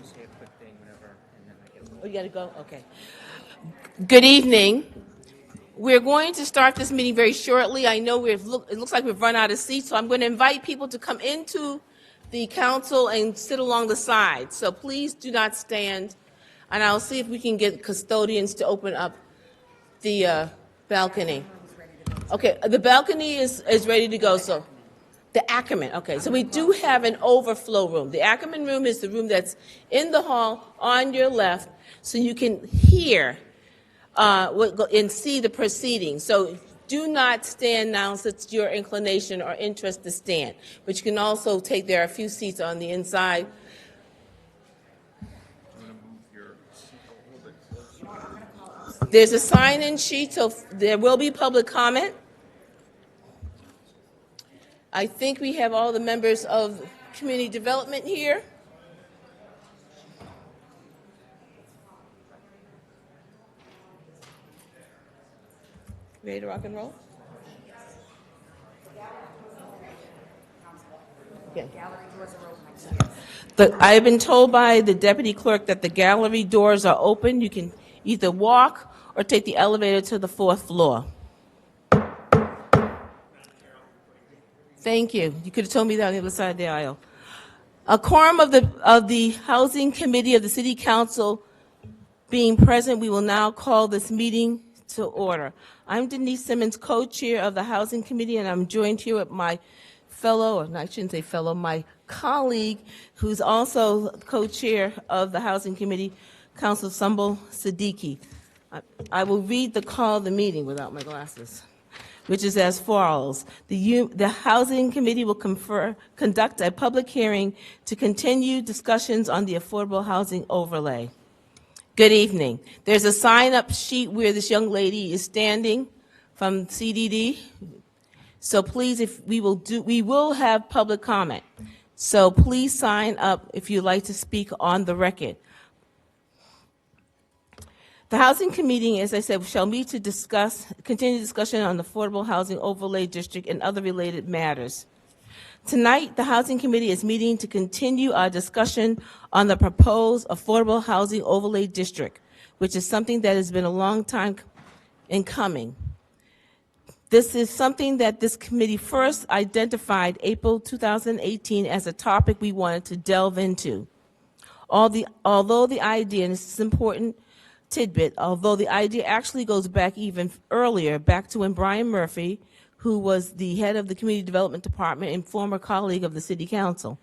Say a quick thing whenever, and then I get. Oh, you got to go? Okay. Good evening. We're going to start this meeting very shortly. I know it looks like we've run out of seats, so I'm going to invite people to come into the council and sit along the side. So please do not stand, and I'll see if we can get custodians to open up the balcony. Okay, the balcony is ready to go, so. The Ackerman, okay. So we do have an overflow room. The Ackerman room is the room that's in the hall on your left, so you can hear and see the proceedings. So do not stand now unless it's your inclination or interest to stand. But you can also there are a few seats on the inside. There's a sign-in sheet, so there will be public comment. I think we have all the members of community development here. Ready to rock and roll? Yeah. I've been told by the deputy clerk that the gallery doors are open. You can either walk or take the elevator to the 4th floor. Thank you. You could have told me that on the other side of the aisle. A quorum of the Housing Committee of the City Council being present, we will now call this meeting to order. I'm Denise Simmons, co-chair of the Housing Committee, and I'm joined here with my my colleague, who's also co-chair of the Housing Committee, Councilor Sumbul Siddiqui. I will read the call of the meeting without my glasses, which is as follows. The Housing Committee will conduct a public hearing to continue discussions on the affordable housing overlay. Good evening. There's a sign-up sheet where this young lady is standing from CDD. So please, we will have public comment. So please sign up if you'd like to speak on the record. The Housing Committee, as I said, shall meet to continue discussion on the Affordable Housing Overlay District and other related matters. Tonight, the Housing Committee is meeting to continue our discussion on the proposed Affordable Housing Overlay District, which is something that has been a long time in coming. This is something that this committee first identified April 2018 as a topic we wanted to delve into. Although the idea, and this is important tidbit, although the idea actually goes back even earlier, back to when Brian Murphy, who was the head of the Community Development Department and former colleague of the City Council,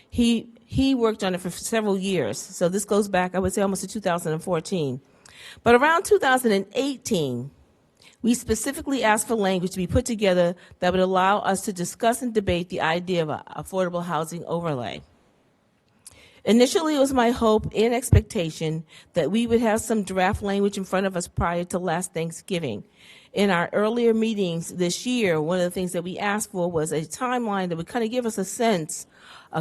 he worked on it for several years. So this goes back, I would say, almost to 2014. But around 2018, we specifically asked for language to be put together that would allow us to discuss and debate the idea of an affordable housing overlay. Initially, it was my hope and expectation that we would have some draft language in front of us prior to last Thanksgiving. In our earlier meetings this year, one of the things that we asked for was a timeline that would kind of give us a sense,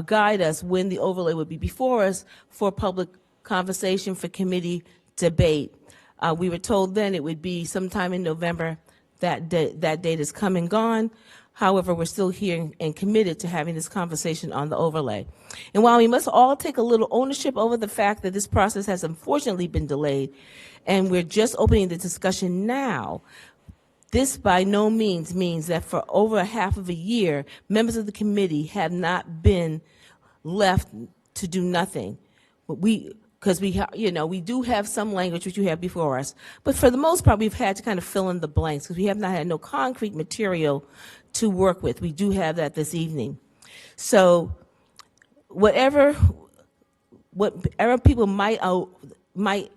guide us when the overlay would be before us for public conversation, for committee debate. We were told then it would be sometime in November. That date is come and gone. However, we're still here and committed to having this conversation on the overlay. And while we must all take a little ownership over the fact that this process has unfortunately been delayed, and we're just opening the discussion now, this by no means means that for over half of a year, members of the committee have not been left to do nothing. Because we do have some language which you have before us, but for the most part, we've had to kind of fill in the blanks because we have not had no concrete material to work with. We do have that this evening. So whatever people might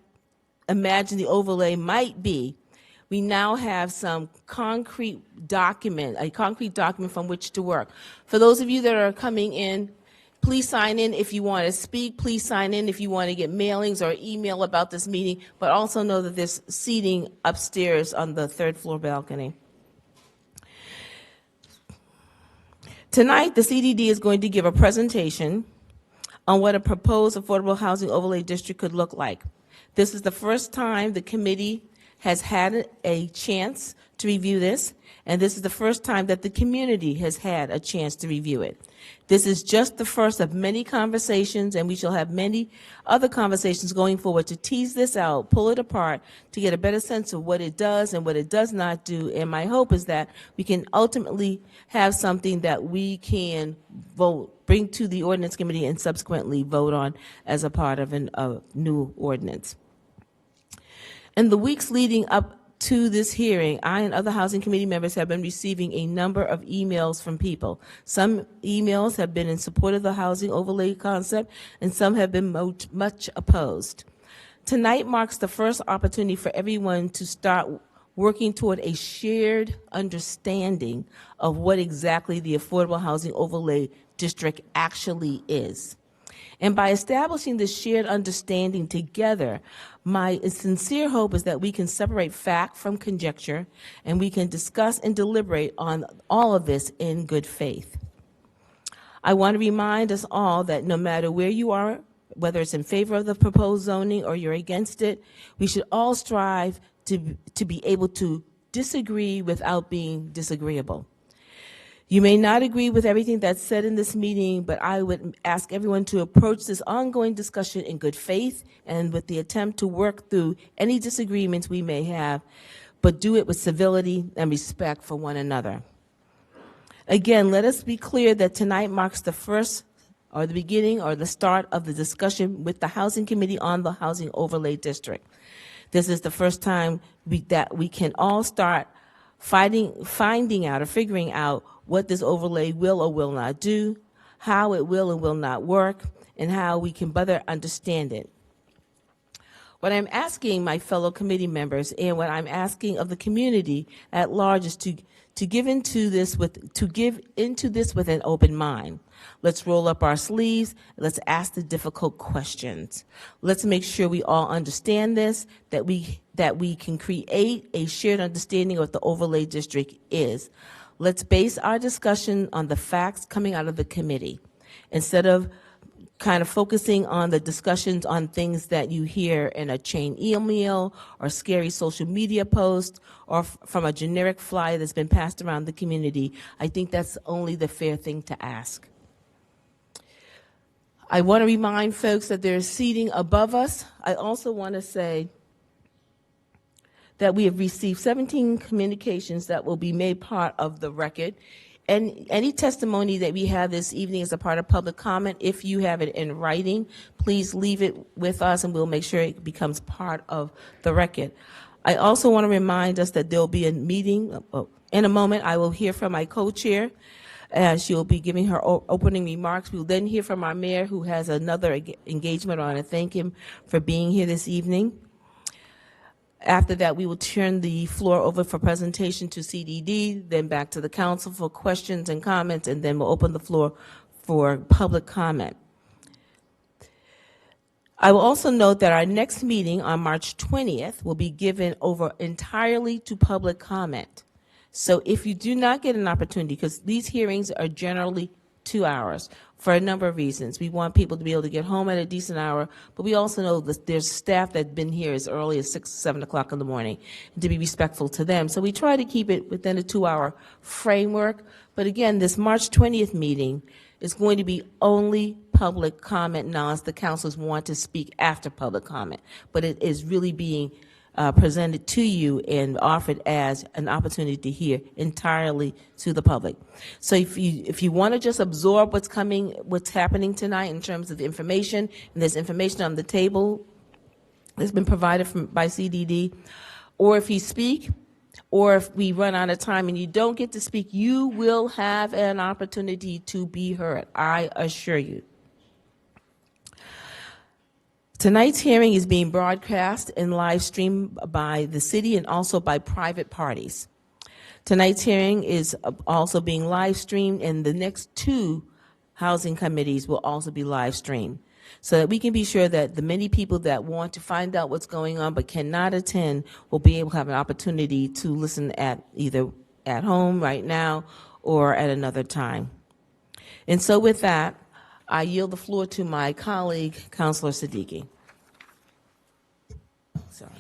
imagine the overlay might be, we now have some concrete document, a concrete document from which to work. For those of you that are coming in, please sign in if you want to speak. Please sign in if you want to get mailings or email about this meeting, but also know that there's seating upstairs on the 3rd floor balcony. Tonight, the CDD is going to give a presentation on what a proposed affordable housing overlay district could look like. This is the first time the committee has had a chance to review this, and this is the first time that the community has had a chance to review it. This is just the first of many conversations, and we shall have many other conversations going forward to tease this out, pull it apart, to get a better sense of what it does and what it does not do. And my hope is that we can ultimately have something that we can bring to the ordinance committee and subsequently vote on as a part of a new ordinance. In the weeks leading up to this hearing, I and other housing committee members have been receiving a number of emails from people. Some emails have been in support of the housing overlay concept, and some have been much opposed. Tonight marks the first opportunity for everyone to start working toward a shared understanding of what exactly the Affordable Housing Overlay District actually is. And by establishing this shared understanding together, my sincere hope is that we can separate fact from conjecture, and we can discuss and deliberate on all of this in good faith. I want to remind us all that no matter where you are, whether it's in favor of the proposed zoning or you're against it, we should all strive to be able to disagree without being disagreeable. You may not agree with everything that's said in this meeting, but I would ask everyone to approach this ongoing discussion in good faith and with the attempt to work through any disagreements we may have, but do it with civility and respect for one another. Again, let us be clear that tonight marks the first or the beginning or the start of the discussion with the Housing Committee on the Housing Overlay District. This is the first time that we can all start finding out or figuring out what this overlay will or will not do, how it will and will not work, and how we can better understand it. What I'm asking my fellow committee members and what I'm asking of the community at large is to give into this with an open mind. Let's roll up our sleeves. Let's ask the difficult questions. Let's make sure we all understand this, that we can create a shared understanding of what the overlay district is. Let's base our discussion on the facts coming out of the committee instead of kind of focusing on the discussions on things that you hear in a chain email or scary social media post or from a generic flyer that's been passed around the community. I think that's only the fair thing to ask. I want to remind folks that there's seating above us. I also want to say that we have received 17 communications that will be made part of the record. And any testimony that we have this evening is a part of public comment. If you have it in writing, please leave it with us and we'll make sure it becomes part of the record. I also want to remind us that there'll be a meeting. In a moment, I will hear from my co-chair. She'll be giving her opening remarks. We'll then hear from our mayor, who has another engagement. I want to thank him for being here this evening. After that, we will turn the floor over for presentation to CDD, then back to the council for questions and comments, and then we'll open the floor for public comment. I will also note that our next meeting on March 20th will be given over entirely to public comment. So if you do not get an opportunity, because these hearings are generally 2 hours for a number of reasons. We want people to be able to get home at a decent hour, but we also know that there's staff that have been here as early as 6, 7 o'clock in the morning, and to be respectful to them. So we try to keep it within a 2-hour framework. But again, this March 20th meeting is going to be only public comment now, unless the councilors want to speak after public comment. But it is really being presented to you and offered as an opportunity to hear entirely to the public. So if you want to just absorb what's happening tonight in terms of the information, and there's information on the table that's been provided by CDD, or if you speak, or if we run out of time and you don't get to speak, you will have an opportunity to be heard, I assure you. Tonight's hearing is being broadcast and live streamed by the city and also by private parties. Tonight's hearing is also being live streamed, and the next 2 housing committees will also be live streamed, so that we can be sure that the many people that want to find out what's going on but cannot attend will be able to have an opportunity to listen at either at home right now or at another time. And so with that, I yield the floor to my colleague, Councilor Siddiqui. Sorry.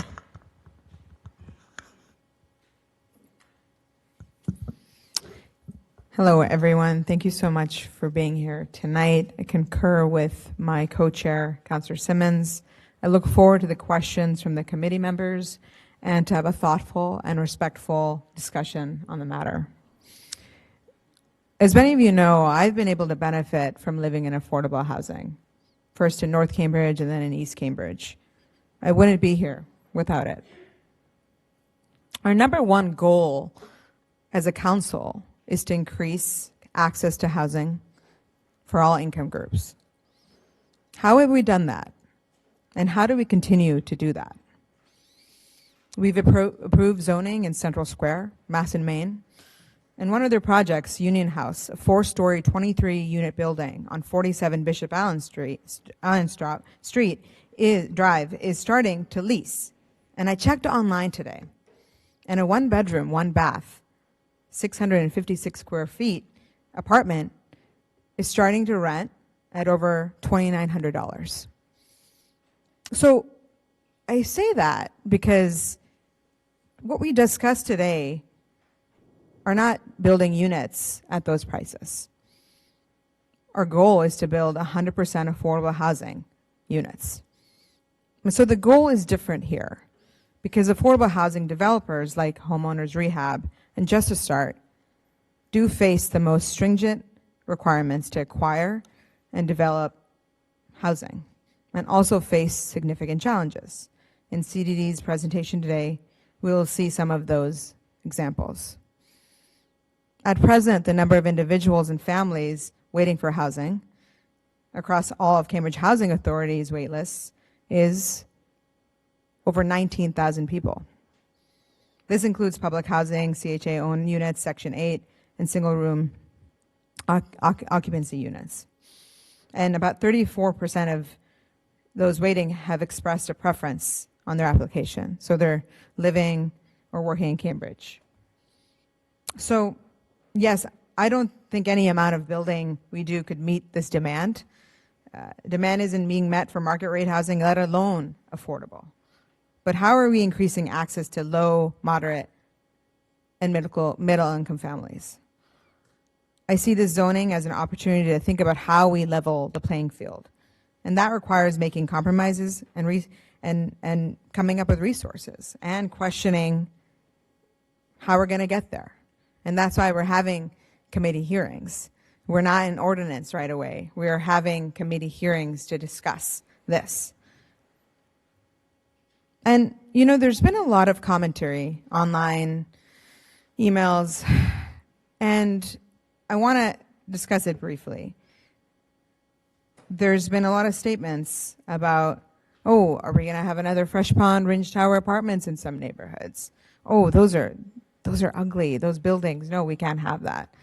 Hello, everyone. Thank you so much for being here tonight. I concur with my co-chair, Councillor Simmons. I look forward to the questions from the committee members and to have a thoughtful and respectful discussion on the matter. As many of you know, I've been able to benefit from living in affordable housing, first in North Cambridge and then in East Cambridge. I wouldn't be here without it. Our number one goal as a council is to increase access to housing for all income groups. How have we done that? And how do we continue to do that? We've approved zoning in Central Square, Masson, Maine, and one of their projects, Union House, a 4-story, 23-unit building on 47 Bishop Allen Street Drive is starting to lease. And I checked online today, and a 1-bedroom, 1-bath, 656 square feet apartment is starting to rent at over $2,900. So I say that because what we discussed today are not building units at those prices. Our goal is to build 100% affordable housing units. And so the goal is different here because affordable housing developers like Homeowners Rehab and Justice Start do face the most stringent requirements to acquire and develop housing and also face significant challenges. In CDD's presentation today, we will see some of those examples. At present, the number of individuals and families waiting for housing across all of Cambridge Housing Authority's waitlists is over 19,000 people. This includes public housing, CHA-owned units, Section 8, and single-room occupancy units. And about 34% of those waiting have expressed a preference on their application. So they're living or working in Cambridge. So, yes, I don't think any amount of building we do could meet this demand. Demand isn't being met for market rate housing, let alone affordable. But how are we increasing access to low, moderate, and middle income families? I see this zoning as an opportunity to think about how we level the playing field. And that requires making compromises and coming up with resources and questioning how we're going to get there. And that's why we're having committee hearings. We're not in ordinance right away. We are having committee hearings to discuss this. And, you know, there's been a lot of commentary online, emails, and I want to discuss it briefly. There's been a lot of statements about, oh, are we going to have another Fresh Pond Ridge Tower apartments in some neighborhoods? Oh, those are ugly, those buildings. No, we can't have that.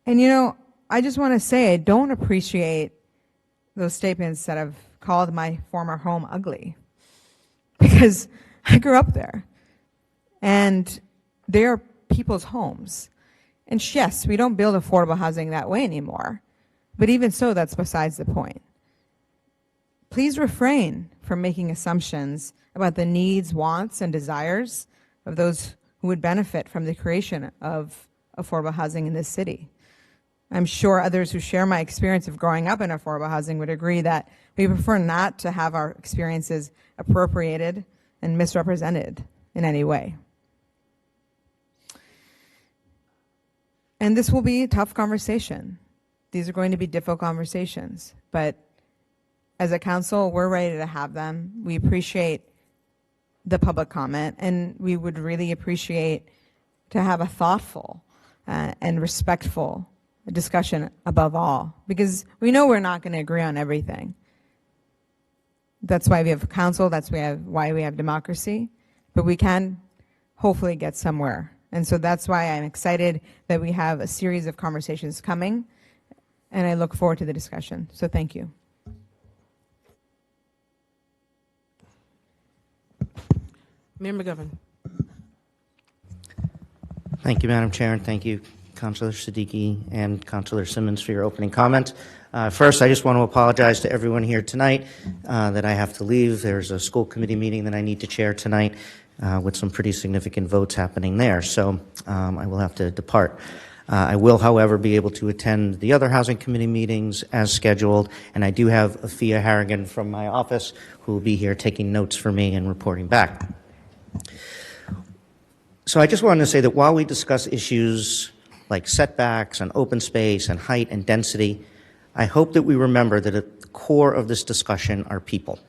And, you know, I just want to say I don't appreciate those statements that have called my former home ugly, because I grew up there and they are people's homes. And yes, we don't build affordable housing that way anymore, but even so, that's besides the point. Please refrain from making assumptions about the needs, wants, and desires of those who would benefit from the creation of affordable housing in this city. I'm sure others who share my experience of growing up in affordable housing would agree that we prefer not to have our experiences appropriated and misrepresented in any way. And this will be a tough conversation. These are going to be difficult conversations, but as a council, we're ready to have them. We appreciate the public comment, and we would really appreciate to have a thoughtful and respectful discussion above all, because we know we're not going to agree on everything. That's why we have a council, that's why we have democracy, but we can hopefully get somewhere. And so that's why I'm excited that we have a series of conversations coming, and I look forward to the discussion. So thank you. Mayor McGovern. Thank you, Madam Chair, and thank you, Councillor Siddiqui and Councillor Simmons, for your opening comment. First, I just want to apologize to everyone here tonight that I have to leave. There's a school committee meeting that I need to chair tonight with some pretty significant votes happening there, so I will have to depart. I will, however, be able to attend the other Housing Committee meetings as scheduled, and I do have Afia Harrigan from my office who will be here taking notes for me and reporting back. So I just wanted to say that while we discuss issues like setbacks and open space and height and density, I hope that we remember that at the core of this discussion are people.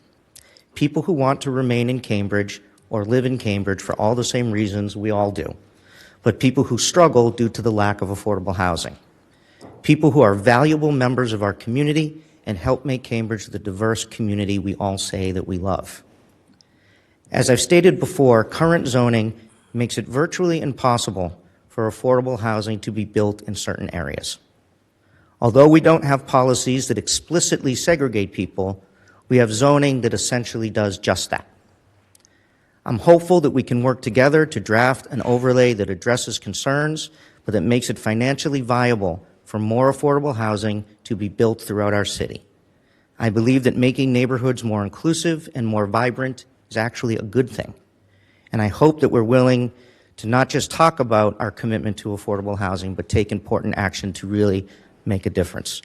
People who want to remain in Cambridge or live in Cambridge for all the same reasons we all do, but people who struggle due to the lack of affordable housing. People who are valuable members of our community and help make Cambridge the diverse community we all say that we love. As I've stated before, current zoning makes it virtually impossible for affordable housing to be built in certain areas. Although we don't have policies that explicitly segregate people, we have zoning that essentially does just that. I'm hopeful that we can work together to draft an overlay that addresses concerns, but that makes it financially viable for more affordable housing to be built throughout our city. I believe that making neighborhoods more inclusive and more vibrant is actually a good thing. And I hope that we're willing to not just talk about our commitment to affordable housing, but take important action to really make a difference.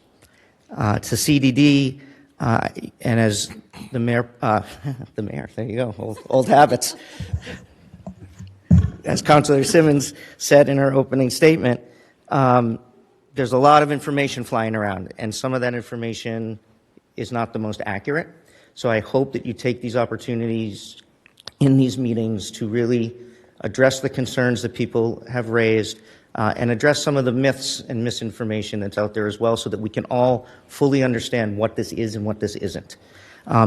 To CDD, and as the mayor, there you go, old habits. As Councilor Simmons said in her opening statement, there's a lot of information flying around, and some of that information is not the most accurate. So I hope that you take these opportunities in these meetings to really address the concerns that people have raised and address some of the myths and misinformation that's out there as well, so that we can all fully understand what this is and what this isn't.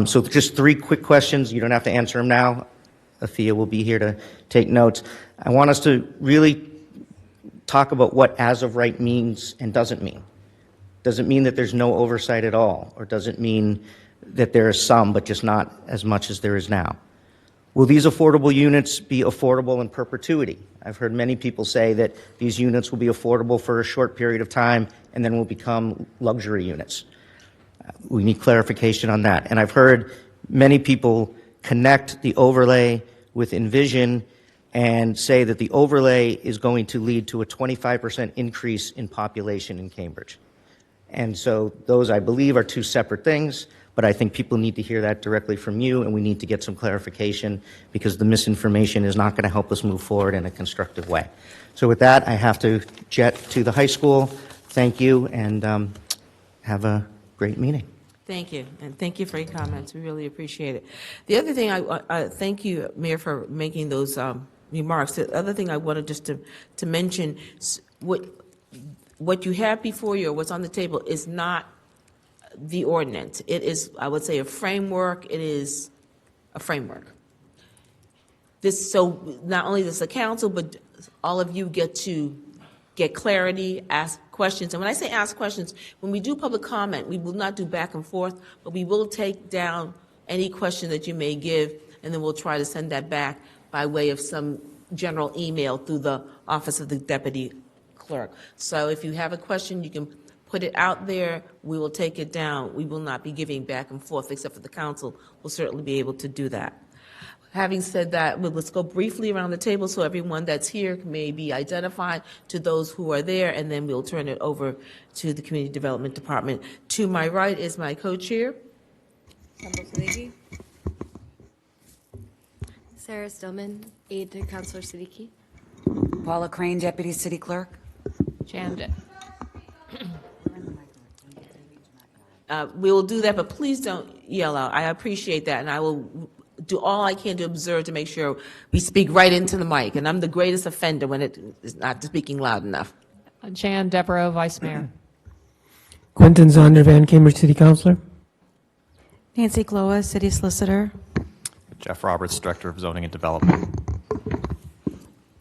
So just 3 quick questions. You don't have to answer them now. Afia will be here to take notes. I want us to really talk about what as of right means and doesn't mean. Does it mean that there's no oversight at all? Or does it mean that there is some, but just not as much as there is now? Will these affordable units be affordable in perpetuity? I've heard many people say that these units will be affordable for a short period of time and then will become luxury units. We need clarification on that. And I've heard many people connect the overlay with Envision and say that the overlay is going to lead to a 25% increase in population in Cambridge. And so those, I believe, are 2 separate things. But I think people need to hear that directly from you, and we need to get some clarification, because the misinformation is not going to help us move forward in a constructive way. So with that, I have to jet to the high school. Thank you, and have a great meeting. Thank you, and thank you for your comments. We really appreciate it. The other thing, I thank you, Mayor, for making those remarks. The other thing I wanted just to mention, what you have before you or what's on the table is not the ordinance. It is, I would say, a framework. It is a framework. So not only does the council, but all of you get to get clarity, ask questions. And when I say ask questions, when we do public comment, we will not do back and forth, but we will take down any question that you may give, and then we'll try to send that back by way of some general email through the Office of the Deputy Clerk. So if you have a question, you can put it out there. We will take it down. We will not be giving back and forth, except for the council will certainly be able to do that. Having said that, let's go briefly around the table so everyone that's here may be identified to those who are there, and then we'll turn it over to the Community Development Department. To my right is my co-chair. Sarah Stillman, aide to Councilor Siddiqui. Paula Crane, Deputy City Clerk. Jan. We will do that, but please don't yell out. I appreciate that, and I will do all I can to observe to make sure we speak right into the mic. And I'm the greatest offender when it is not speaking loud enough. Jan Devereaux, Vice Mayor. Quentin Zondervan, Cambridge City Councilor. Nancy Gloa, City Solicitor. Jeff Roberts, Director of Zoning and Development.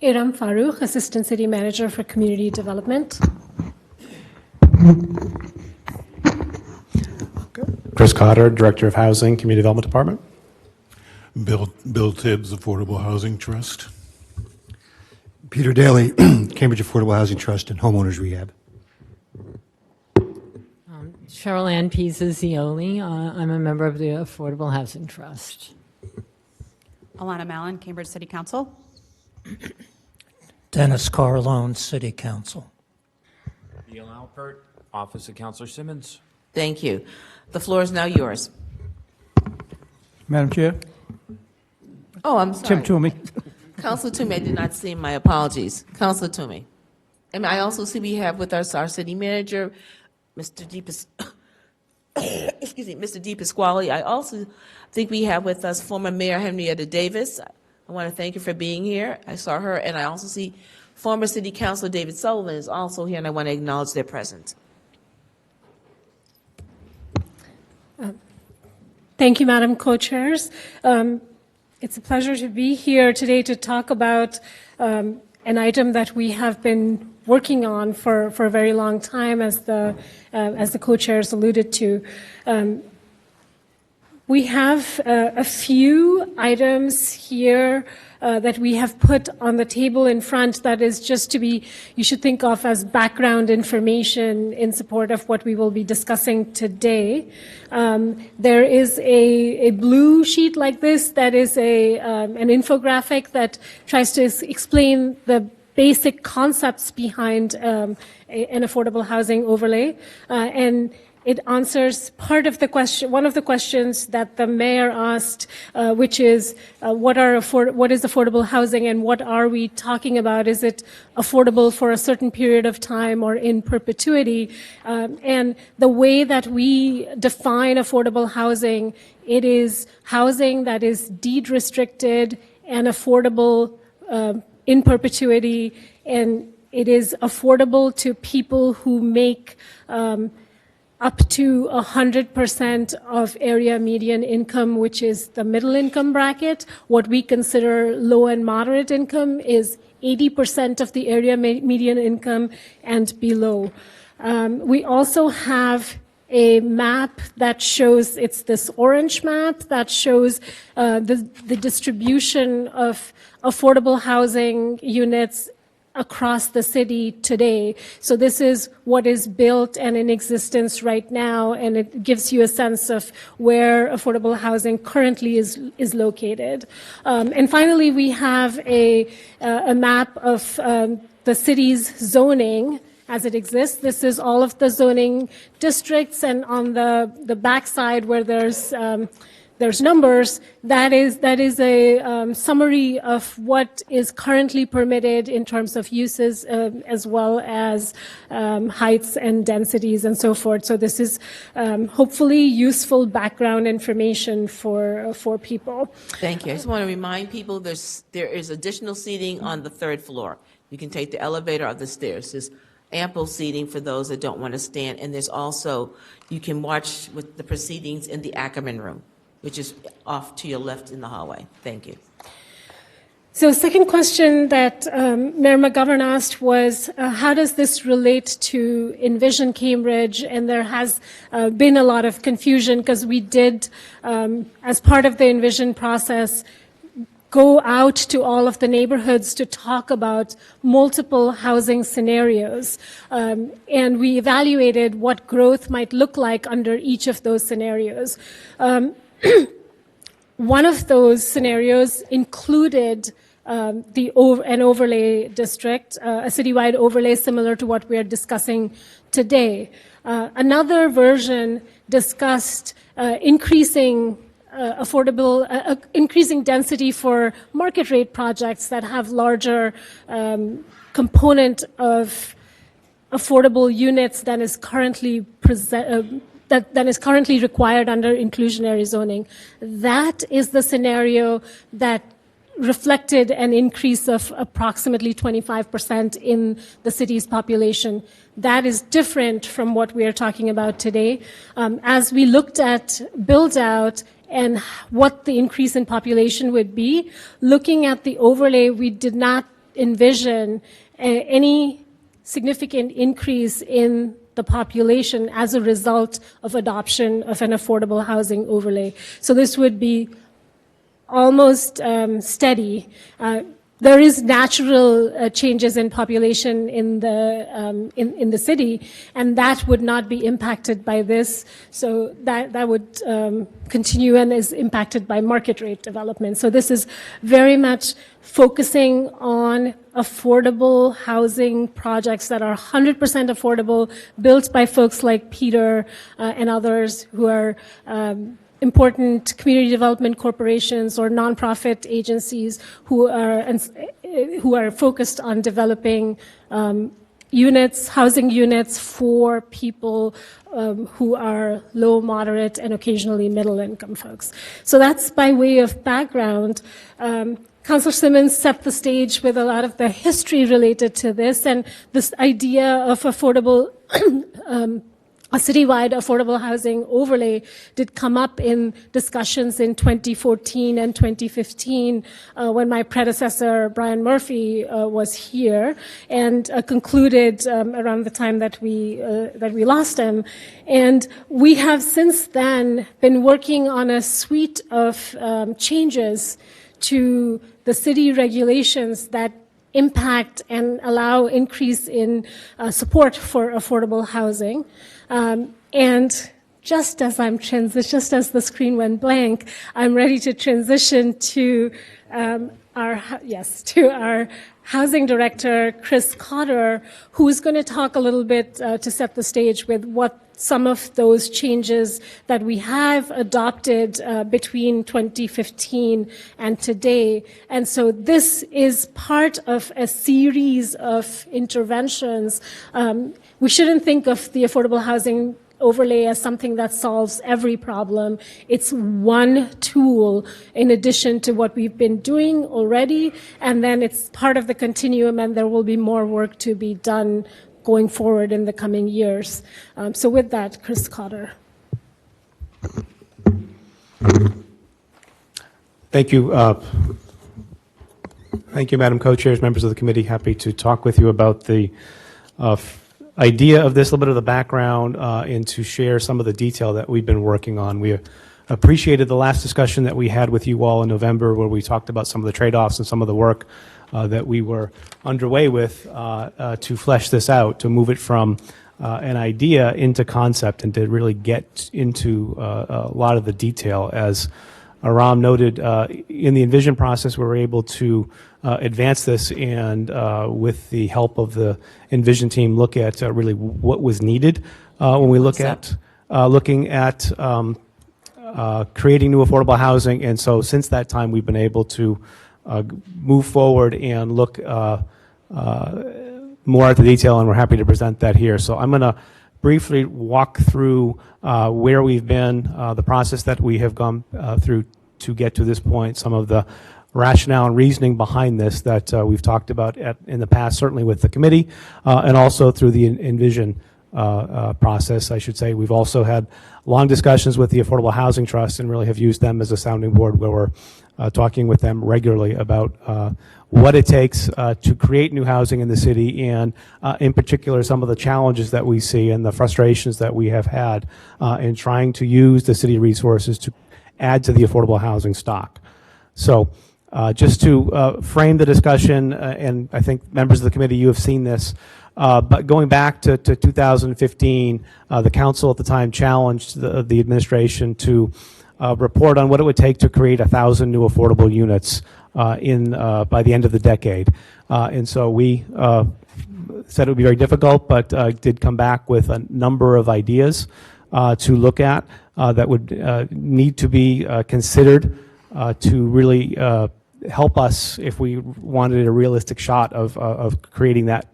Iram Farouk, Assistant City Manager for Community Development. Chris Cotter, Director of Housing, Community Development Department. Bill Tibbs, Affordable Housing Trust. Peter Daly, Cambridge Affordable Housing Trust and Homeowners Rehab. Cheryl Ann Pizzazioli. I'm a member of the Affordable Housing Trust. Alana Mallon, Cambridge City Council. Dennis Carlone, City Council. Neil Alpert, Office of Councillor Simmons. Thank you. The floor is now yours. Madam Chair, Oh, I'm sorry. Tim Toomey. Councilor Toomey, I did not see. My apologies. Councilor Toomey. And I also see we have with us our city manager, Mr. excuse me, Mr. Di Pasquale. I also think we have with us former Mayor Henrietta Davis. I want to thank you for being here. I saw her, and I also see former City Councilor David Sullivan is also here, and I want to acknowledge their presence. Thank you, Madam Co-Chairs. It's a pleasure to be here today to talk about an item that we have been working on for a very long time, as the co-chairs alluded to. We have a few items here that we have put on the table in front that is just to be, you should think of as background information in support of what we will be discussing today. There is a blue sheet like this that is an infographic that tries to explain the basic concepts behind an affordable housing overlay. And it answers part of the question, one of the questions that the mayor asked, which is what is affordable housing and what are we talking about? Is it affordable for a certain period of time or in perpetuity? And the way that we define affordable housing, it is housing that is deed restricted and affordable in perpetuity, and it is affordable to people who make up to 100% of area median income, which is the middle income bracket. What we consider low and moderate income is 80% of the area median income and below. We also have a map that shows, it's this orange map that shows the distribution of affordable housing units across the city today. So this is what is built and in existence right now, and it gives you a sense of where affordable housing currently is located. And finally, we have a map of the city's zoning as it exists. This is all of the zoning districts, and on the backside where there's numbers, that is a summary of what is currently permitted in terms of uses, as well as heights and densities and so forth. So this is hopefully useful background information for people. Thank you. I just want to remind people there is additional seating on the third floor. You can take the elevator or the stairs. There's ample seating for those that don't want to stand, and there's also, you can watch with the proceedings in the Ackerman room, which is off to your left in the hallway. Thank you. So second question that Mayor McGovern asked was, how does this relate to Envision Cambridge? And there has been a lot of confusion because we did, as part of the Envision process, go out to all of the neighborhoods to talk about multiple housing scenarios. And we evaluated what growth might look like under each of those scenarios. One of those scenarios included an overlay district, a citywide overlay similar to what we are discussing today. Another version discussed increasing increasing density for market rate projects that have larger component of affordable units than is currently that is currently required under inclusionary zoning. That is the scenario that reflected an increase of approximately 25% in the city's population. That is different from what we are talking about today. As we looked at build-out and what the increase in population would be, looking at the overlay, we did not envision any significant increase in the population as a result of adoption of an affordable housing overlay. So this would be almost steady. there is natural changes in population in the city, and that would not be impacted by this. So that would continue and is impacted by market rate development. So this is very much focusing on affordable housing projects that are 100% affordable, built by folks like Peter and others who are important community development corporations or nonprofit agencies who are focused on developing housing units for people who are low, moderate, and occasionally middle-income folks. So that's by way of background. Councillor Simmons set the stage with a lot of the history related to this, and this idea of affordable a citywide affordable housing overlay did come up in discussions in 2014 and 2015 when my predecessor, Brian Murphy, was here, and concluded around the time that we lost him. And we have since then been working on a suite of changes to the city regulations that impact and allow increase in support for affordable housing. And just as the screen went blank, I'm ready to transition to our housing director, Chris Cotter, who is going to talk a little bit to set the stage with what some of those changes that we have adopted between 2015 and today. And so this is part of a series of interventions. We shouldn't think of the affordable housing overlay as something that solves every problem. It's one tool in addition to what we've been doing already, and then it's part of the continuum, and there will be more work to be done going forward in the coming years. So with that, Chris Cotter. Thank you. Thank you, Madam Co-Chairs, members of the committee. Happy to talk with you about the idea of this, a little bit of the background, and to share some of the detail that we've been working on. We appreciated the last discussion that we had with you all in November, where we talked about some of the trade-offs and some of the work that we were underway with to flesh this out, to move it from an idea into concept and to really get into a lot of the detail. As Aram noted, in the Envision process, we were able to advance this and with the help of the Envision team look at really what was needed when we look at looking at creating new affordable housing. And so since that time, we've been able to move forward and look more at the detail, and we're happy to present that here. So I'm going to briefly walk through where we've been, the process that we have gone through to get to this point, some of the rationale and reasoning behind this that we've talked about in the past, certainly with the committee, and also through the Envision process, I should say. We've also had long discussions with the Affordable Housing Trust and really have used them as a sounding board, where we're talking with them regularly about what it takes to create new housing in the city, and in particular some of the challenges that we see and the frustrations that we have had in trying to use the city resources to add to the affordable housing stock. So just to frame the discussion, and I think members of the committee, you have seen this, but going back to 2015, the council at the time challenged the administration to report on what it would take to create 1,000 new affordable units by the end of the decade. And so we said it would be very difficult, but did come back with a number of ideas to look at that would need to be considered to really help us if we wanted a realistic shot of creating that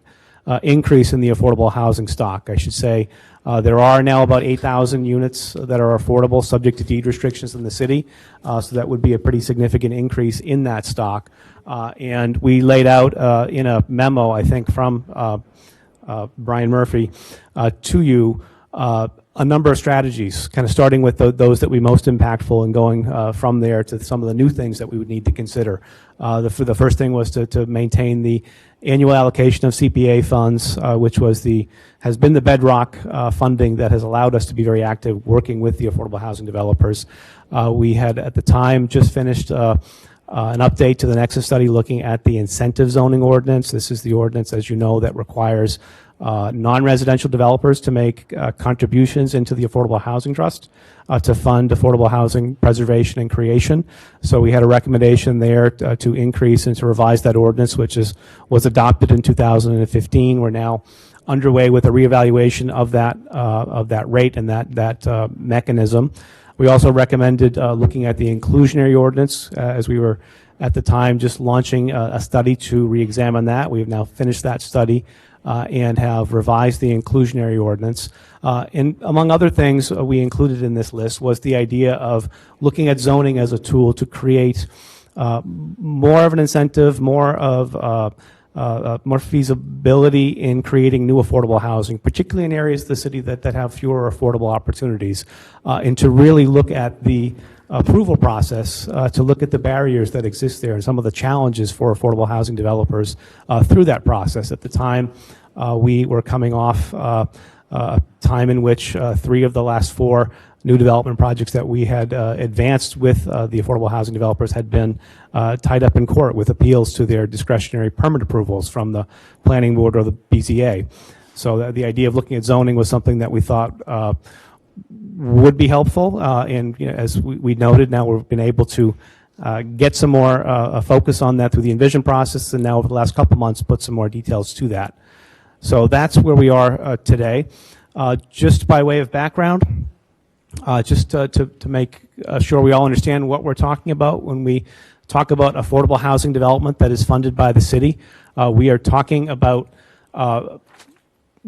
increase in the affordable housing stock. I should say there are now about 8,000 units that are affordable, subject to deed restrictions in the city, so that would be a pretty significant increase in that stock. And we laid out in a memo, I think, from Brian Murphy to you a number of strategies, kind of starting with those that we most impactful and going from there to some of the new things that we would need to consider. The first thing was to maintain the annual allocation of CPA funds, which has been the bedrock funding that has allowed us to be very active working with the affordable housing developers. We had at the time just finished an update to the Nexus study looking at the incentive zoning ordinance. This is the ordinance, as you know, that requires non-residential developers to make contributions into the Affordable Housing Trust to fund affordable housing preservation and creation. So we had a recommendation there to increase and to revise that ordinance, which was adopted in 2015. We're now underway with a reevaluation of that rate and that mechanism. We also recommended looking at the inclusionary ordinance as we were at the time just launching a study to re-examine that. We have now finished that study and have revised the inclusionary ordinance. And among other things we included in this list was the idea of looking at zoning as a tool to create more of an incentive, more feasibility in creating new affordable housing, particularly in areas of the city that have fewer affordable opportunities, and to really look at the approval process, to look at the barriers that exist there and some of the challenges for affordable housing developers through that process. At the time, we were coming off a time in which 3 of the last 4 new development projects that we had advanced with the affordable housing developers had been tied up in court with appeals to their discretionary permit approvals from the planning board or the BZA. So the idea of looking at zoning was something that we thought would be helpful. And as we noted, now we've been able to get some more focus on that through the Envision process, and now over the last couple months put some more details to that. So that's where we are today. Just by way of background, just to make sure we all understand what we're talking about when we talk about affordable housing development that is funded by the city. We are talking about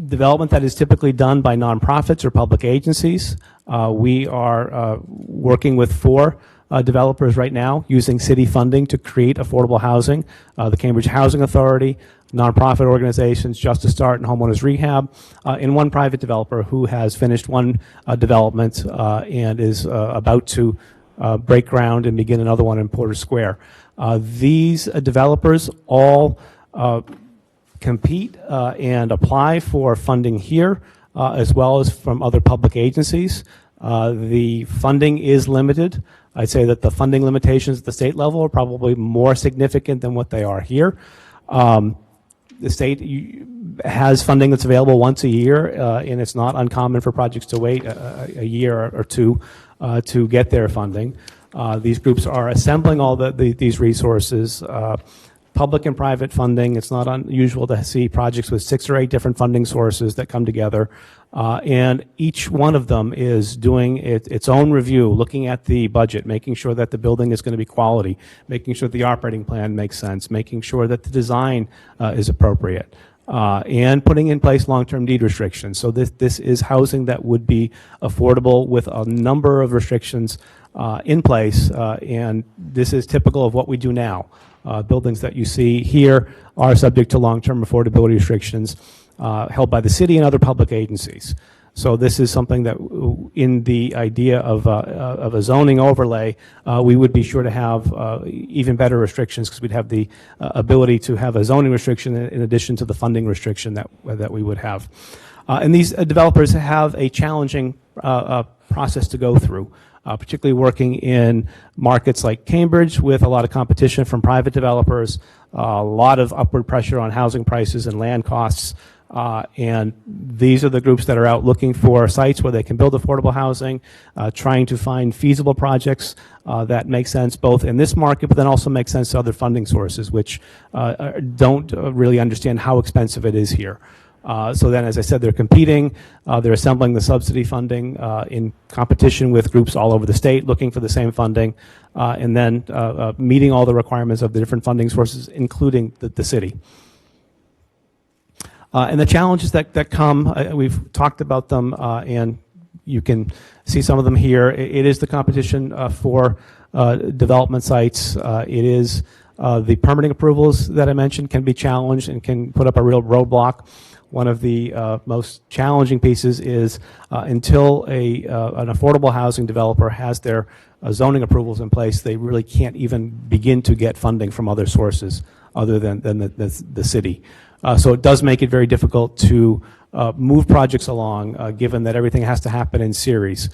development that is typically done by nonprofits or public agencies. We are working with 4 developers right now using city funding to create affordable housing. The Cambridge Housing Authority, nonprofit organizations, Justice Start and Homeowners Rehab, and 1 private developer who has finished 1 development and is about to break ground and begin another one in Porter Square. These developers all compete and apply for funding here as well as from other public agencies. The funding is limited. I'd say that the funding limitations at the state level are probably more significant than what they are here. The state has funding that's available once a year, and it's not uncommon for projects to wait a year or 2 to get their funding. These groups are assembling all these resources, public and private funding. It's not unusual to see projects with 6 or 8 different funding sources that come together, and each one of them is doing its own review, looking at the budget, making sure that the building is going to be quality, making sure the operating plan makes sense, making sure that the design is appropriate, and putting in place long-term deed restrictions. So this is housing that would be affordable with a number of restrictions in place, and this is typical of what we do now. Buildings that you see here are subject to long-term affordability restrictions held by the city and other public agencies. So this is something that in the idea of a zoning overlay, we would be sure to have even better restrictions because we'd have the ability to have a zoning restriction in addition to the funding restriction that we would have. And these developers have a challenging process to go through. Particularly working in markets like Cambridge with a lot of competition from private developers, a lot of upward pressure on housing prices and land costs, and these are the groups that are out looking for sites where they can build affordable housing, trying to find feasible projects that make sense both in this market but then also make sense to other funding sources which don't really understand how expensive it is here. So then, as I said, they're competing, they're assembling the subsidy funding in competition with groups all over the state looking for the same funding, and then meeting all the requirements of the different funding sources, including the city. And the challenges that come, we've talked about them, and you can see some of them here. It is the competition for development sites. It is the permitting approvals that I mentioned can be challenged and can put up a real roadblock. One of the most challenging pieces is until an affordable housing developer has their zoning approvals in place, they really can't even begin to get funding from other sources other than the city. So it does make it very difficult to move projects along, given that everything has to happen in series.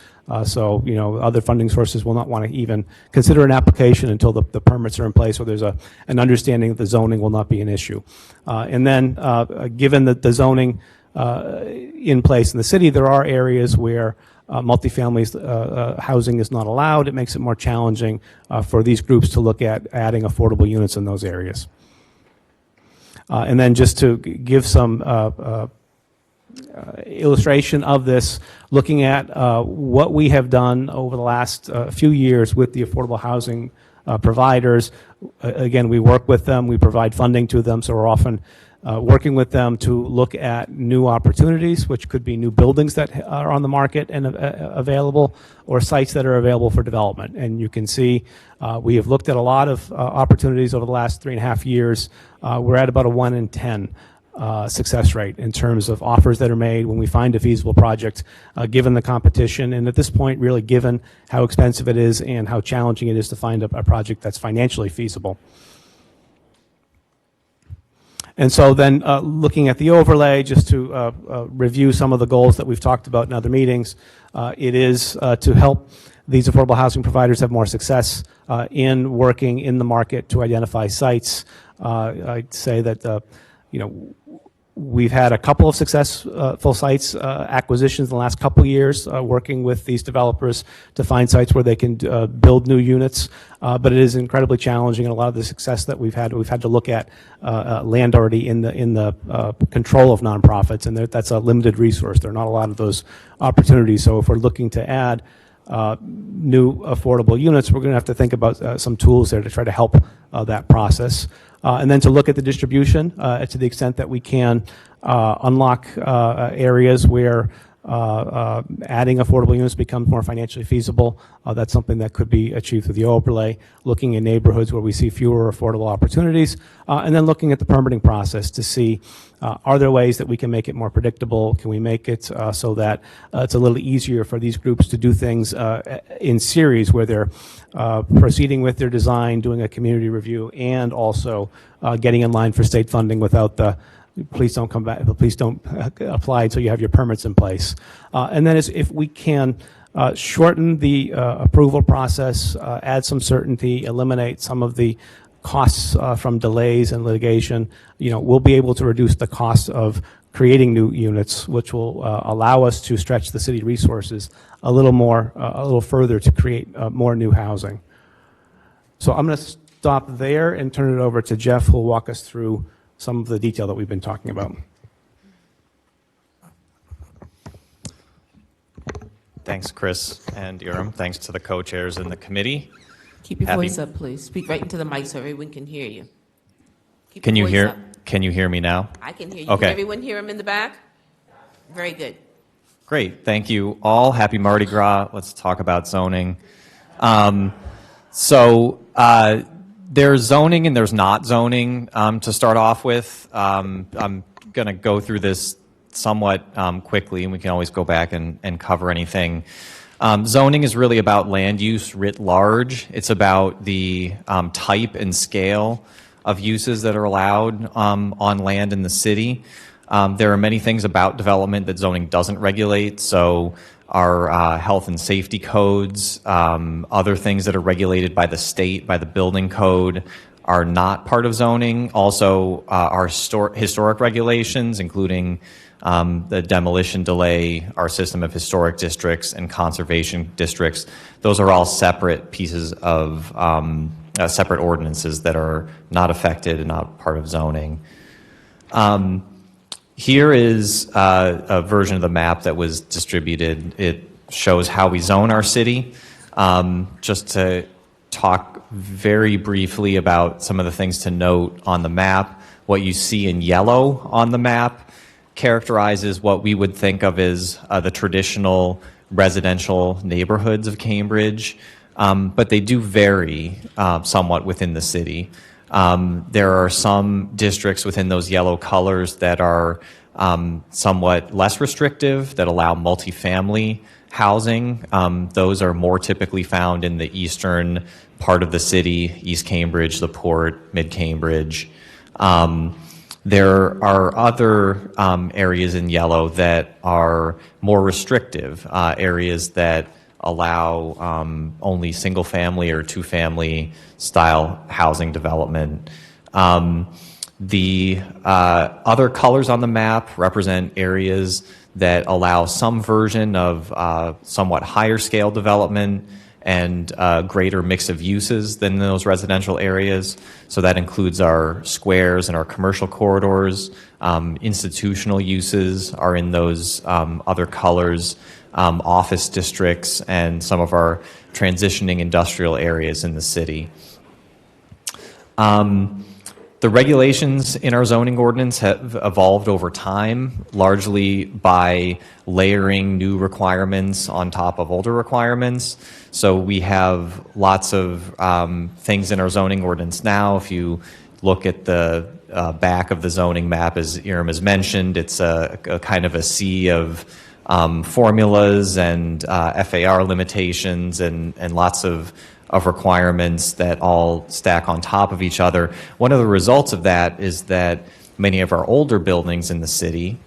So, other funding sources will not want to even consider an application until the permits are in place, or there's an understanding that the zoning will not be an issue. And then, given that the zoning in place in the city, there are areas where multifamily housing is not allowed. It makes it more challenging for these groups to look at adding affordable units in those areas. And then just to give some illustration of this, looking at what we have done over the last few years with the affordable housing providers. Again, we work with them, we provide funding to them, so we're often working with them to look at new opportunities, which could be new buildings that are on the market and available, or sites that are available for development. And you can see we have looked at a lot of opportunities over the last 3.5 years. We're at about a 1 in 10 success rate in terms of offers that are made when we find a feasible project, given the competition, and at this point, really given how expensive it is and how challenging it is to find a project that's financially feasible. And so then looking at the overlay, just to review some of the goals that we've talked about in other meetings, it is to help these affordable housing providers have more success in working in the market to identify sites. I'd say that we've had a couple of successful sites acquisitions in the last couple of years, working with these developers to find sites where they can build new units. But it is incredibly challenging, and a lot of the success that we've had to look at land already in the control of nonprofits, and that's a limited resource. There are not a lot of those opportunities. So if we're looking to add new affordable units, we're going to have to think about some tools there to try to help that process. And then to look at the distribution to the extent that we can unlock areas where adding affordable units becomes more financially feasible. That's something that could be achieved through the overlay, looking in neighborhoods where we see fewer affordable opportunities, and then looking at the permitting process to see are there ways that we can make it more predictable? Can we make it so that it's a little easier for these groups to do things in series where they're proceeding with their design, doing a community review, and also getting in line for state funding without the please don't come back, please don't apply until you have your permits in place. And then if we can shorten the approval process, add some certainty, eliminate some of the costs from delays and litigation, we'll be able to reduce the cost of creating new units, which will allow us to stretch the city resources a little further to create more new housing. So I'm going to stop there and turn it over to Jeff, who will walk us through some of the detail that we've been talking about. Thanks, Chris and Iram. Thanks to the co-chairs and the committee. Keep your voice up, please. Speak right into the mic so everyone can hear you. Keep Can your you voice hear? up. Can you hear me now? I can hear you. Okay. Can everyone hear him in the back? Very good. Great. Thank you all. Happy Mardi Gras. Let's talk about zoning. There's zoning and there's not zoning to start off with. I'm going to go through this somewhat quickly, and we can always go back and cover anything. Zoning is really about land use writ large. It's about the type and scale of uses that are allowed on land in the city. There are many things about development that zoning doesn't regulate, so our health and safety codes, other things that are regulated by the state, by the building code, are not part of zoning. Also, our historic regulations, including the demolition delay, our system of historic districts and conservation districts, those are all separate pieces of separate ordinances that are not affected and not part of zoning. Here is a version of the map that was distributed. It shows how we zone our city. Just to talk very briefly about some of the things to note on the map, what you see in yellow on the map characterizes what we would think of as the traditional residential neighborhoods of Cambridge, but they do vary somewhat within the city. There are some districts within those yellow colors that are somewhat less restrictive, that allow multifamily housing. Those are more typically found in the eastern part of the city, East Cambridge, the Port, Mid Cambridge. There are other areas in yellow that are more restrictive, areas that allow only single-family or two-family style housing development. The other colors on the map represent areas that allow some version of somewhat higher scale development and greater mix of uses than those residential areas. So that includes our squares and our commercial corridors. Institutional uses are in those other colors, office districts, and some of our transitioning industrial areas in the city. The regulations in our zoning ordinance have evolved over time, largely by layering new requirements on top of older requirements. So we have lots of things in our zoning ordinance now. If you look at the back of the zoning map, as Iram has mentioned, it's a kind of a sea of formulas and FAR limitations and lots of requirements that all stack on top of each other. One of the results of that is that many of our older buildings in the city,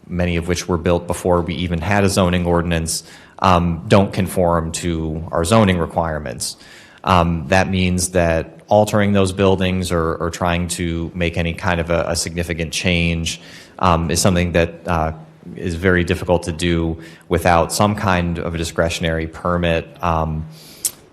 many of which were built before we even had a zoning ordinance, don't conform to our zoning requirements. That means that altering those buildings or trying to make any kind of a significant change is something that is very difficult to do without some kind of a discretionary permit.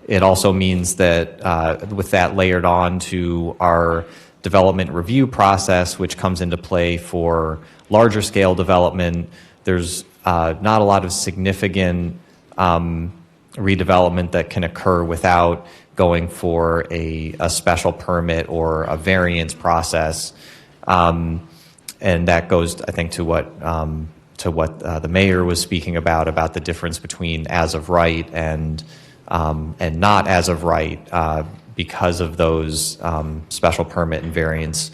It also means that with that layered on to our development review process, which comes into play for larger scale development, there's not a lot of significant redevelopment that can occur without going for a special permit or a variance process. And that goes, I think, to what the mayor was speaking about the difference between as of right and not as of right because of those special permit and variance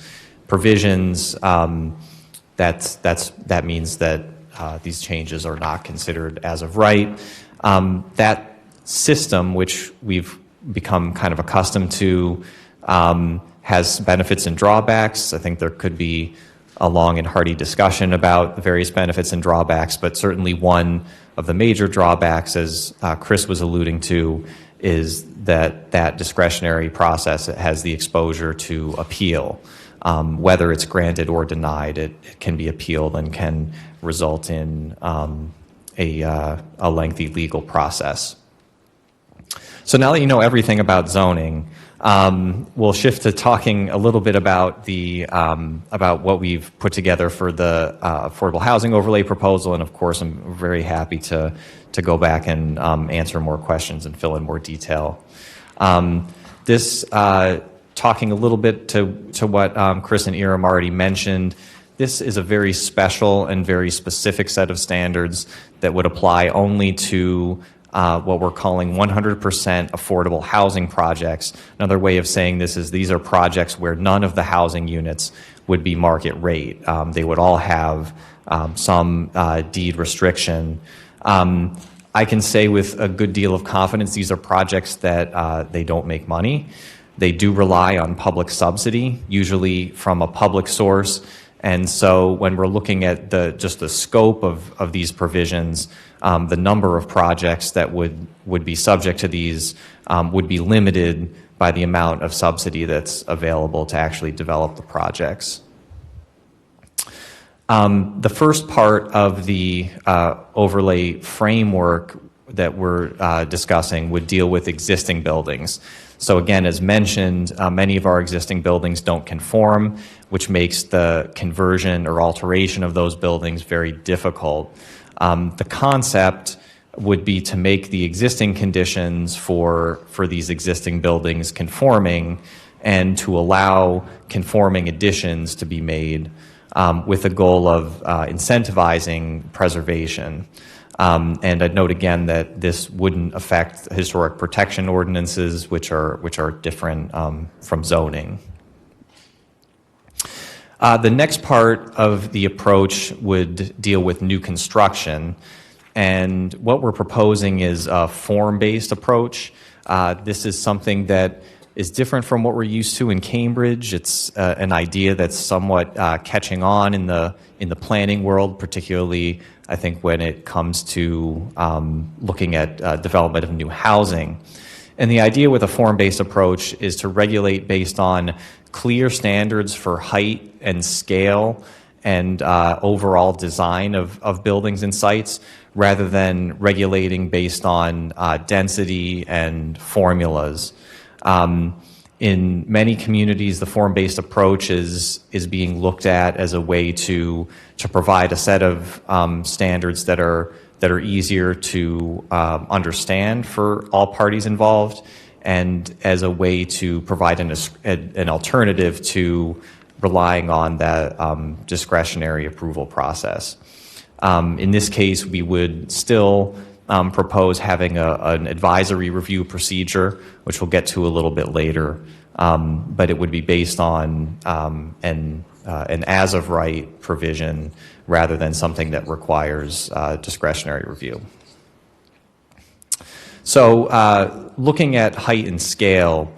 provisions. That means that these changes are not considered as of right. That system, which we've become kind of accustomed to, has benefits and drawbacks. I think there could be a long and hearty discussion about the various benefits and drawbacks, but certainly one of the major drawbacks, as Chris was alluding to, is that discretionary process has the exposure to appeal. Whether it's granted or denied, it can be appealed and can result in a lengthy legal process. So now that you know everything about zoning, we'll shift to talking a little bit about about what we've put together for the affordable housing overlay proposal, and of course, I'm very happy to go back and answer more questions and fill in more detail. Talking a little bit to what Chris and Iram already mentioned, this is a very special and very specific set of standards that would apply only to what we're calling 100% affordable housing projects. Another way of saying this is these are projects where none of the housing units would be market rate. They would all have some deed restriction. I can say with a good deal of confidence these are projects that they don't make money. They do rely on public subsidy, usually from a public source. And so when we're looking at just the scope of these provisions, the number of projects that would be subject to these would be limited by the amount of subsidy that's available to actually develop the projects. The first part of the overlay framework that we're discussing would deal with existing buildings. So again, as mentioned, many of our existing buildings don't conform, which makes the conversion or alteration of those buildings very difficult. The concept would be to make the existing conditions for these existing buildings conforming and to allow conforming additions to be made with the goal of incentivizing preservation. And I'd note again that this wouldn't affect historic protection ordinances, which are different from zoning. The next part of the approach would deal with new construction, and what we're proposing is a form-based approach. This is something that is different from what we're used to in Cambridge. It's an idea that's somewhat catching on in the planning world, particularly I think when it comes to looking at development of new housing. And the idea with a form-based approach is to regulate based on clear standards for height and scale and overall design of buildings and sites, rather than regulating based on density and formulas. In many communities, the form-based approach is being looked at as a way to provide a set of standards that are easier to understand for all parties involved, and as a way to provide an alternative to relying on that discretionary approval process. In this case, we would still propose having an advisory review procedure, which we'll get to a little bit later, but it would be based on an as-of-right provision rather than something that requires discretionary review. So looking at height and scale,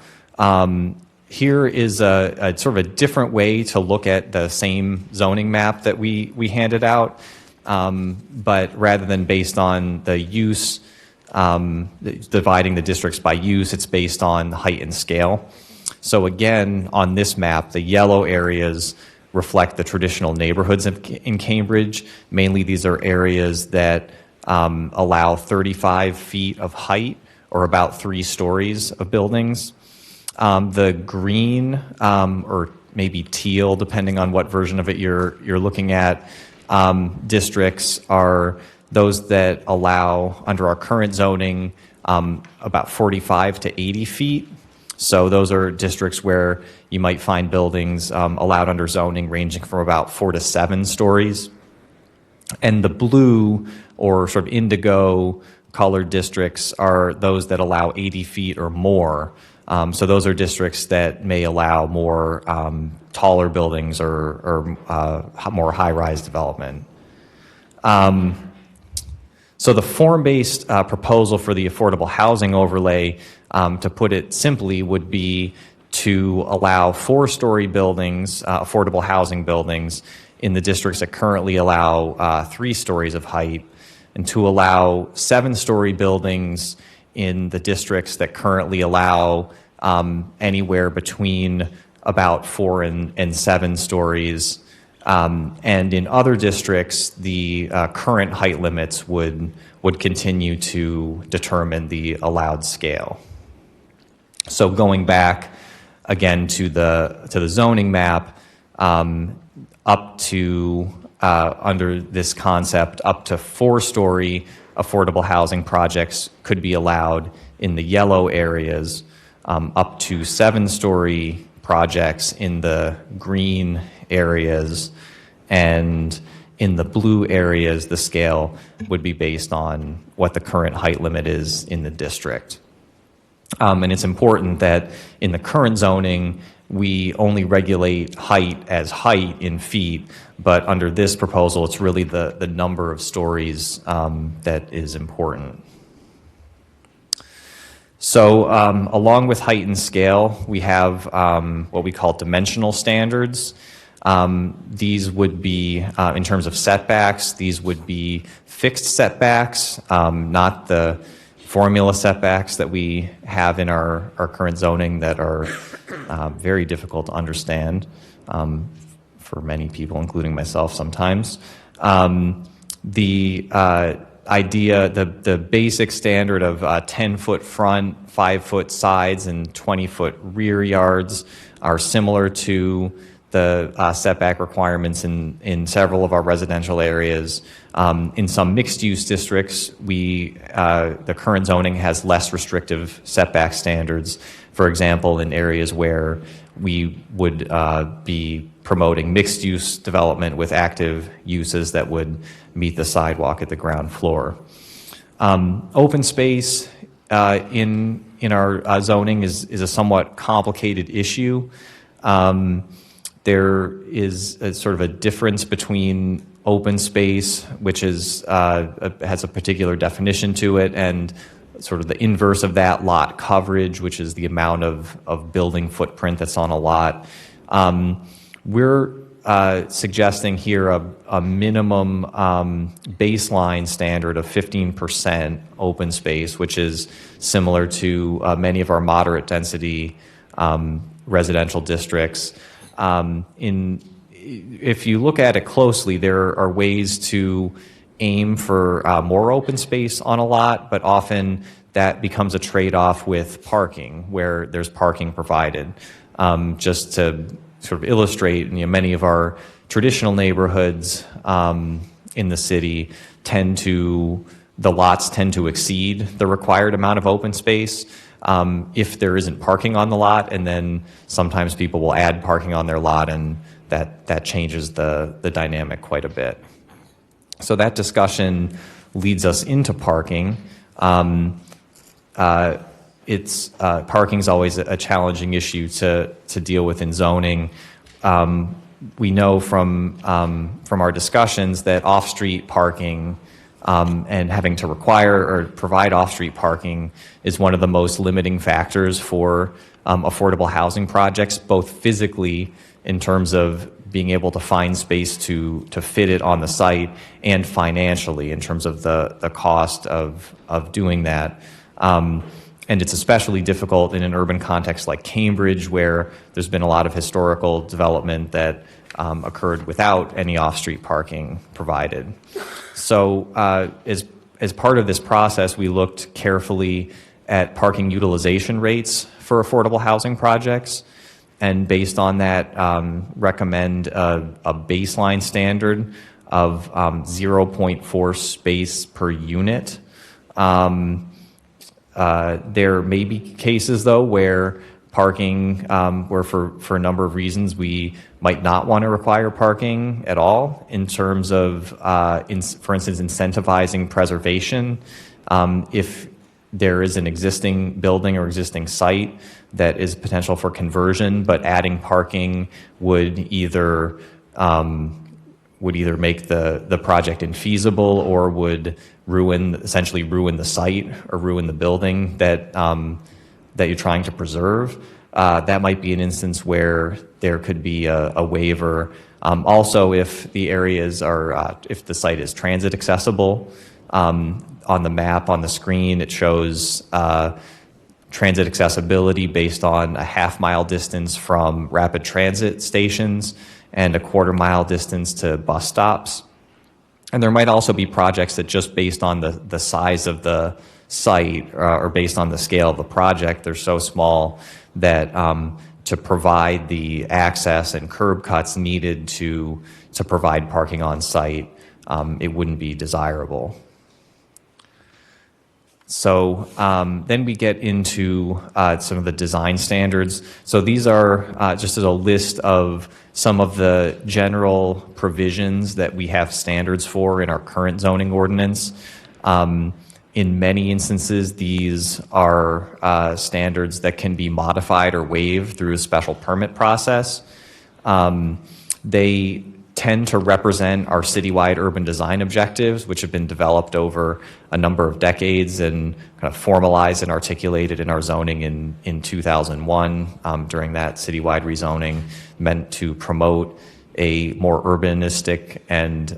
here is a sort of a different way to look at the same zoning map that we handed out, but rather than based on the use, dividing the districts by use, it's based on height and scale. So again, on this map, the yellow areas reflect the traditional neighborhoods in Cambridge. Mainly these are areas that allow 35 feet of height, or about 3 stories of buildings. The green, or maybe teal, depending on what version of it you're looking at, districts are those that allow, under our current zoning, about 45 to 80 feet. So those are districts where you might find buildings allowed under zoning ranging from about 4 to 7 stories. And the blue, or sort of indigo colored districts, are those that allow 80 feet or more. So those are districts that may allow more taller buildings or more high-rise development. So the form-based proposal for the affordable housing overlay, to put it simply, would be to allow 4-story buildings, affordable housing buildings, in the districts that currently allow 3 stories of height, and to allow 7-story buildings in the districts that currently allow anywhere between about 4 and 7 stories. And in other districts, the current height limits would continue to determine the allowed scale. So going back again to the zoning map, up to under this concept, up to 4-story affordable housing projects could be allowed in the yellow areas, up to 7-story projects in the green areas, and in the blue areas, the scale would be based on what the current height limit is in the district. And it's important that in the current zoning, we only regulate height as height in feet, but under this proposal, it's really the number of stories that is important. So along with height and scale, we have what we call dimensional standards. These would be, in terms of setbacks, these would be fixed setbacks, not the formula setbacks that we have in our current zoning that are very difficult to understand for many people, including myself sometimes. The idea, the basic standard of 10-foot front, 5-foot sides, and 20-foot rear yards are similar to the setback requirements in several of our residential areas. In some mixed-use districts, the current zoning has less restrictive setback standards. For example, in areas where we would be promoting mixed-use development with active uses that would meet the sidewalk at the ground floor. Open space in our zoning is a somewhat complicated issue. There is a sort of a difference between open space, which is has a particular definition to it, and sort of the inverse of that, lot coverage, which is the amount of building footprint that's on a lot. We're suggesting here a minimum baseline standard of 15% open space, which is similar to many of our moderate density residential districts. If you look at it closely, there are ways to aim for more open space on a lot, but often that becomes a trade-off with parking, where there's parking provided. Just to sort of illustrate, many of our traditional neighborhoods in the city the lots tend to exceed the required amount of open space if there isn't parking on the lot, and then sometimes people will add parking on their lot, and that changes the dynamic quite a bit. So that discussion leads us into parking. Parking is always a challenging issue to deal with in zoning. We know from our discussions that off-street parking and having to require or provide off-street parking is one of the most limiting factors for affordable housing projects, both physically in terms of being able to find space to fit it on the site, and financially in terms of the cost of doing that. And it's especially difficult in an urban context like Cambridge, where there's been a lot of historical development that occurred without any off-street parking provided. So as part of this process, we looked carefully at parking utilization rates for affordable housing projects, and based on that, recommend a baseline standard of 0.4 space per unit. There may be cases, though, where parking, where for a number of reasons we might not want to require parking at all, in terms of, for instance, incentivizing preservation. If there is an existing building or existing site that is potential for conversion, but adding parking would either make the project infeasible, or would essentially ruin the site or ruin the building that you're trying to preserve. That might be an instance where there could be a waiver. Also, if the areas if the site is transit accessible, on the map on the screen it shows transit accessibility based on a half-mile distance from rapid transit stations and a quarter-mile distance to bus stops. And there might also be projects that, just based on the size of the site or based on the scale of the project, they're so small that to provide the access and curb cuts needed to provide parking on site, it wouldn't be desirable. So then we get into some of the design standards. So these are just as a list of some of the general provisions that we have standards for in our current zoning ordinance. In many instances, these are standards that can be modified or waived through a special permit process. They tend to represent our citywide urban design objectives, which have been developed over a number of decades and kind of formalized and articulated in our zoning in 2001 during that citywide rezoning, meant to promote a more urbanistic and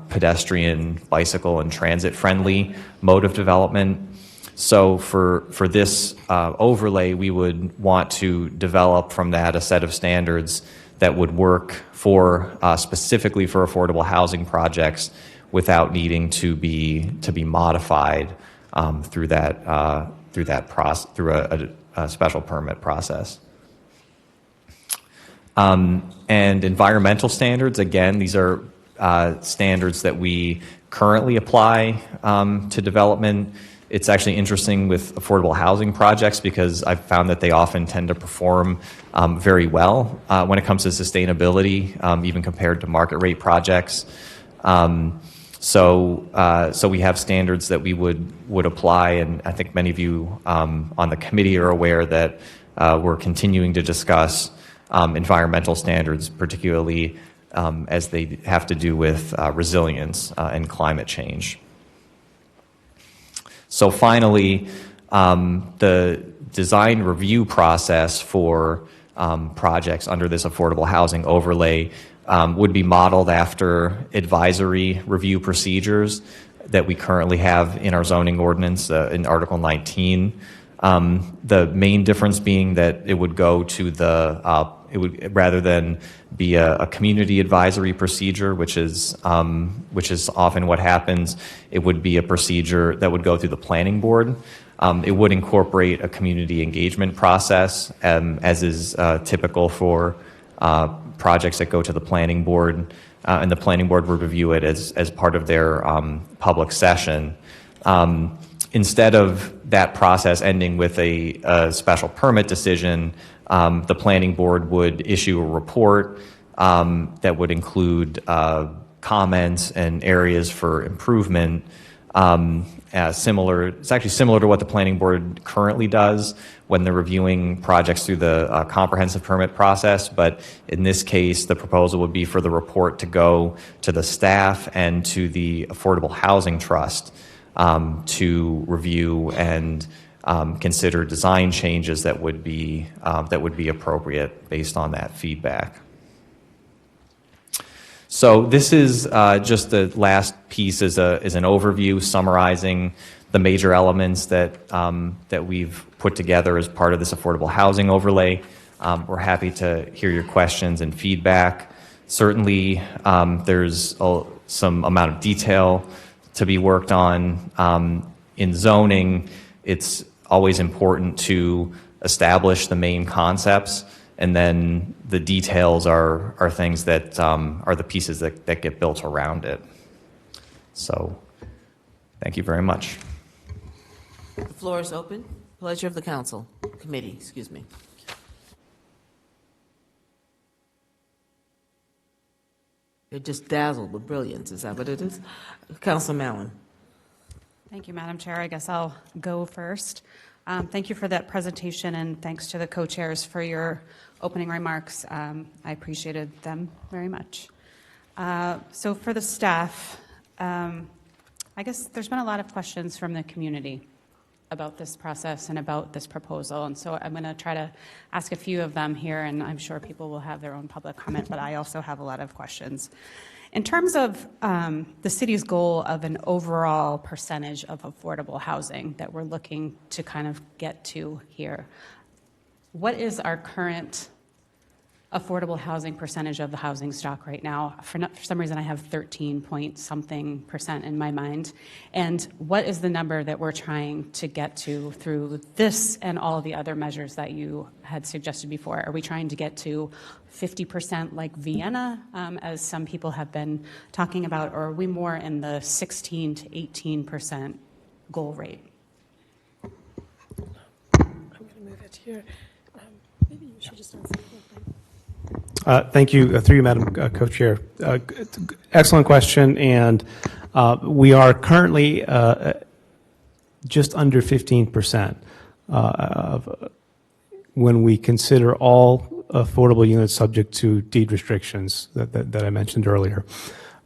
pedestrian, bicycle, and transit-friendly mode of development. So for this overlay, we would want to develop from that a set of standards that would work for specifically for affordable housing projects without needing to be modified through a special permit process. And environmental standards, again, these are standards that we currently apply to development. It's actually interesting with affordable housing projects because I've found that they often tend to perform very well when it comes to sustainability, even compared to market rate projects. So we have standards that we would apply, and I think many of you on the committee are aware that we're continuing to discuss environmental standards, particularly as they have to do with resilience and climate change. So finally, the design review process for projects under this affordable housing overlay would be modeled after advisory review procedures that we currently have in our zoning ordinance in Article 19. The main difference being that it would go to the, it would, rather than be a community advisory procedure, which is often what happens, it would be a procedure that would go through the planning board. It would incorporate a community engagement process, as is typical for projects that go to the planning board, and the planning board would review it as part of their public session. Instead of that process ending with a special permit decision, the planning board would issue a report that would include comments and areas for improvement. It's actually similar to what the planning board currently does when they're reviewing projects through the comprehensive permit process. But in this case, the proposal would be for the report to go to the staff and to the Affordable Housing Trust to review and consider design changes that would be appropriate based on that feedback. So this is just the last piece is an overview summarizing the major elements that we've put together as part of this affordable housing overlay. We're happy to hear your questions and feedback. Certainly, there's some amount of detail to be worked on. In zoning, it's always important to establish the main concepts, and then the details are things that are the pieces that get built around it. So, thank you very much. The floor is open. Pleasure of the council, committee, excuse me. They're just dazzled with brilliance, is that what it is? Councilor Mallon. Thank you, Madam Chair. I guess I'll go first. Thank you for that presentation, and thanks to the co-chairs for your opening remarks. I appreciated them very much. So for the staff, I guess there's been a lot of questions from the community about this process and about this proposal, and so I'm going to try to ask a few of them here, and I'm sure people will have their own public comment, but I also have a lot of questions. In terms of the city's goal of an overall percentage of affordable housing that we're looking to kind of get to here, what is our current affordable housing percentage of the housing stock right now? For some reason, I have 13-point-something% in my mind. And what is the number that we're trying to get to through this and all the other measures that you had suggested before? Are we trying to get to 50% like Vienna, as some people have been talking about, or are we more in the 16 to 18% goal rate? I'm going to move it here. Maybe you should just answer the whole thing. Thank you, through you, Madam Co-Chair. Excellent question, and we are currently just under 15% when we consider all affordable units subject to deed restrictions that I mentioned earlier.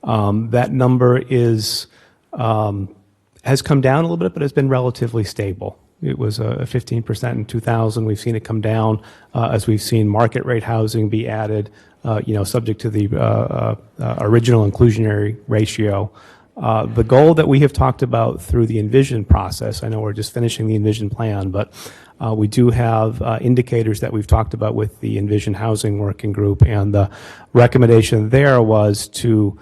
That number has come down a little bit, but has been relatively stable. It was 15% in 2000. We've seen it come down as we've seen market rate housing be added, subject to the original inclusionary ratio. The goal that we have talked about through the Envision process, I know we're just finishing the Envision plan, but we do have indicators that we've talked about with the Envision Housing Working Group, and the recommendation there was to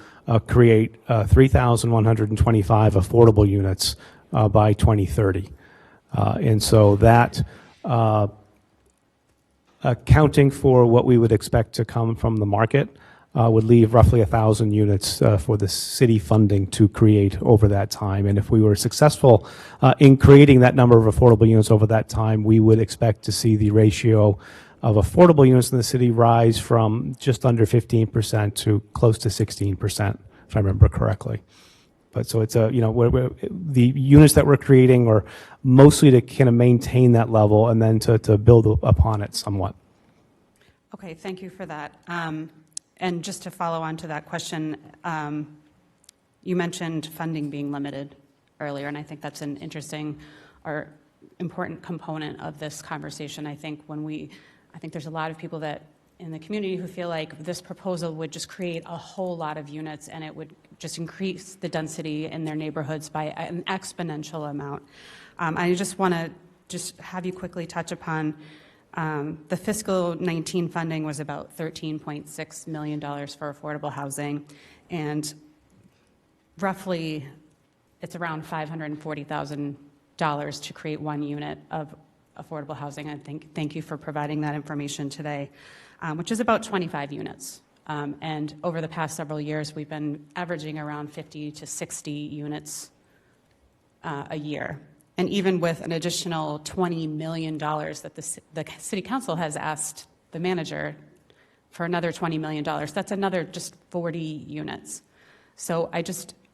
create 3,125 affordable units by 2030. And so that, accounting for what we would expect to come from the market, would leave roughly 1,000 units for the city funding to create over that time. And if we were successful in creating that number of affordable units over that time, we would expect to see the ratio of affordable units in the city rise from just under 15% to close to 16%, if I remember correctly. But so it's the units that we're creating are mostly to kind of maintain that level and then to build upon it somewhat. Okay, thank you for that. And just to follow on to that question, you mentioned funding being limited earlier, and I think that's an interesting or important component of this conversation. I think there's a lot of people that in the community who feel like this proposal would just create a whole lot of units and it would just increase the density in their neighborhoods by an exponential amount. I just want to have you quickly touch upon the fiscal 19 funding was about $13.6 million for affordable housing, and roughly it's around $540,000 to create one unit of affordable housing. I thank you for providing that information today, which is about 25 units. And over the past several years, we've been averaging around 50 to 60 units a year. And even with an additional $20 million that the City Council has asked the manager for another $20 million, that's another just 40 units. So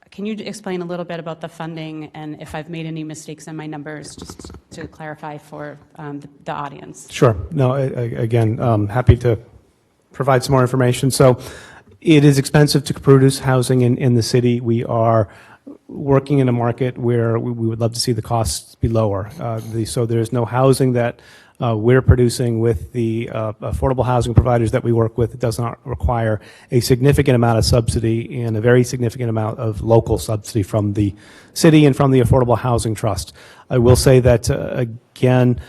can you explain a little bit about the funding and if I've made any mistakes in my numbers, just to clarify for the audience? Sure. No, again, happy to provide some more information. So it is expensive to produce housing in the city. We are working in a market where we would love to see the costs be lower. So there's no housing that we're producing with the affordable housing providers that we work with. It does not require a significant amount of subsidy and a very significant amount of local subsidy from the city and from the Affordable Housing Trust. I will say that, again,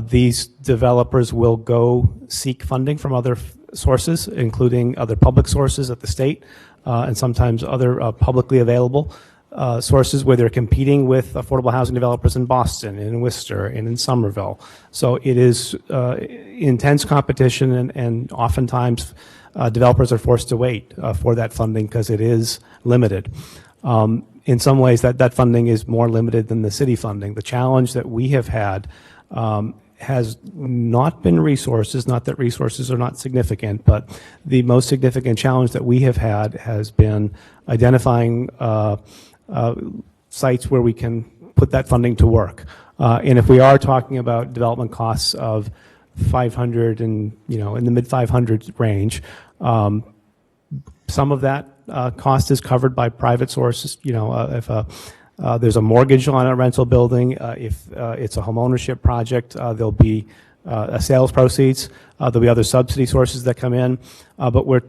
these developers will go seek funding from other sources, including other public sources at the state, and sometimes other publicly available sources where they're competing with affordable housing developers in Boston, and in Worcester, and in Somerville. So it is intense competition, and oftentimes developers are forced to wait for that funding because it is limited. In some ways, that funding is more limited than the city funding. The challenge that we have had has not been resources, not that resources are not significant, but the most significant challenge that we have had has been identifying sites where we can put that funding to work. And if we are talking about development costs of 500 and, in the mid 500s range, some of that cost is covered by private sources. If there's a mortgage on a rental building, if it's a home ownership project, there'll be sales proceeds. There'll be other subsidy sources that come in, but we're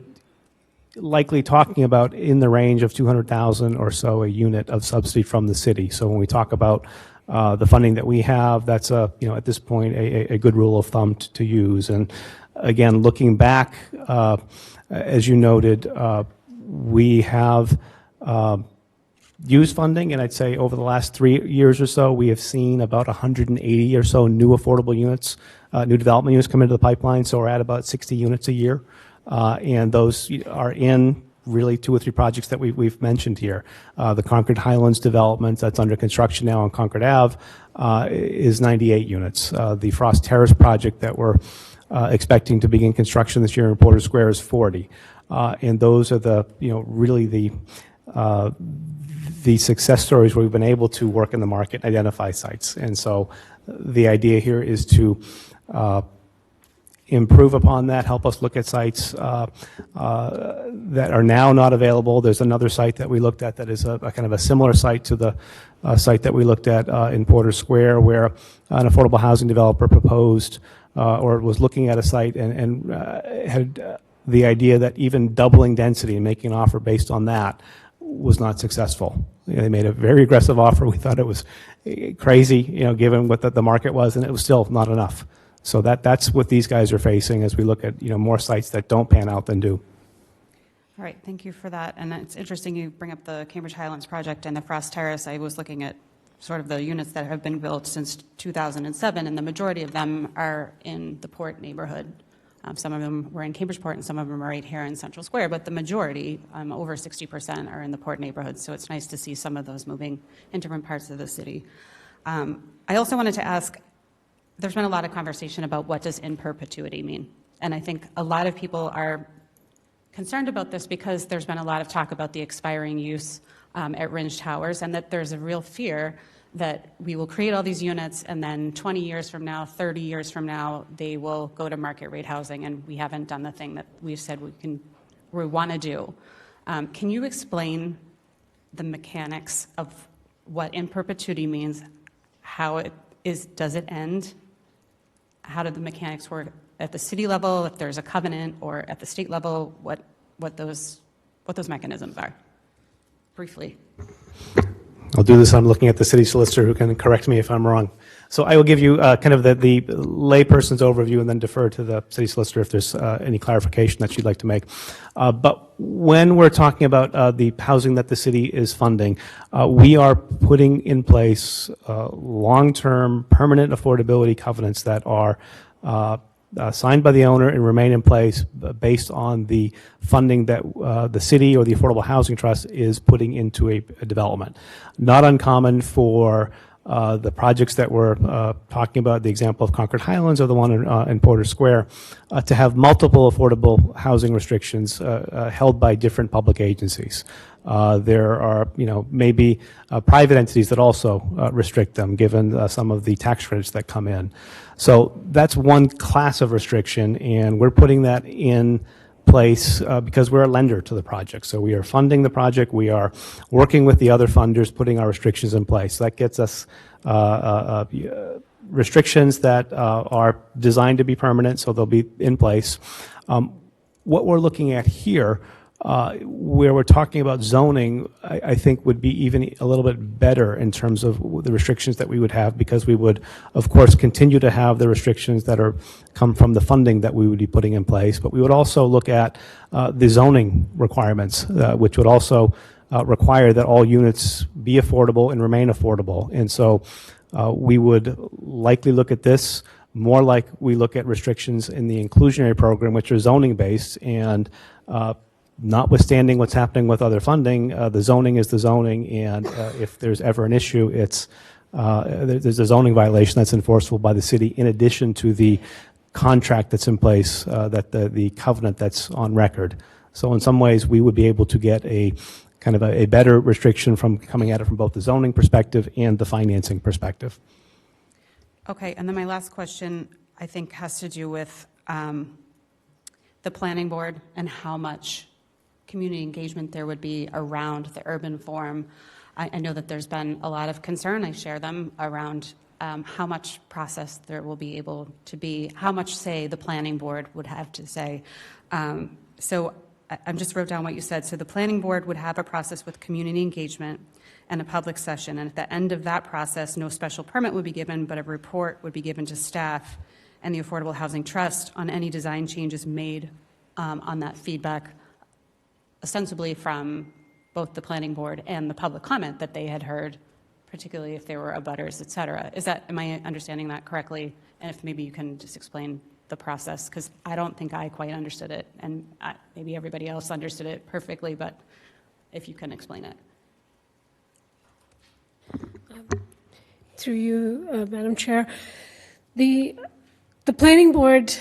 likely talking about in the range of $200,000 or so a unit of subsidy from the city. So when we talk about the funding that we have, that's at this point a good rule of thumb to use. And again, looking back, as you noted, we have used funding, and I'd say over the last 3 years or so, we have seen about 180 or so new affordable units, new development units come into the pipeline. So we're at about 60 units a year. And those are in really 2 or 3 projects that we've mentioned here. The Concord Highlands development that's under construction now on Concord Ave is 98 units. The Frost Terrace project that we're expecting to begin construction this year in Porter Square is 40. And those are really the success stories where we've been able to work in the market and identify sites. And so the idea here is to improve upon that, help us look at sites that are now not available. There's another site that we looked at that is a kind of a similar site to the site that we looked at in Porter Square, where an affordable housing developer proposed or was looking at a site and had the idea that even doubling density and making an offer based on that was not successful. They made a very aggressive offer. We thought it was crazy, given what the market was, and it was still not enough. So that's what these guys are facing as we look at more sites that don't pan out than do. All right, thank you for that. And it's interesting you bring up the Cambridge Highlands project and the Frost Terrace. I was looking at sort of the units that have been built since 2007, and the majority of them are in the Port neighborhood. Some of them were in Cambridgeport, and some of them are right here in Central Square, but the majority, over 60%, are in the Port neighborhood. So it's nice to see some of those moving in different parts of the city. I also wanted to ask, there's been a lot of conversation about what does in perpetuity mean. And I think a lot of people are concerned about this because there's been a lot of talk about the expiring use at Ringe Towers, and that there's a real fear that we will create all these units and then 20 years from now, 30 years from now, they will go to market rate housing, and we haven't done the thing that we've said we want to do. Can you explain the mechanics of what in perpetuity means, how it is, does it end? How do the mechanics work at the city level, if there's a covenant, or at the state level, what those mechanisms are? Briefly. I'll do this. I'm looking at the city solicitor who can correct me if I'm wrong. So I will give you kind of the layperson's overview and then defer to the city solicitor if there's any clarification that you'd like to make. But when we're talking about the housing that the city is funding, we are putting in place long-term permanent affordability covenants that are signed by the owner and remain in place based on the funding that the city or the Affordable Housing Trust is putting into a development. Not uncommon for the projects that we're talking about, the example of Concord Highlands or the one in Porter Square, to have multiple affordable housing restrictions held by different public agencies. There are, maybe private entities that also restrict them, given some of the tax credits that come in. So that's one class of restriction, and we're putting that in place because we're a lender to the project. So we are funding the project. We are working with the other funders, putting our restrictions in place. So that gets us restrictions that are designed to be permanent, so they'll be in place. What we're looking at here, where we're talking about zoning, I think would be even a little bit better in terms of the restrictions that we would have, because we would, of course, continue to have the restrictions that come from the funding that we would be putting in place, but we would also look at the zoning requirements, which would also require that all units be affordable and remain affordable. And so we would likely look at this more like we look at restrictions in the inclusionary program, which are zoning based, and notwithstanding what's happening with other funding, the zoning is the zoning, and if there's ever an issue, there's a zoning violation that's enforceable by the city in addition to the contract that's in place, that the covenant that's on record. So in some ways, we would be able to get a kind of a better restriction from coming at it from both the zoning perspective and the financing perspective. Okay, and then my last question, I think, has to do with the planning board and how much community engagement there would be around the urban forum. I know that there's been a lot of concern, I share them, around how much process there will be able to be, how much say the planning board would have to say. So I just wrote down what you said. So the planning board would have a process with community engagement and a public session, and at the end of that process, no special permit would be given, but a report would be given to staff and the Affordable Housing Trust on any design changes made on that feedback, ostensibly from both the planning board and the public comment that they had heard, particularly if there were abutters, et cetera. Am I understanding that correctly? And if maybe you can just explain the process, because I don't think I quite understood it, and maybe everybody else understood it perfectly, but if you can explain it. Through you, Madam Chair, the planning board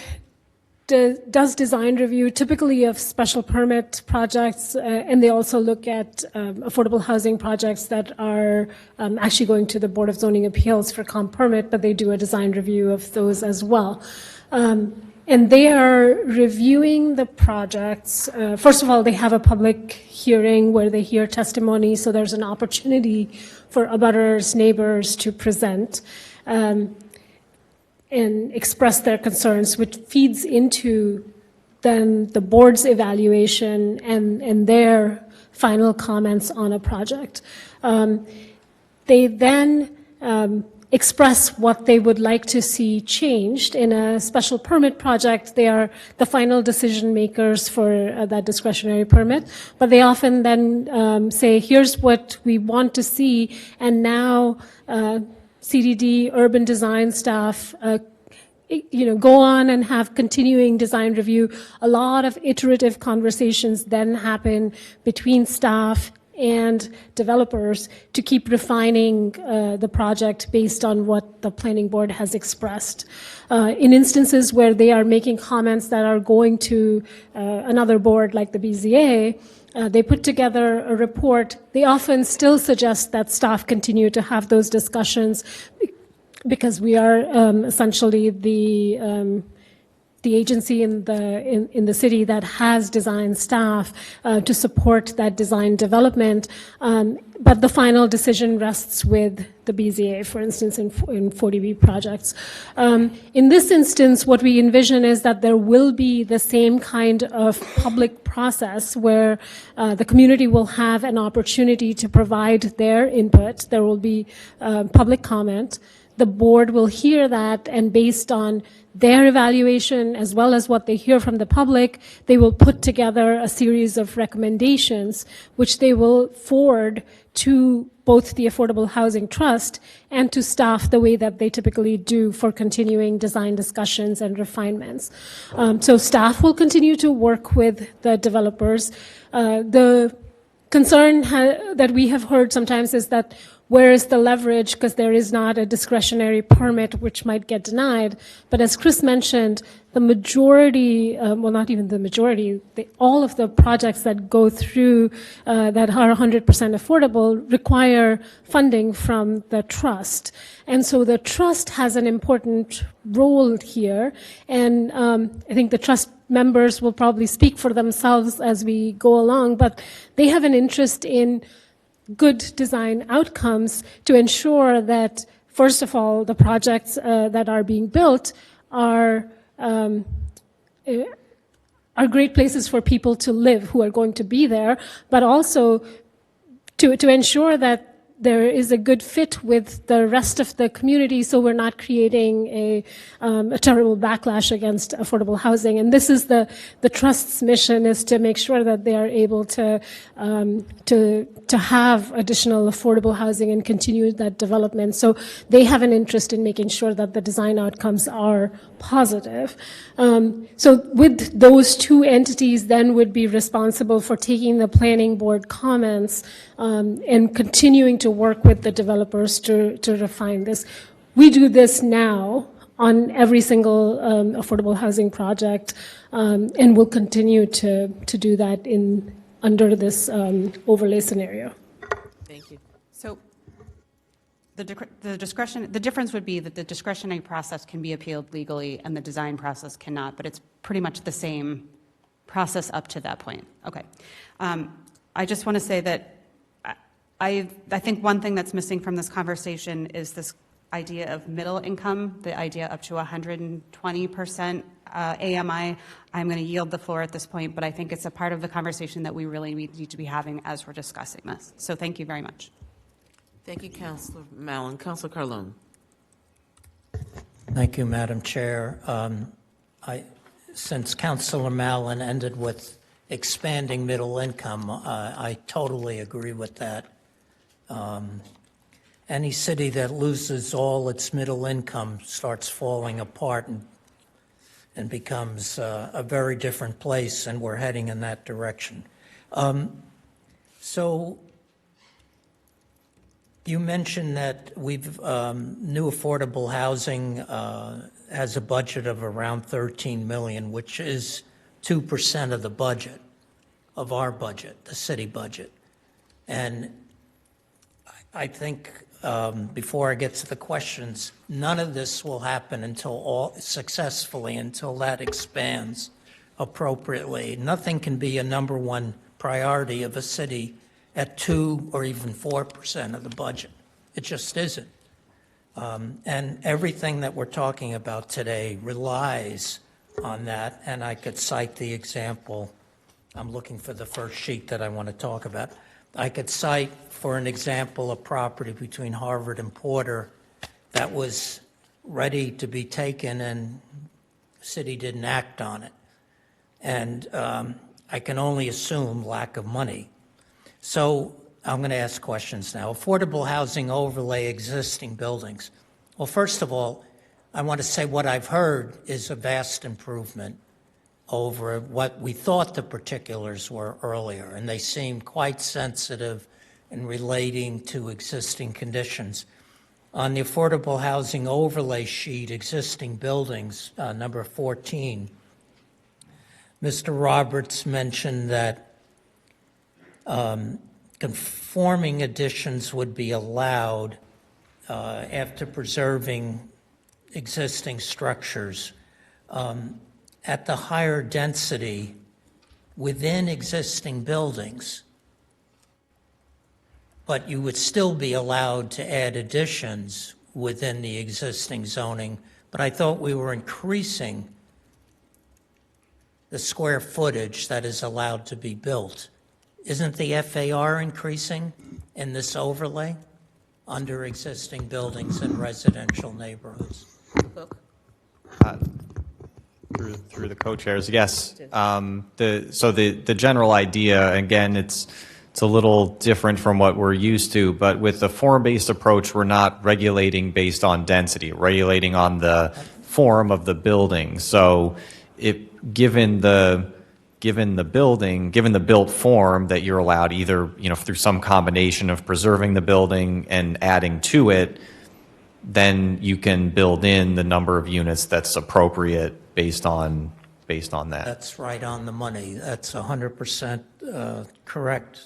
does design review, typically of special permit projects, and they also look at affordable housing projects that are actually going to the Board of Zoning Appeals for comp permit, but they do a design review of those as well. And they are reviewing the projects. First of all, they have a public hearing where they hear testimony, so there's an opportunity for abutters, neighbors to present and express their concerns, which feeds into then the board's evaluation and their final comments on a project. They then express what they would like to see changed. In a special permit project, they are the final decision makers for that discretionary permit, but they often then say, here's what we want to see, and now CDD, urban design staff, go on and have continuing design review. A lot of iterative conversations then happen between staff and developers to keep refining the project based on what the planning board has expressed. In instances where they are making comments that are going to another board like the BZA, they put together a report. They often still suggest that staff continue to have those discussions because we are essentially the the agency in the city that has design staff to support that design development. But the final decision rests with the BZA, for instance, in 40B projects. In this instance, what we envision is that there will be the same kind of public process where the community will have an opportunity to provide their input. There will be public comment. The board will hear that, and based on their evaluation as well as what they hear from the public, they will put together a series of recommendations which they will forward to both the Affordable Housing Trust and to staff the way that they typically do for continuing design discussions and refinements. So staff will continue to work with the developers. The concern that we have heard sometimes is that where is the leverage, because there is not a discretionary permit which might get denied. But as Chris mentioned, the majority, well, not even the majority, all of the projects that go through that are 100% affordable require funding from the trust. And so the trust has an important role here. And I think the trust members will probably speak for themselves as we go along, but they have an interest in good design outcomes to ensure that, first of all, the projects that are being built are great places for people to live who are going to be there, but also to ensure that there is a good fit with the rest of the community, so we're not creating a terrible backlash against affordable housing. And this is the trust's mission, is to make sure that they are able to have additional affordable housing and continue that development. So they have an interest in making sure that the design outcomes are positive. So with those two entities then would be responsible for taking the planning board comments and continuing to work with the developers to refine this. We do this now on every single affordable housing project, and we'll continue to do that under this overlay scenario. Thank you. So the difference would be that the discretionary process can be appealed legally and the design process cannot, but it's pretty much the same process up to that point. Okay. I just want to say that I think one thing that's missing from this conversation is this idea of middle income, the idea up to 120% AMI. I'm going to yield the floor at this point, but I think it's a part of the conversation that we really need to be having as we're discussing this. So thank you very much. Thank you, Councilor Mallon. Councilor Carlone. Thank you, Madam Chair. Since Councilor Mallon ended with expanding middle income, I totally agree with that. Any city that loses all its middle income starts falling apart and becomes a very different place, and we're heading in that direction. So you mentioned that we've new affordable housing has a budget of around $13 million, which is 2% of the budget, of our budget, the city budget. And I think before I get to the questions, none of this will happen until until that expands appropriately. Nothing can be a number one priority of a city at 2 or even 4% of the budget. It just isn't. And everything that we're talking about today relies on that. And I could cite the example. I'm looking for the first sheet that I want to talk about. I could cite, for an example, a property between Harvard and Porter that was ready to be taken and the city didn't act on it. And I can only assume lack of money. So I'm going to ask questions now. Affordable housing overlay existing buildings. Well, first of all, I want to say what I've heard is a vast improvement over what we thought the particulars were earlier, and they seem quite sensitive in relating to existing conditions. On the affordable housing overlay sheet, existing buildings, number 14, Mr. Roberts mentioned that conforming additions would be allowed after preserving existing structures. at the higher density within existing buildings, but you would still be allowed to add additions within the existing zoning. But I thought we were increasing the square footage that is allowed to be built. Isn't the FAR increasing in this overlay under existing buildings in residential neighborhoods? Through the co-chairs, yes. The general idea, again, it's a little different from what we're used to, but with the form-based approach, we're not regulating based on density, regulating on the form of the building. So given the built form that you're allowed either, through some combination of preserving the building and adding to it, then you can build in the number of units that's appropriate based on that. That's right on the money. That's 100% correct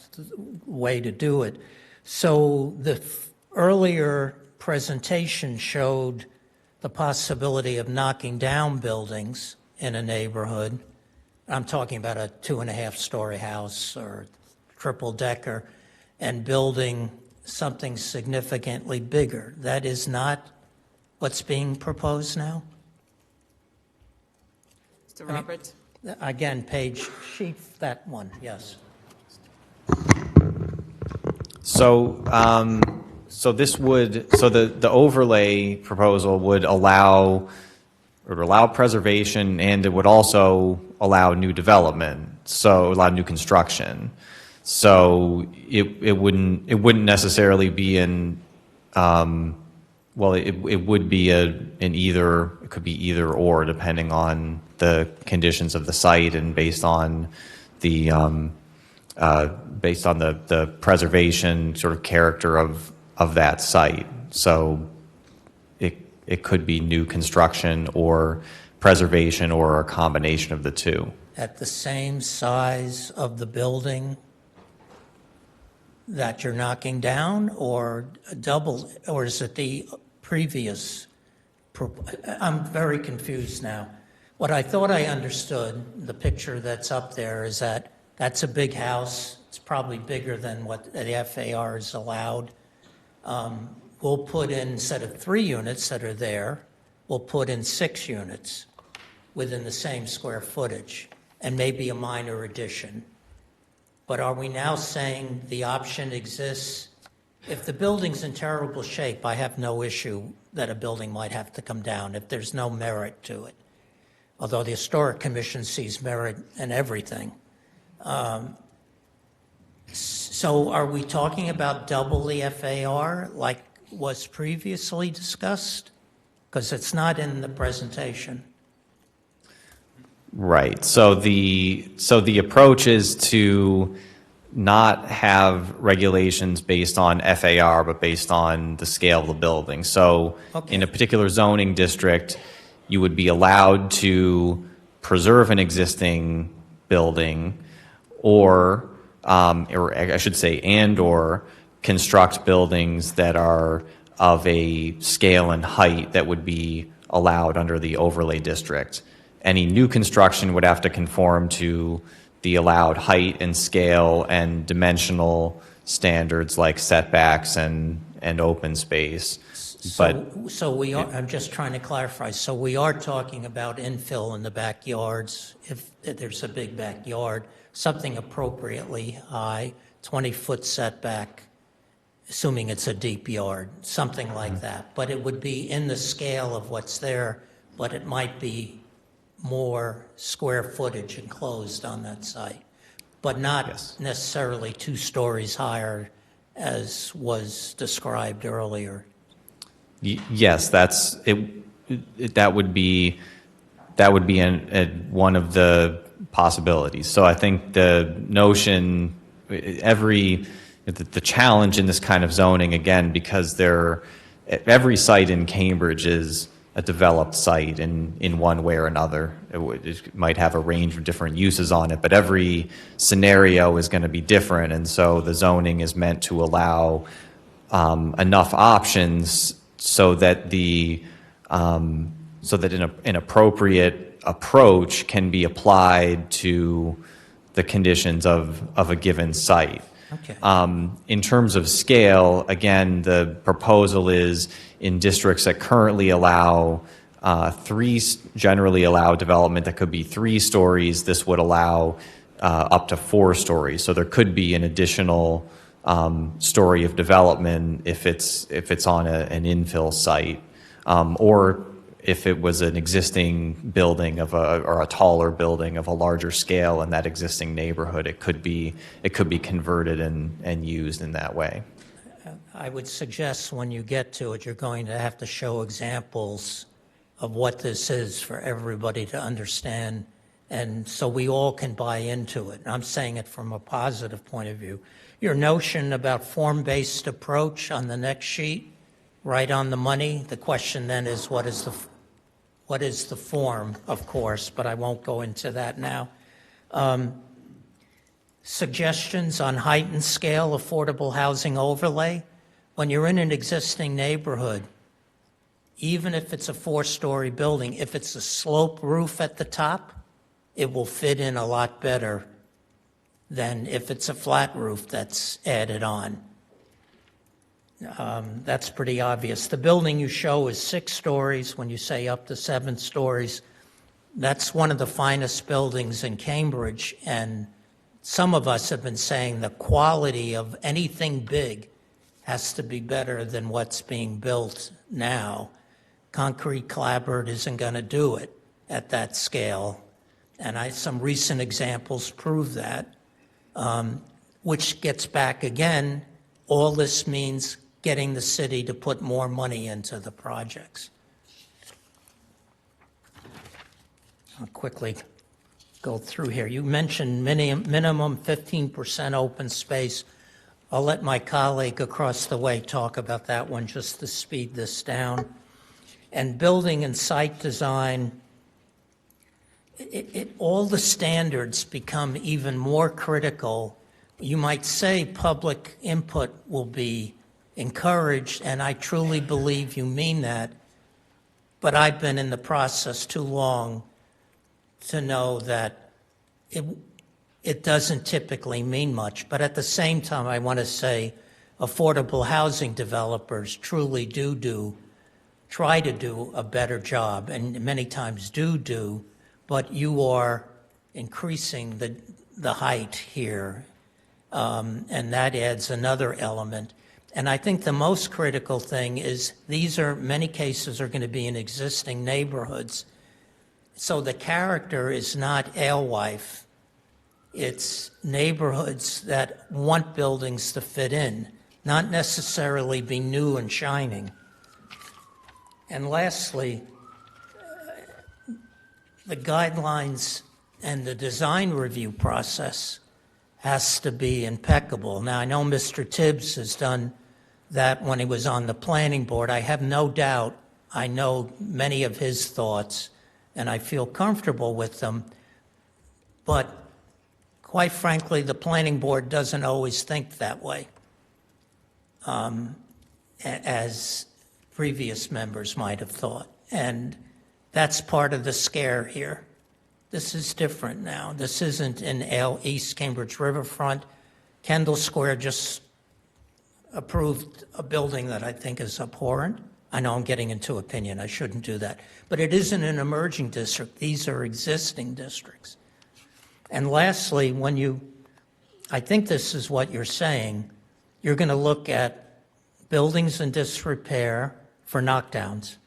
way to do it. So the earlier presentation showed the possibility of knocking down buildings in a neighborhood. I'm talking about a 2.5-story house or triple decker, and building something significantly bigger. That is not what's being proposed now? Mr. Roberts? Again, page sheet, that one, yes. So the overlay proposal would allow preservation, and it would also allow new development, so allow new construction. So it wouldn't necessarily be it would be it could be either or, depending on the conditions of the site and based on the preservation sort of character of that site. So it could be new construction or preservation or a combination of the two. At the same size of the building that you're knocking down, or double, or is it the previous? I'm very confused now. What I thought I understood, the picture that's up there, is that that's a big house. It's probably bigger than what the FAR is allowed. We'll put in, instead of 3 units that are there, we'll put in 6 units within the same square footage, and maybe a minor addition. But are we now saying the option exists? If the building's in terrible shape, I have no issue that a building might have to come down if there's no merit to it. Although the Historic Commission sees merit in everything. So are we talking about double the FAR like was previously discussed? Because it's not in the presentation. Right. So the approach is to not have regulations based on FAR, but based on the scale of the building. So in a particular zoning district, you would be allowed to preserve an existing building, or I should say, or construct buildings that are of a scale and height that would be allowed under the overlay district. Any new construction would have to conform to the allowed height and scale and dimensional standards like setbacks and open space. I'm just trying to clarify. So we are talking about infill in the backyards, if there's a big backyard, something appropriately high, 20-foot setback, assuming it's a deep yard, something like that. But it would be in the scale of what's there, but it might be more square footage enclosed on that site, but not necessarily 2 stories higher as was described earlier. Yes, that's it. That would be one of the possibilities. So I think the notion, the challenge in this kind of zoning, again, because every site in Cambridge is a developed site in one way or another. It might have a range of different uses on it, but every scenario is going to be different, and so the zoning is meant to allow enough options so that an appropriate approach can be applied to the conditions of a given site. Okay. In terms of scale, again, the proposal is in districts that currently allow generally allow development that could be 3 stories. This would allow up to 4 stories. So there could be an additional story of development if it's on an infill site, or if it was an existing building or a taller building of a larger scale in that existing neighborhood, it could be converted and used in that way. I would suggest when you get to it, you're going to have to show examples of what this is for everybody to understand, and so we all can buy into it. I'm saying it from a positive point of view. Your notion about form-based approach on the next sheet, right on the money. The question then is, what is the form, of course, but I won't go into that now. Suggestions on height and scale affordable housing overlay. When you're in an existing neighborhood, even if it's a 4-story building, if it's a slope roof at the top, it will fit in a lot better than if it's a flat roof that's added on. That's pretty obvious. The building you show is 6 stories. When you say up to 7 stories, that's one of the finest buildings in Cambridge, and some of us have been saying the quality of anything big has to be better than what's being built now. Concrete clapboard isn't going to do it at that scale, and some recent examples prove that, which gets back again, all this means getting the city to put more money into the projects. I'll quickly go through here. You mentioned minimum 15% open space. I'll let my colleague across the way talk about that one just to speed this down. And building and site design, all the standards become even more critical. You might say public input will be encouraged, and I truly believe you mean that, but I've been in the process too long to know that it doesn't typically mean much. But at the same time, I want to say affordable housing developers truly try to do a better job, and many times do, but you are increasing the height here, and that adds another element. And I think the most critical thing is many cases are going to be in existing neighborhoods. So the character is not alewife. It's neighborhoods that want buildings to fit in, not necessarily be new and shining. And lastly, the guidelines and the design review process has to be impeccable. Now, I know Mr. Tibbs has done that when he was on the planning board. I have no doubt I know many of his thoughts, and I feel comfortable with them. But quite frankly, the planning board doesn't always think that way, as previous members might have thought. And that's part of the scare here. This is different now. This isn't in East Cambridge Riverfront. Kendall Square just approved a building that I think is abhorrent. I know I'm getting into opinion. I shouldn't do that. But it isn't an emerging district. These are existing districts. And lastly, I think this is what you're saying, you're going to look at buildings in disrepair for knockdowns,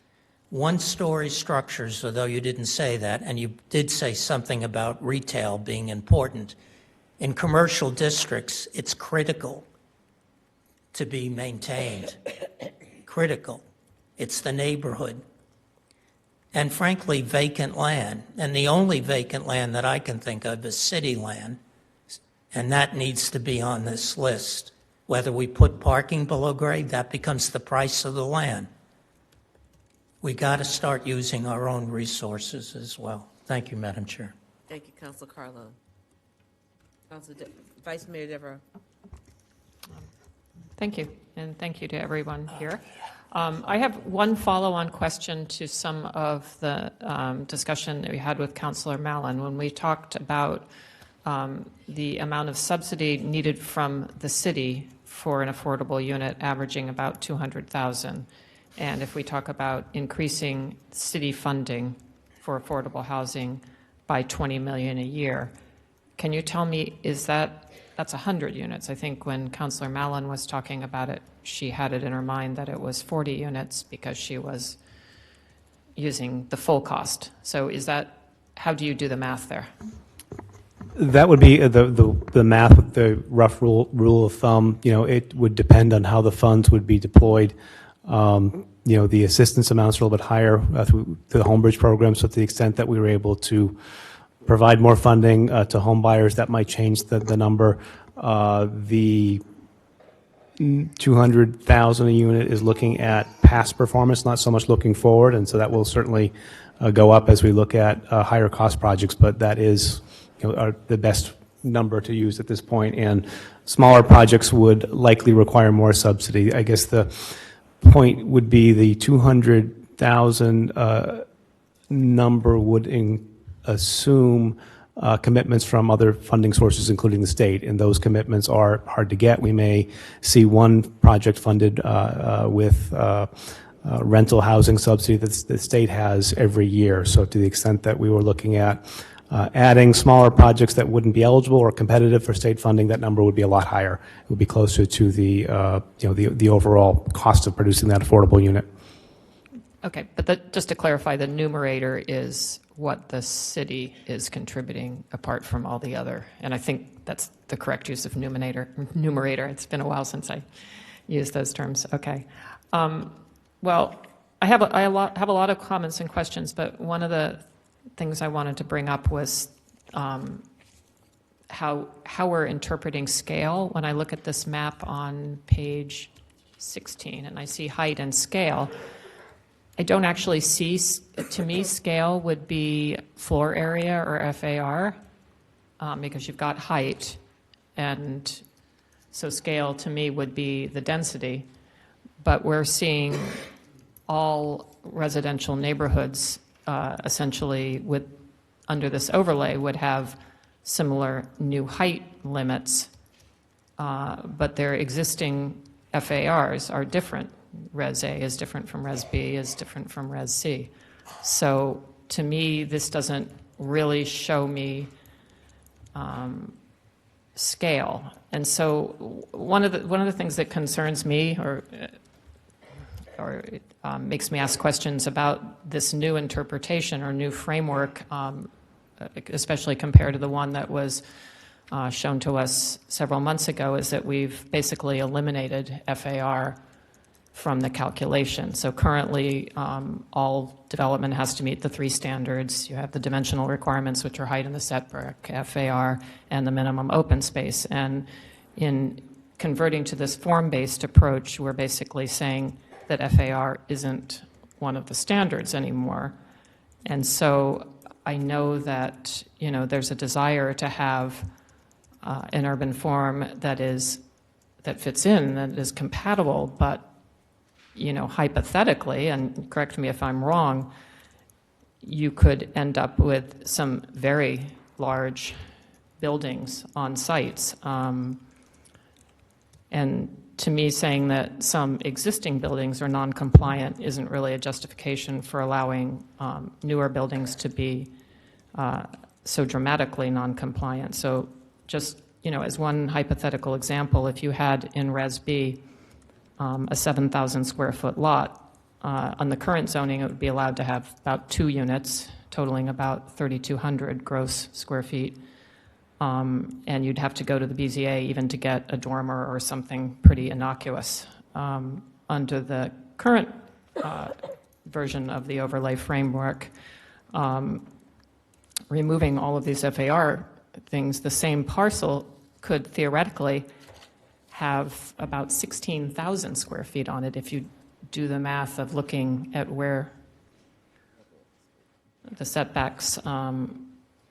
1-story structures, although you didn't say that, and you did say something about retail being important. In commercial districts, it's critical to be maintained. Critical. It's the neighborhood. And frankly, vacant land. And the only vacant land that I can think of is city land. And that needs to be on this list. Whether we put parking below grade, that becomes the price of the land. We got to start using our own resources as well. Thank you, Madam Chair. Thank you, Councilor Carlo. Vice Mayor Devereaux. Thank you, and thank you to everyone here. I have one follow-on question to some of the discussion that we had with Councillor Mallon when we talked about the amount of subsidy needed from the city for an affordable unit averaging about $200,000. And if we talk about increasing city funding for affordable housing by $20 million a year, can you tell me, that's 100 units? I think when Councillor Mallon was talking about it, she had it in her mind that it was 40 units because she was using the full cost. So how do you do the math there? That would be the math with the rough rule of thumb. It would depend on how the funds would be deployed. The assistance amounts are a little bit higher through the Homebridge program, so to the extent that we were able to provide more funding to home buyers, that might change the number. The 200,000 a unit is looking at past performance, not so much looking forward, and so that will certainly go up as we look at higher cost projects, but that is the best number to use at this point, and smaller projects would likely require more subsidy. I guess the point would be the 200,000 number would assume commitments from other funding sources, including the state, and those commitments are hard to get. We may see one project funded with rental housing subsidy that the state has every year. So to the extent that we were looking at adding smaller projects that wouldn't be eligible or competitive for state funding, that number would be a lot higher. It would be closer to the overall cost of producing that affordable unit. Okay, but just to clarify, the numerator is what the city is contributing apart from all the other, and I think that's the correct use of numerator. It's been a while since I used those terms. Okay. Well, I have a lot of comments and questions, but one of the things I wanted to bring up was how we're interpreting scale. When I look at this map on page 16 and I see height and scale, I don't actually see, to me, scale would be floor area or FAR because you've got height, and so scale to me would be the density, but we're seeing all residential neighborhoods essentially under this overlay would have similar new height limits, but their existing FARs are different. Res A is different from Res B, is different from Res C. So to me, this doesn't really show me scale. And so one of the things that concerns me or makes me ask questions about this new interpretation or new framework, especially compared to the one that was shown to us several months ago, is that we've basically eliminated FAR from the calculation. So currently, all development has to meet the three standards. You have the dimensional requirements, which are height in the setback, FAR, and the minimum open space. And in converting to this form-based approach, we're basically saying that FAR isn't one of the standards anymore. And so I know that, there's a desire to have an urban form that fits in, that is compatible, but hypothetically, and correct me if I'm wrong, you could end up with some very large buildings on sites. And to me, saying that some existing buildings are non-compliant isn't really a justification for allowing newer buildings to be so dramatically non-compliant. So just, as one hypothetical example, if you had in Res B a 7,000 square foot lot, on the current zoning, it would be allowed to have about 2 units, totaling about 3,200 gross square feet. And you'd have to go to the BZA even to get a dormer or something pretty innocuous. Under the current version of the overlay framework, removing all of these FAR things, the same parcel could theoretically have about 16,000 square feet on it if you do the math of looking at where the setbacks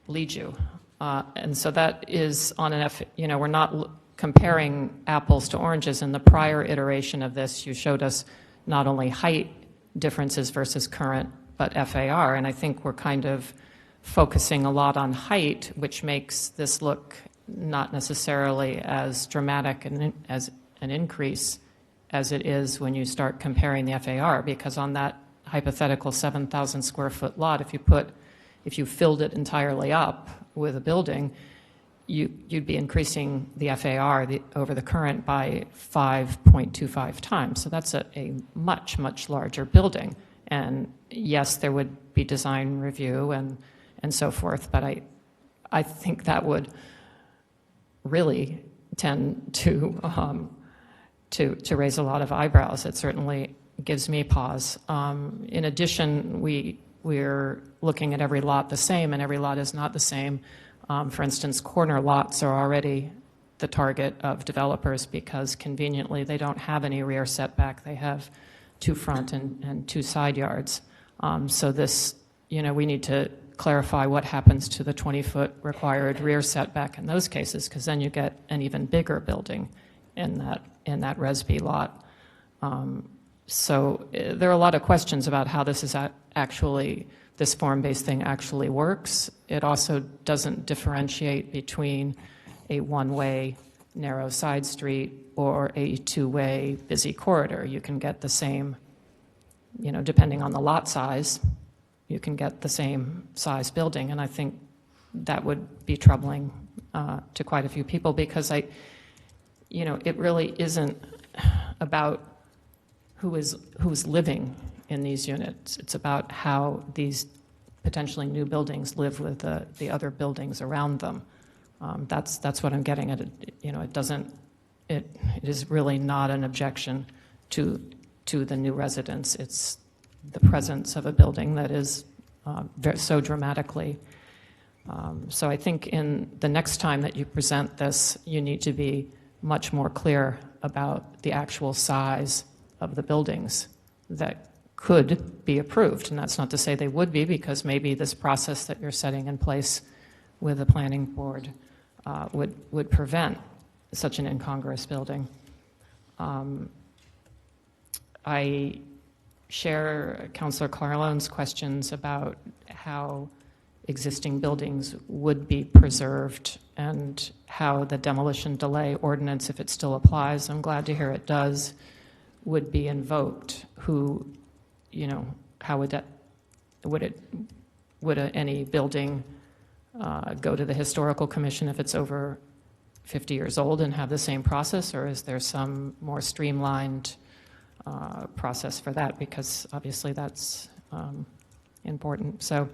lead you. And so that is on an we're not comparing apples to oranges. In the prior iteration of this, you showed us not only height differences versus current, but FAR. And I think we're kind of focusing a lot on height, which makes this look not necessarily as dramatic as an increase as it is when you start comparing the FAR, because on that hypothetical 7,000 square foot lot, if you filled it entirely up with a building, you'd be increasing the FAR over the current by 5.25 times. So that's a much, much larger building. And yes, there would be design review and so forth, but I think that would really tend to raise a lot of eyebrows. It certainly gives me pause. In addition, we're looking at every lot the same, and every lot is not the same. For instance, corner lots are already the target of developers because conveniently they don't have any rear setback. They have 2 front and 2 side yards. So this, we need to clarify what happens to the 20-foot required rear setback in those cases, because then you get an even bigger building in that Res-B lot. So there are a lot of questions about how this is this form-based thing actually works. It also doesn't differentiate between a one-way narrow side street or a 2-way busy corridor. You can get the same, depending on the lot size, you can get the same size building. And I think that would be troubling to quite a few people, because it really isn't about who's living in these units. It's about how these potentially new buildings live with the other buildings around them. That's what I'm getting at. It is really not an objection to the new residents. It's the presence of a building that is so dramatically. So I think in the next time that you present this, you need to be much more clear about the actual size of the buildings that could be approved. And that's not to say they would be, because maybe this process that you're setting in place with the planning board would prevent such an incongruous building. I share Councillor Carlone's questions about how existing buildings would be preserved and how the demolition delay ordinance, if it still applies, I'm glad to hear it does, would be invoked. How would any building go to the historical commission if it's over 50 years old and have the same process, or is there some more streamlined process for that? Because obviously that's important. So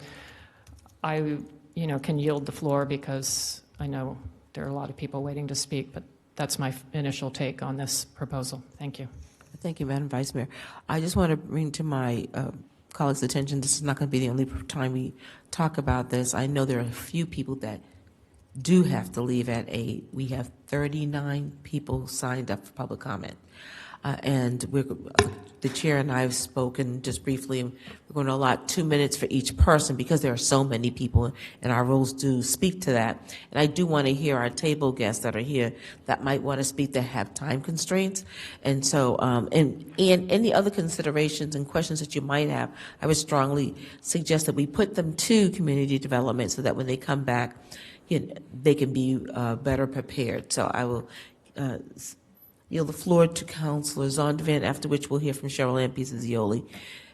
I can yield the floor because I know there are a lot of people waiting to speak, but that's my initial take on this proposal. Thank you. Thank you, Madam Vice Mayor. I just want to bring to my colleagues' attention, this is not going to be the only time we talk about this. I know there are a few people that do have to leave at 8. We have 39 people signed up for public comment. And the chair and I have spoken just briefly, and we're going to allot 2 minutes for each person because there are so many people, and our rules do speak to that. And I do want to hear our table guests that are here that might want to speak that have time constraints. And so, and any other considerations and questions that you might have, I would strongly suggest that we put them to community development so that when they come back, they can be better prepared. So I will yield the floor to Councilor Zondervan, after which we'll hear from Cheryl Ann Pizzioli,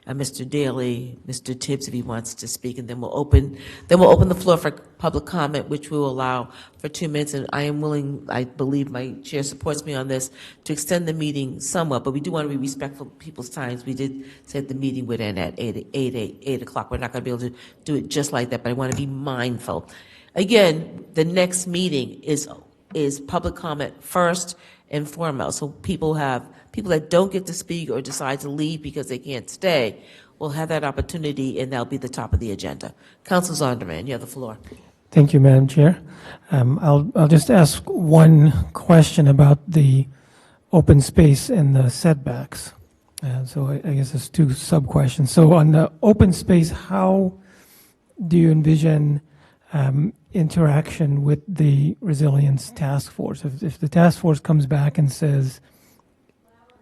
Mr. Daly, Mr. Tibbs if he wants to speak, and then we'll open the floor for public comment, which we will allow for 2 minutes. And I am willing, I believe my chair supports me on this, to extend the meeting somewhat, but we do want to be respectful of people's times. We did say the meeting would end at 8 o'clock. We're not going to be able to do it just like that, but I want to be mindful. Again, the next meeting is public comment first and foremost. So people that don't get to speak or decide to leave because they can't stay will have that opportunity, and that'll be the top of the agenda. Councilor Zondervan, you have the floor. Thank you, Madam Chair. I'll just ask one question about the open space and the setbacks. So I guess there's 2 sub-questions. So on the open space, how do you envision interaction with the resilience task force? If the task force comes back and says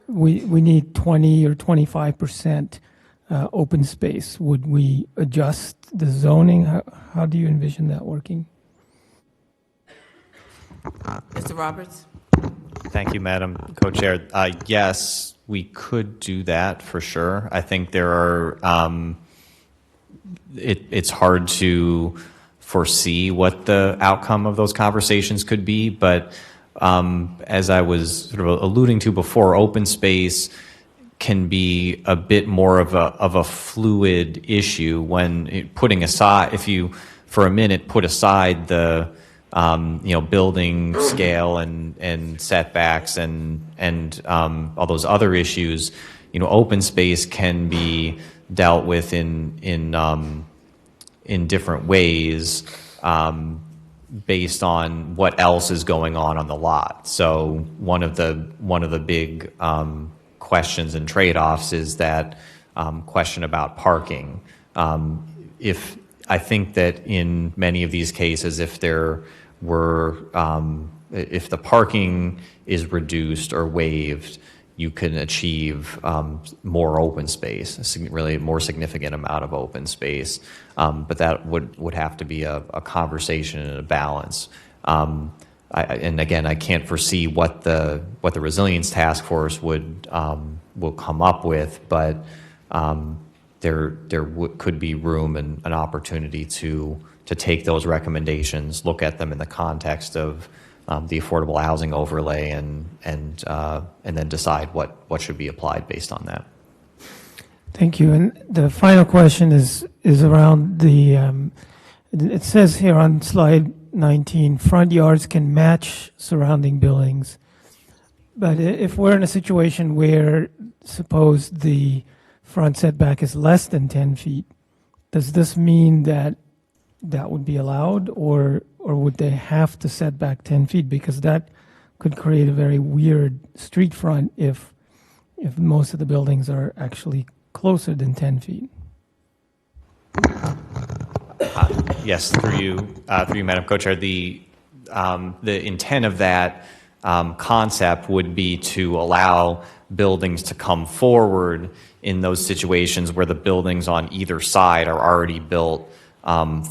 we need 20 or 25% open space. Would we adjust the zoning? How do you envision that working? Mr. Roberts? Thank you, Madam Co-Chair. Yes, we could do that for sure. I think there are, it's hard to foresee what the outcome of those conversations could be, but as I was sort of alluding to before, open space can be a bit more of a fluid issue when putting aside, if you for a minute put aside the building scale and setbacks and all those other issues, open space can be dealt with in different ways based on what else is going on the lot. So one of the big questions and trade-offs is that question about parking. If I think that in many of these cases, if there were, if the parking is reduced or waived, you can achieve more open space, a really more significant amount of open space. But that would have to be a conversation and a balance. And again, I can't foresee what the resilience task force will come up with, but there could be room and an opportunity to take those recommendations, look at them in the context of the affordable housing overlay, and then decide what should be applied based on that. Thank you. And the final question is around the. It says here on slide 19, front yards can match surrounding buildings. But if we're in a situation where, suppose the front setback is less than 10 feet, does this mean that would be allowed, or would they have to set back 10 feet? Because that could create a very weird street front if most of the buildings are actually closer than 10 feet. Yes, through you, Madam Co-Chair. The intent of that concept would be to allow buildings to come forward in those situations where the buildings on either side are already built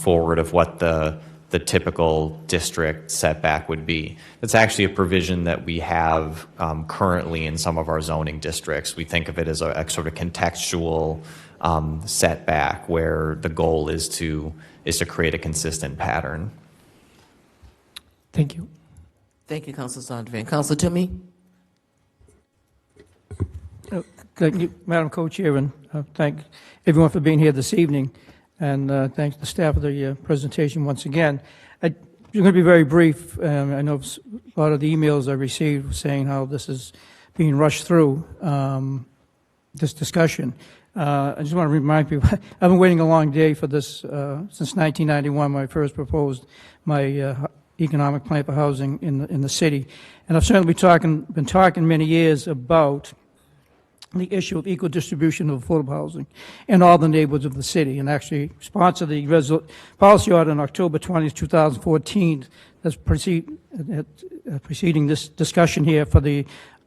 forward of what the typical district setback would be. That's actually a provision that we have currently in some of our zoning districts. We think of it as a sort of contextual setback where the goal is to create a consistent pattern. Thank you. Thank you, Councilor Zondervan. Councilor Toomey? Thank you, Madam Co-Chair, and thank everyone for being here this evening. And thanks to the staff for the presentation once again. I'm going to be very brief. I know a lot of the emails I received saying how this is being rushed through, this discussion. I just want to remind people, I've been waiting a long day for this since 1991 when I first proposed my economic plan for housing in the city. And I've certainly been talking many years about the issue of equal distribution of affordable housing in all the neighborhoods of the city, and actually sponsored the policy order on October 20th, 2014, that's preceding this discussion here for the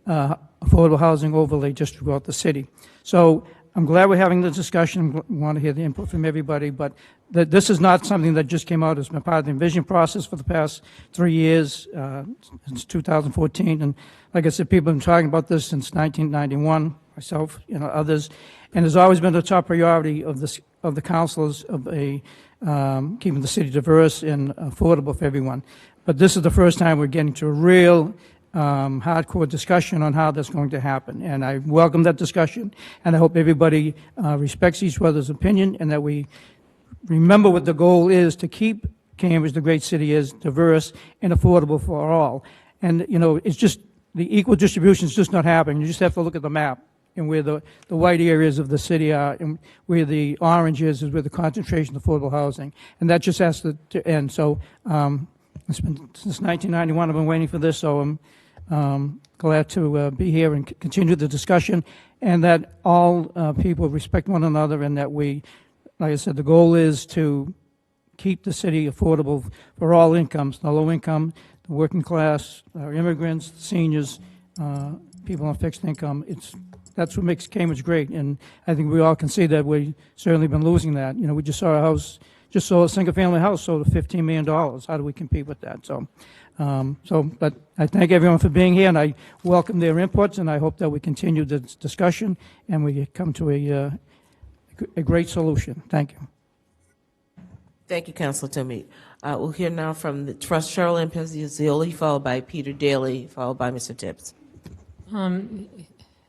affordable housing overlay just throughout the city. So I'm glad we're having this discussion. I want to hear the input from everybody, but this is not something that just came out. It's been part of the envision process for the past 3 years, since 2014. And like I said, people have been talking about this since 1991, myself, others. And it's always been the top priority of the councilors of keeping the city diverse and affordable for everyone. But this is the first time we're getting to a real hardcore discussion on how that's going to happen. And I welcome that discussion, and I hope everybody respects each other's opinion, and that we remember what the goal is: to keep Cambridge, the great city, is diverse and affordable for all. And, it's just the equal distribution is just not happening. You just have to look at the map and where the white areas of the city are, and where the orange is where the concentration of affordable housing. And that just has to end. So it's been since 1991 I've been waiting for this, so I'm glad to be here and continue the discussion, and that all people respect one another, and that we, like I said, the goal is to keep the city affordable for all incomes, the low income, the working class, our immigrants, seniors, people on fixed income. That's what makes Cambridge great, and I think we all can see that we've certainly been losing that. We just saw a single-family house sold for $15 million. How do we compete with that? But I thank everyone for being here, and I welcome their inputs, and I hope that we continue this discussion and we come to a great solution. Thank you. Thank you, Councilor Toomey. We'll hear now from the Trust, Cheryl Ann Pizzioli, followed by Peter Daly, followed by Mr. Tibbs.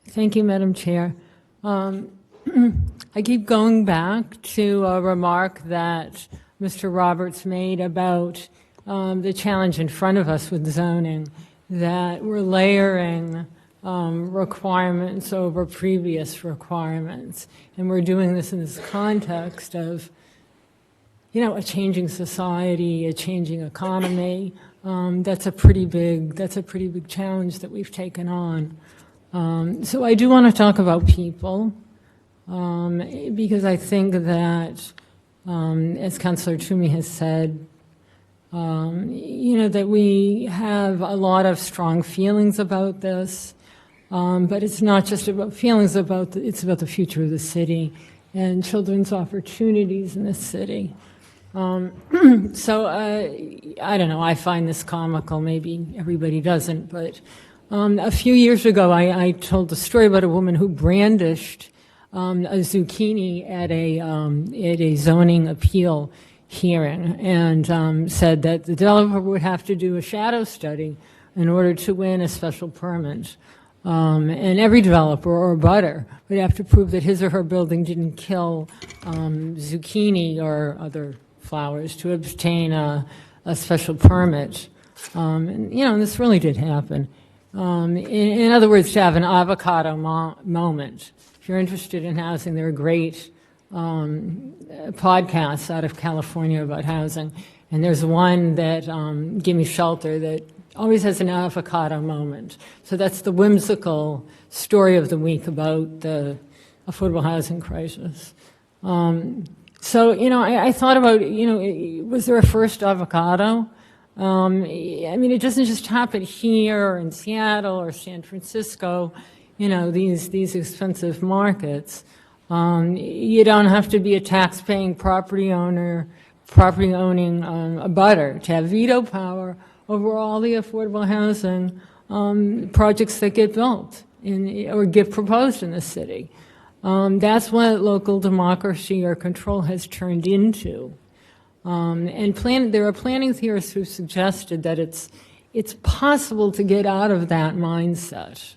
Thank you, Madam Chair. I keep going back to a remark that Mr. Roberts made about the challenge in front of us with zoning, that we're layering requirements over previous requirements. And we're doing this in this context of, a changing society, a changing economy. That's a pretty big challenge that we've taken on. So I do want to talk about people, because I think that, as Councilor Toomey has said, that we have a lot of strong feelings about this, but it's not just about feelings it's about the future of the city and children's opportunities in the city. So I don't know, I find this comical, maybe everybody doesn't, but a few years ago I told a story about a woman who brandished a zucchini at a zoning appeal hearing and said that the developer would have to do a shadow study in order to win a special permit. And every developer or abutter would have to prove that his or her building didn't kill zucchini or other flowers to obtain a special permit. And this really did happen. In other words, to have an avocado moment. If you're interested in housing, there are great podcasts out of California about housing. And there's one that, Gimme Shelter, that always has an avocado moment. So that's the whimsical story of the week about the affordable housing crisis. So, I thought about, was there a first avocado? It doesn't just happen here or in Seattle or San Francisco, these expensive markets. You don't have to be a tax-paying property owning abutter to have veto power over all the affordable housing projects that get built or get proposed in the city. That's what local democracy or control has turned into. There are planning theorists who suggested that it's possible to get out of that mindset,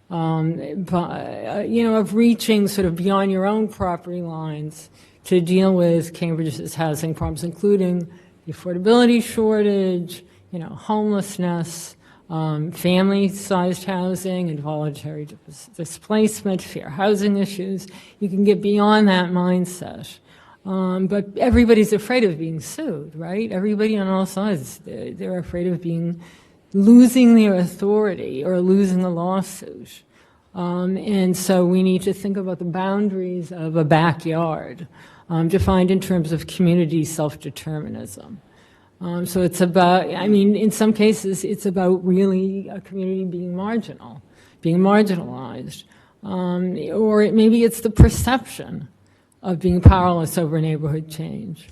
of reaching sort of beyond your own property lines to deal with Cambridge's housing problems, including the affordability shortage, homelessness, family-sized housing, involuntary displacement, fair housing issues. You can get beyond that mindset. But everybody's afraid of being sued, right? Everybody on all sides, they're afraid of losing their authority or losing a lawsuit. And so we need to think about the boundaries of a backyard, defined in terms of community self-determinism. So it's about, in some cases, it's about really a community being marginalized. Or maybe it's the perception of being powerless over neighborhood change.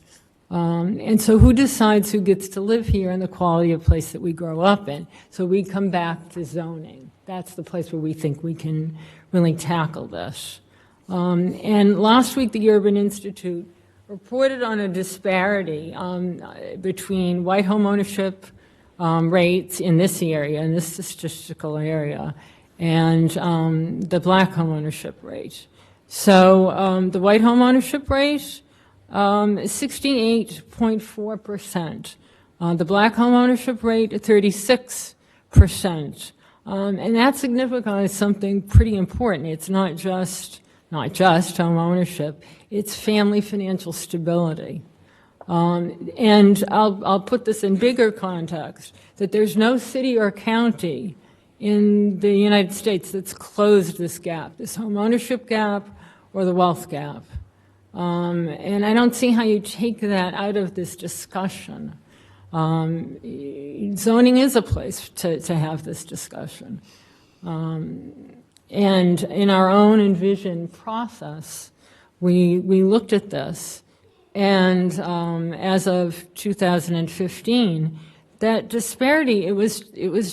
And so who decides who gets to live here and the quality of place that we grow up in? So we come back to zoning. That's the place where we think we can really tackle this. And last week, the Urban Institute reported on a disparity between white home ownership rates in this area, in this statistical area, and the black home ownership rate. So the white home ownership rate is 68.4%. The black home ownership rate, 36%. And that signifies something pretty important. It's not just home ownership, it's family financial stability. And I'll put this in bigger context, that there's no city or county in the United States that's closed this gap, this home ownership gap or the wealth gap. And I don't see how you take that out of this discussion. Zoning is a place to have this discussion. And in our own envision process, we looked at this, and as of 2015, that disparity, it was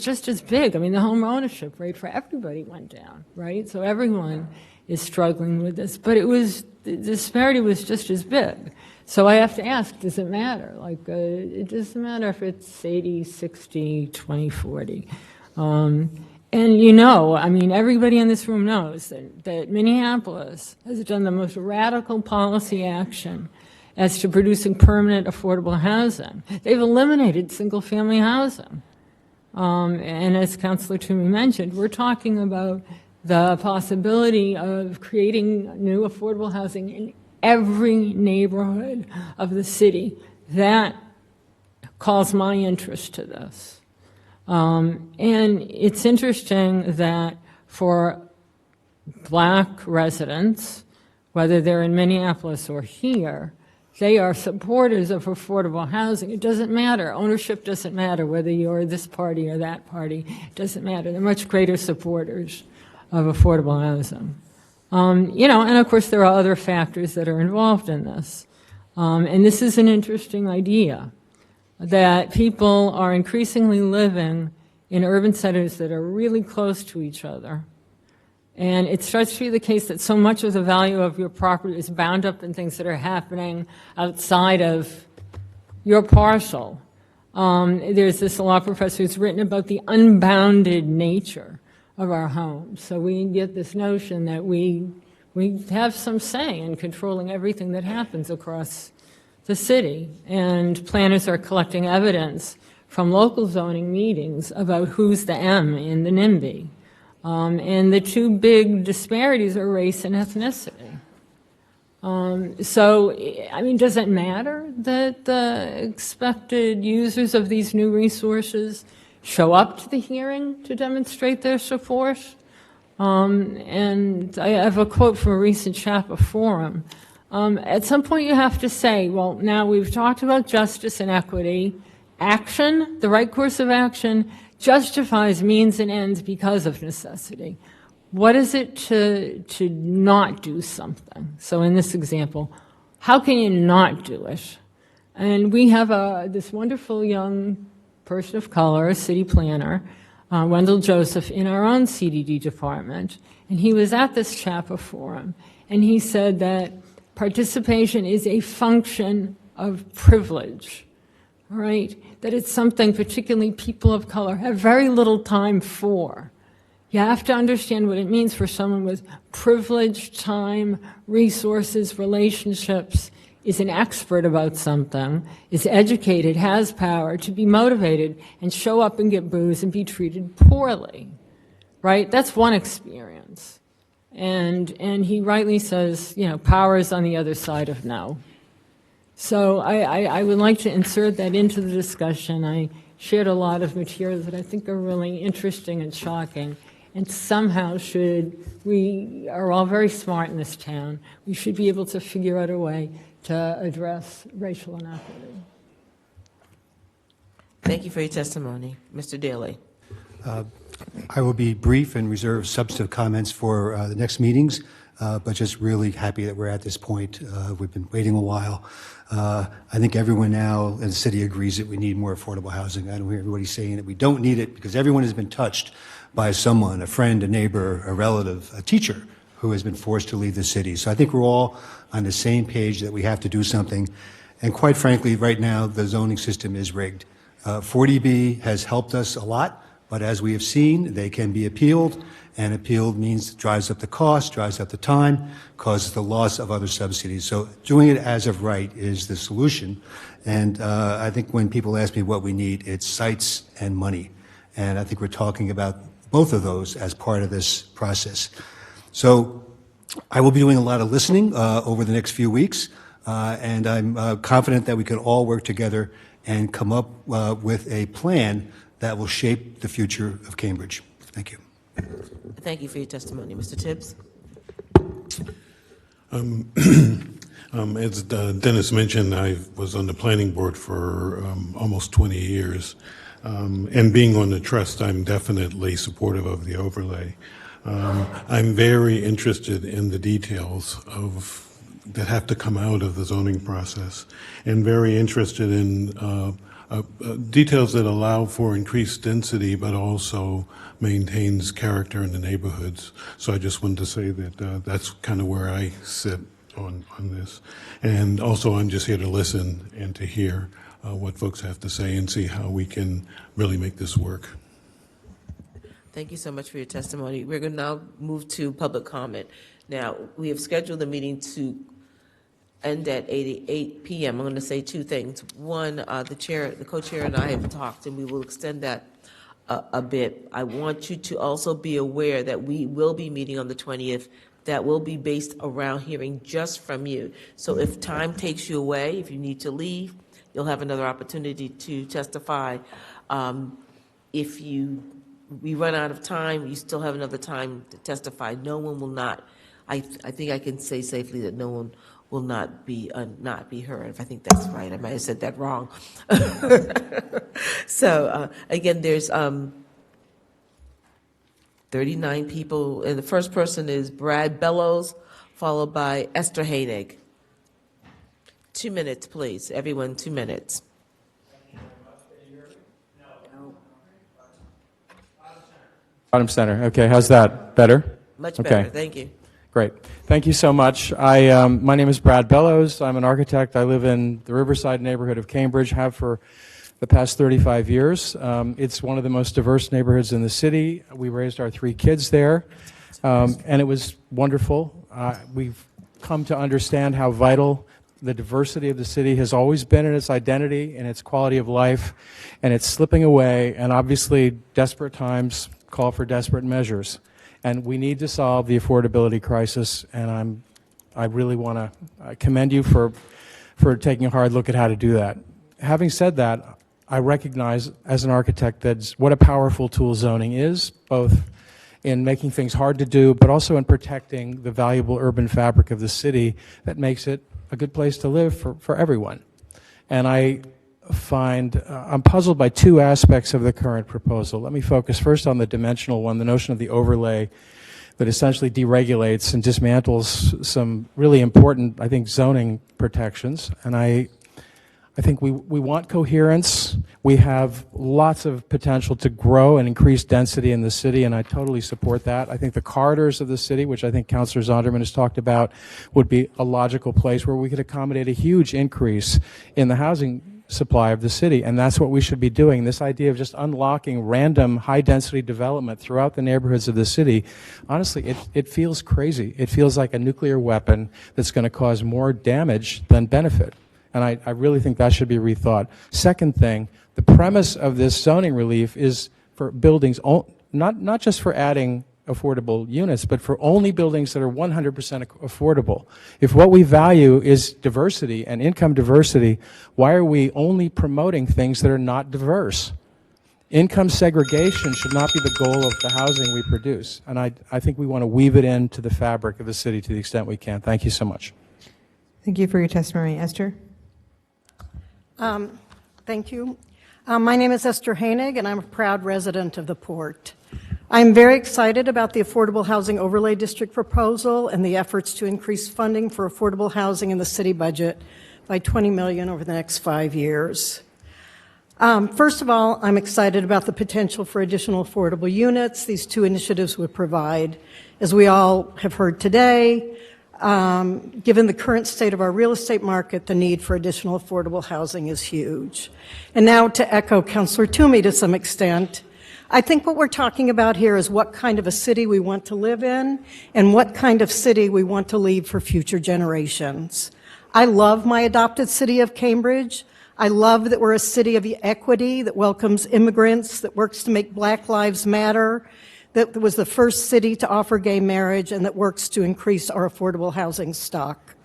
just as big. I mean, the home ownership rate for everybody went down, right? So everyone is struggling with this, but the disparity was just as big. So I have to ask, does it matter? Like, it doesn't matter if it's 80, 60, 20, 40. And I mean, everybody in this room knows that Minneapolis has done the most radical policy action as to producing permanent affordable housing. They've eliminated single-family housing. And as Councilor Toomey mentioned, we're talking about the possibility of creating new affordable housing in every neighborhood of the city. That calls my interest to this. And it's interesting that for Black residents, whether they're in Minneapolis or here, they are supporters of affordable housing. It doesn't matter. Ownership doesn't matter whether you're this party or that party. It doesn't matter. They're much greater supporters of affordable housing. And of course there are other factors that are involved in this. And this is an interesting idea, that people are increasingly living in urban centers that are really close to each other. And it starts to be the case that so much of the value of your property is bound up in things that are happening outside of your parcel. There's this law professor who's written about the unbounded nature of our homes. So we get this notion that we have some say in controlling everything that happens across the city. And planners are collecting evidence from local zoning meetings about who's the M in the NIMBY. And the two big disparities are race and ethnicity. So, I mean, does it matter that the expected users of these new resources show up to the hearing to demonstrate their support? And I have a quote from a recent Chapa forum. At some point you have to say, well, now we've talked about justice and equity. Action, the right course of action, justifies means and ends because of necessity. What is it to not do something? So in this example, how can you not do it? And we have this wonderful young person of color, a city planner, Wendell Joseph, in our own CDD department, and he was at this Chapa forum, and he said that participation is a function of privilege, right? That it's something particularly people of color have very little time for. You have to understand what it means for someone with privileged time, resources, relationships, is an expert about something, is educated, has power, to be motivated and show up and get booze and be treated poorly, right? That's one experience. And he rightly says, power is on the other side of no. So I would like to insert that into the discussion. I shared a lot of materials that I think are really interesting and shocking. And somehow we are all very smart in this town, we should be able to figure out a way to address racial inequity. Thank you for your testimony. Mr. Daly. I will be brief and reserve substantive comments for the next meetings, but just really happy that we're at this point. We've been waiting a while. I think everyone now in the city agrees that we need more affordable housing. I don't hear everybody saying that we don't need it, because everyone has been touched by someone, a friend, a neighbor, a relative, a teacher who has been forced to leave the city. So I think we're all on the same page that we have to do something. And quite frankly, right now, the zoning system is rigged. 40B has helped us a lot, but as we have seen, they can be appealed, and appealed means drives up the cost, drives up the time, causes the loss of other subsidies. So doing it as of right is the solution. And I think when people ask me what we need, it's sites and money. And I think we're talking about both of those as part of this process. So I will be doing a lot of listening over the next few weeks, and I'm confident that we can all work together and come up with a plan that will shape the future of Cambridge. Thank you. Thank you for your testimony. Mr. Tibbs. As Dennis mentioned, I was on the planning board for almost 20 years. And being on the trust, I'm definitely supportive of the overlay. I'm very interested in the details that have to come out of the zoning process, and very interested in details that allow for increased density, but also maintains character in the neighborhoods. So I just wanted to say that that's kind of where I sit on this. And also, I'm just here to listen and to hear what folks have to say and see how we can really make this work. Thank you so much for your testimony. We're going to now move to public comment. Now, we have scheduled the meeting to end at 8 p.m. I'm going to say two things. One, the co-chair and I have talked, and we will extend that a bit. I want you to also be aware that we will be meeting on the 20th. That will be based around hearing just from you. So if time takes you away, if you need to leave, you'll have another opportunity to testify. If we run out of time, you still have another time to testify. No one will not. I think I can say safely that no one will not be heard. If I think that's right, I might have said that wrong. So again, there's 39 people, and the first person is Brad Bellows, followed by Esther Hainig. 2 minutes, please. Everyone, 2 minutes. Bottom center. Okay, how's that? Better? Much Okay. better, thank you. Great. Thank you so much. My name is Brad Bellows. I'm an architect. I live in the Riverside neighborhood of Cambridge, have for the past 35 years. It's one of the most diverse neighborhoods in the city. We raised our 3 kids there, and it was wonderful. We've come to understand how vital the diversity of the city has always been in its identity and its quality of life, and it's slipping away, and obviously desperate times call for desperate measures. And we need to solve the affordability crisis, and I really want to commend you for taking a hard look at how to do that. Having said that, I recognize as an architect that what a powerful tool zoning is, both in making things hard to do, but also in protecting the valuable urban fabric of the city that makes it a good place to live for everyone. And I'm puzzled by 2 aspects of the current proposal. Let me focus first on the dimensional one, the notion of the overlay that essentially deregulates and dismantles some really important, I think, zoning protections. And I think we want coherence. We have lots of potential to grow and increase density in the city, and I totally support that. I think the corridors of the city, which I think Councilor Zondervan has talked about, would be a logical place where we could accommodate a huge increase in the housing supply of the city, and that's what we should be doing. This idea of just unlocking random high-density development throughout the neighborhoods of the city, honestly, it feels crazy. It feels like a nuclear weapon that's going to cause more damage than benefit. And I really think that should be rethought. Second thing, the premise of this zoning relief is for buildings, not just for adding affordable units, but for only buildings that are 100% affordable. If what we value is diversity and income diversity, why are we only promoting things that are not diverse? Income segregation should not be the goal of the housing we produce. And I think we want to weave it into the fabric of the city to the extent we can. Thank you so much. Thank you for your testimony. Esther? Thank you. My name is Esther Hainig, and I'm a proud resident of the Port. I'm very excited about the Affordable Housing Overlay District proposal and the efforts to increase funding for affordable housing in the city budget by $20 million over the next 5 years. First of all, I'm excited about the potential for additional affordable units these 2 initiatives would provide. As we all have heard today, given the current state of our real estate market, the need for additional affordable housing is huge. And now to echo Councilor Toomey to some extent, I think what we're talking about here is what kind of a city we want to live in and what kind of city we want to leave for future generations. I love my adopted city of Cambridge. I love that we're a city of equity that welcomes immigrants, that works to make Black Lives Matter, that was the first city to offer gay marriage, and that works to increase our affordable housing stock.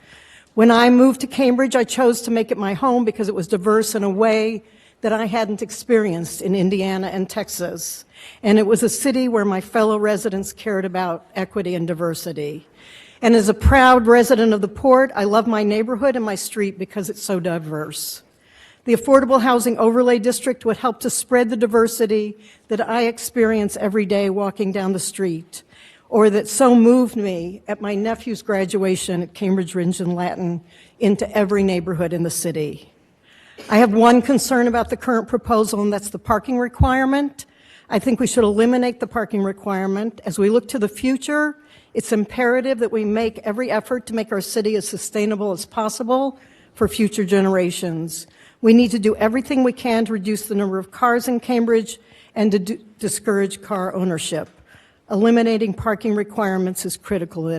When I moved to Cambridge, I chose to make it my home because it was diverse in a way that I hadn't experienced in Indiana and Texas. And it was a city where my fellow residents cared about equity and diversity. And as a proud resident of the Port, I love my neighborhood and my street because it's so diverse. The Affordable Housing Overlay District would help to spread the diversity that I experience every day walking down the street, or that so moved me at my nephew's graduation at Cambridge Ridge and Latin, into every neighborhood in the city. I have one concern about the current proposal, and that's the parking requirement. I think we should eliminate the parking requirement. As we look to the future, it's imperative that we make every effort to make our city as sustainable as possible for future generations. We need to do everything we can to reduce the number of cars in Cambridge and to discourage car ownership. Eliminating parking requirements is critical to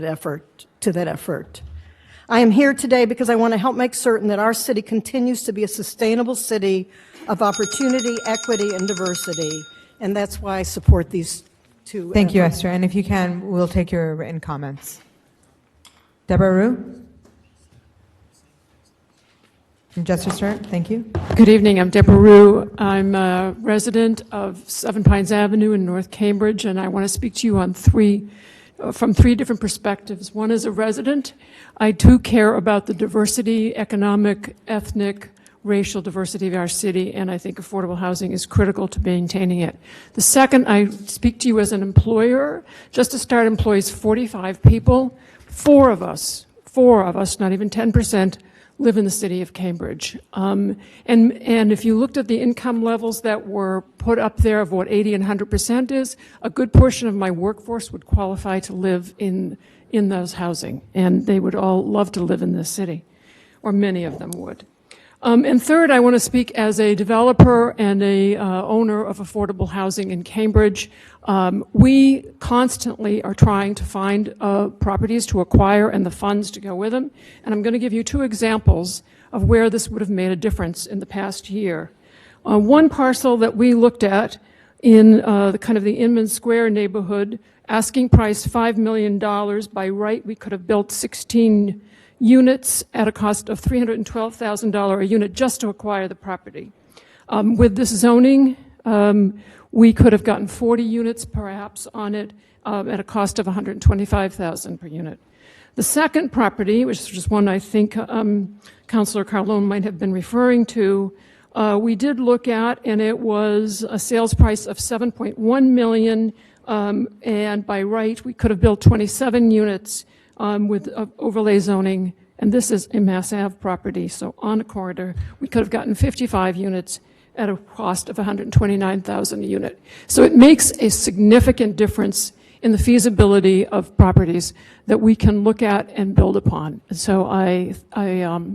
that effort. I am here today because I want to help make certain that our city continues to be a sustainable city of opportunity, equity, and diversity. And that's why I support these two. Thank you, Esther. And if you can, we'll take your written comments. Deborah Rue? From Justice Sturt, thank you. Good evening. I'm Deborah Rue. I'm a resident of Seven Pines Avenue in North Cambridge, and I want to speak to you on from three different perspectives. One is a resident. I too care about the diversity, economic, ethnic, racial diversity of our city, and I think affordable housing is critical to maintaining it. The second, I speak to you as an employer. Justice Sturt employs 45 people. Four of us, not even 10%, live in the city of Cambridge. And if you looked at the income levels that were put up there of what 80 and 100% is, a good portion of my workforce would qualify to live in those housing, and they would all love to live in this city, or many of them would. And third, I want to speak as a developer and a owner of affordable housing in Cambridge. We constantly are trying to find properties to acquire and the funds to go with them. And I'm going to give you two examples of where this would have made a difference in the past year. One parcel that we looked at in the Inman Square neighborhood, asking price $5 million. By right, we could have built 16 units at a cost of $312,000 a unit just to acquire the property. With this zoning, we could have gotten 40 units perhaps on it at a cost of $125,000 per unit. The second property, which is one I think Councilor Carlone might have been referring to, we did look at, and it was a sales price of $7.1 million, and by right, we could have built 27 units with overlay zoning, and this is a Mass Ave property, so on a corridor, we could have gotten 55 units at a cost of $129,000 a unit. So it makes a significant difference in the feasibility of properties that we can look at and build upon. And so I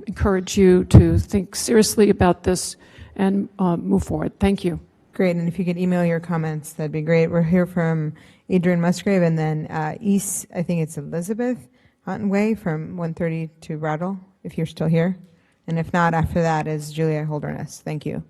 encourage you to think seriously about this and move forward. Thank you. Great, and if you could email your comments, that'd be great. We'll hear from Adrian Musgrave, and then East, I think it's Elizabeth Huntonway from 132 Rattle, if you're still here. And if not, after that is Julia Holderness. Thank you.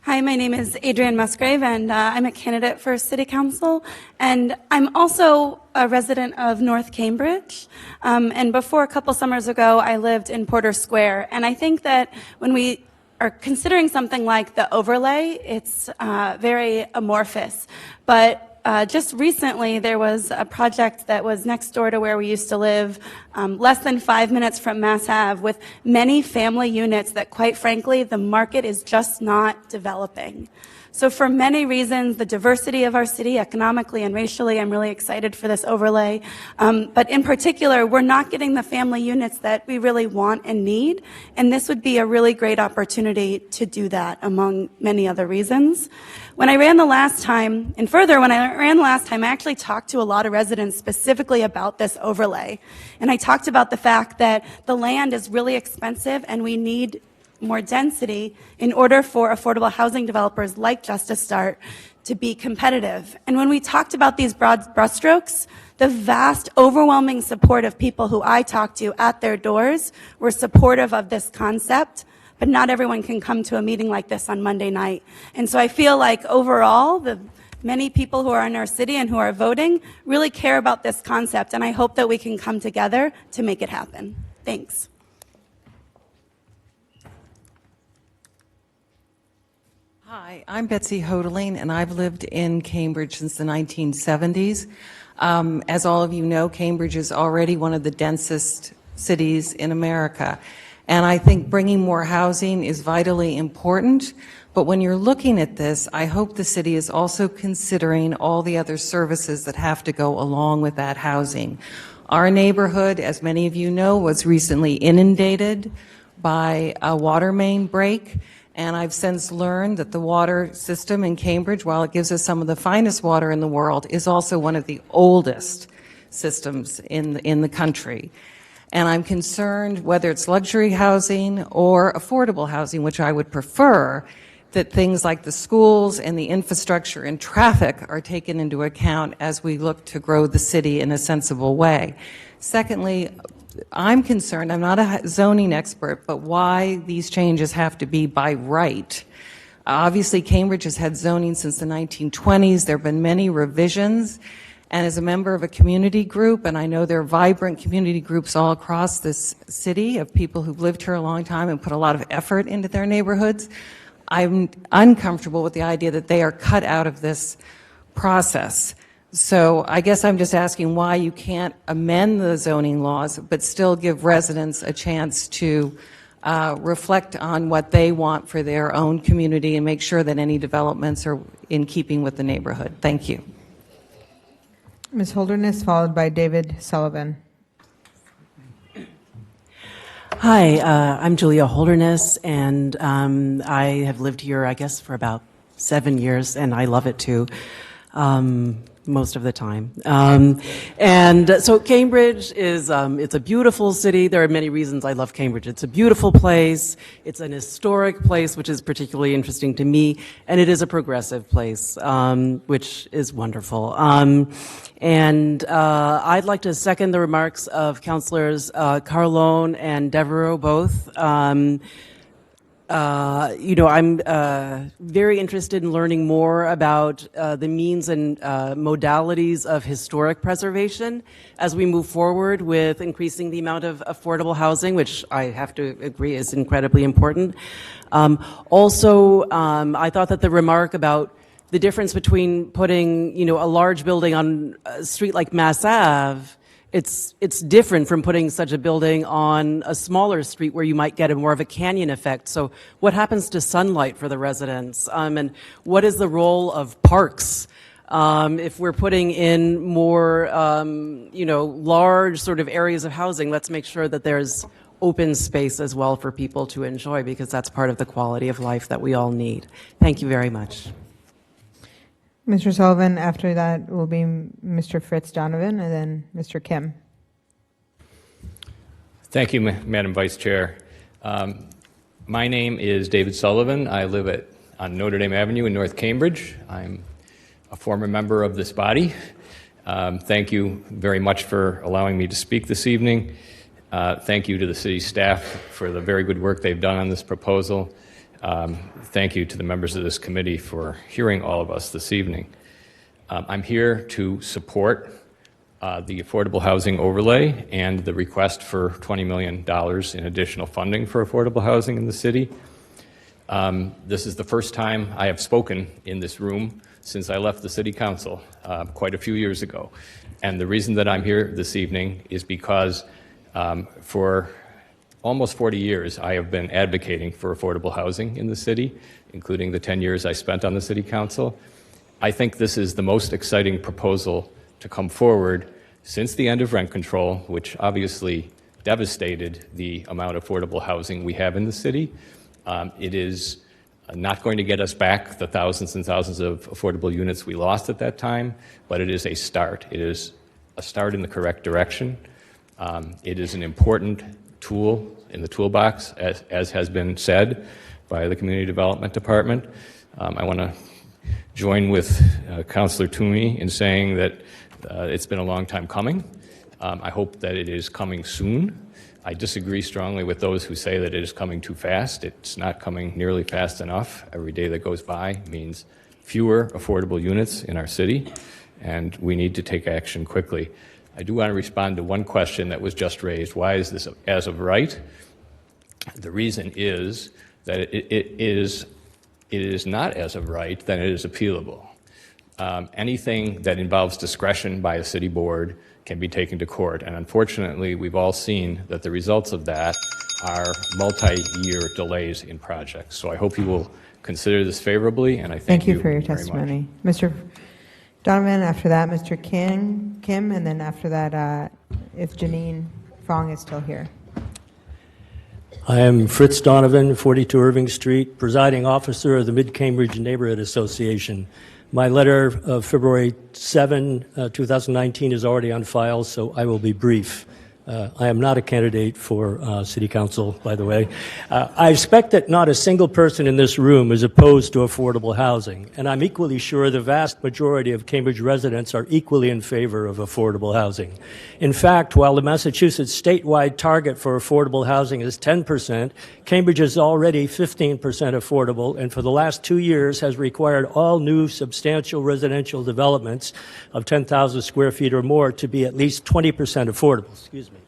Hi, my name is Adrienne Musgrave, and I'm a candidate for City Council, and I'm also a resident of North Cambridge. And before, a couple summers ago, I lived in Porter Square, and I think that when we are considering something like the overlay, it's very amorphous. But just recently, there was a project that was next door to where we used to live, less than 5 minutes from Mass Ave, with many family units that, quite frankly, the market is just not developing. So for many reasons, the diversity of our city, economically and racially, I'm really excited for this overlay. But in particular, we're not getting the family units that we really want and need. And this would be a really great opportunity to do that, among many other reasons. When I ran the last time, I actually talked to a lot of residents specifically about this overlay. And I talked about the fact that the land is really expensive and we need more density in order for affordable housing developers like Justice Sturt to be competitive. And when we talked about these broad brushstrokes, the vast, overwhelming support of people who I talked to at their doors were supportive of this concept, but not everyone can come to a meeting like this on Monday night. And so I feel like overall, the many people who are in our city and who are voting really care about this concept, and I hope that we can come together to make it happen. Thanks. Hi, I'm Betsy Hodeling, and I've lived in Cambridge since the 1970s. As all of you know, Cambridge is already one of the densest cities in America. And I think bringing more housing is vitally important. But when you're looking at this, I hope the city is also considering all the other services that have to go along with that housing. Our neighborhood, as many of you know, was recently inundated by a water main break. And I've since learned that the water system in Cambridge, while it gives us some of the finest water in the world, is also one of the oldest systems in the country. And I'm concerned, whether it's luxury housing or affordable housing, which I would prefer, that things like the schools and the infrastructure and traffic are taken into account as we look to grow the city in a sensible way. Secondly, I'm concerned, I'm not a zoning expert, but why these changes have to be by right. Obviously, Cambridge has had zoning since the 1920s. There have been many revisions. And as a member of a community group, and I know there are vibrant community groups all across this city of people who've lived here a long time and put a lot of effort into their neighborhoods, I'm uncomfortable with the idea that they are cut out of this process. So I guess I'm just asking why you can't amend the zoning laws but still give residents a chance to reflect on what they want for their own community and make sure that any developments are in keeping with the neighborhood. Thank you. Ms. Holderness, followed by David Sullivan. Hi, I'm Julia Holderness, and I have lived here, I guess, for about 7 years, and I love it too, most of the time. And so Cambridge is, it's a beautiful city. There are many reasons I love Cambridge. It's a beautiful place. It's an historic place, which is particularly interesting to me, and it is a progressive place, which is wonderful. And I'd like to second the remarks of Councilors Carlone and Devereaux both. You know, I'm very interested in learning more about the means and modalities of historic preservation as we move forward with increasing the amount of affordable housing, which I have to agree is incredibly important. Also, I thought that the remark about the difference between putting, you know, a large building on a street like Mass Ave, it's different from putting such a building on a smaller street where you might get a more of a canyon effect. So what happens to sunlight for the residents? And what is the role of parks? If we're putting in more, you know, large sort of areas of housing, let's make sure that there's open space as well for people to enjoy, because that's part of the quality of life that we all need. Thank you very much. Mr. Sullivan, after that will be Mr. Fritz Donovan and then Mr. Kim. Thank you, Madam Vice Chair. My name is David Sullivan. I live on Notre Dame Avenue in North Cambridge. I'm a former member of this body. Thank you very much for allowing me to speak this evening. Thank you to the city staff for the very good work they've done on this proposal. Thank you to the members of this committee for hearing all of us this evening. I'm here to support the affordable housing overlay and the request for $20 million in additional funding for affordable housing in the city. This is the first time I have spoken in this room since I left the city council quite a few years ago. And the reason that I'm here this evening is because for almost 40 years, I have been advocating for affordable housing in the city, including the 10 years I spent on the city council. I think this is the most exciting proposal to come forward since the end of rent control, which obviously devastated the amount of affordable housing we have in the city. It is not going to get us back the thousands and thousands of affordable units we lost at that time, but it is a start. It is a start in the correct direction. It is an important tool in the toolbox, as has been said by the Community Development Department. I want to join with Councilor Toomey in saying that it's been a long time coming. I hope that it is coming soon. I disagree strongly with those who say that it is coming too fast. It's not coming nearly fast enough. Every day that goes by means fewer affordable units in our city, and we need to take action quickly. I do want to respond to one question that was just raised. Why is this as of right? The reason is that it is not as of right, then it is appealable. Anything that involves discretion by a city board can be taken to court. And unfortunately, we've all seen that the results of that are multi-year delays in projects. So I hope you will consider this favorably, and I Thank you for your very testimony. Mr. Donovan, after that, Mr. Kim, and then after that, if Janine Fong is still here. I am Fritz Donovan, 42 Irving Street, presiding officer of the Mid-Cambridge Neighborhood Association. My letter of February 7, 2019 is already on file, so I will be brief. I am not a candidate for City Council, by the way. I expect that not a single person in this room is opposed to affordable housing, and I'm equally sure the vast majority of Cambridge residents are equally in favor of affordable housing. In fact, while the Massachusetts statewide target for affordable housing is 10%, Cambridge is already 15% affordable, and for the last 2 years has required all new substantial residential developments of 10,000 square feet or more to be at least 20% affordable. Excuse me.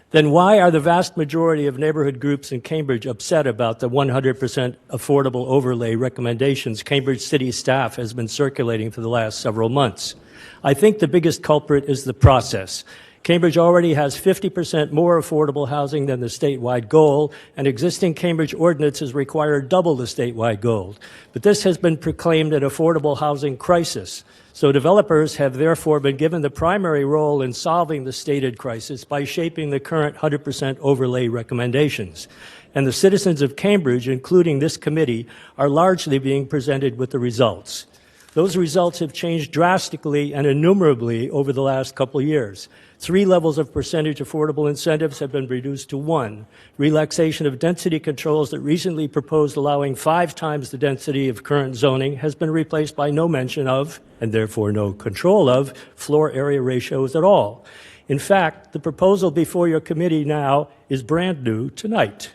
Then why are the vast majority of neighborhood groups in Cambridge upset about the 100% affordable overlay recommendations Cambridge City staff has been circulating for the last several months? I think the biggest culprit is the process. Cambridge already has 50% more affordable housing than the statewide goal, and existing Cambridge ordinances require double the statewide goal. But this has been proclaimed an affordable housing crisis. So developers have therefore been given the primary role in solving the stated crisis by shaping the current 100% overlay recommendations. And the citizens of Cambridge, including this committee, are largely being presented with the results. Those results have changed drastically and innumerably over the last couple of years. 3 levels of percentage affordable incentives have been reduced to 1. Relaxation of density controls that recently proposed allowing 5 times the density of current zoning has been replaced by no mention of, and therefore no control of, floor area ratios at all. In fact, the proposal before your committee now is brand new tonight.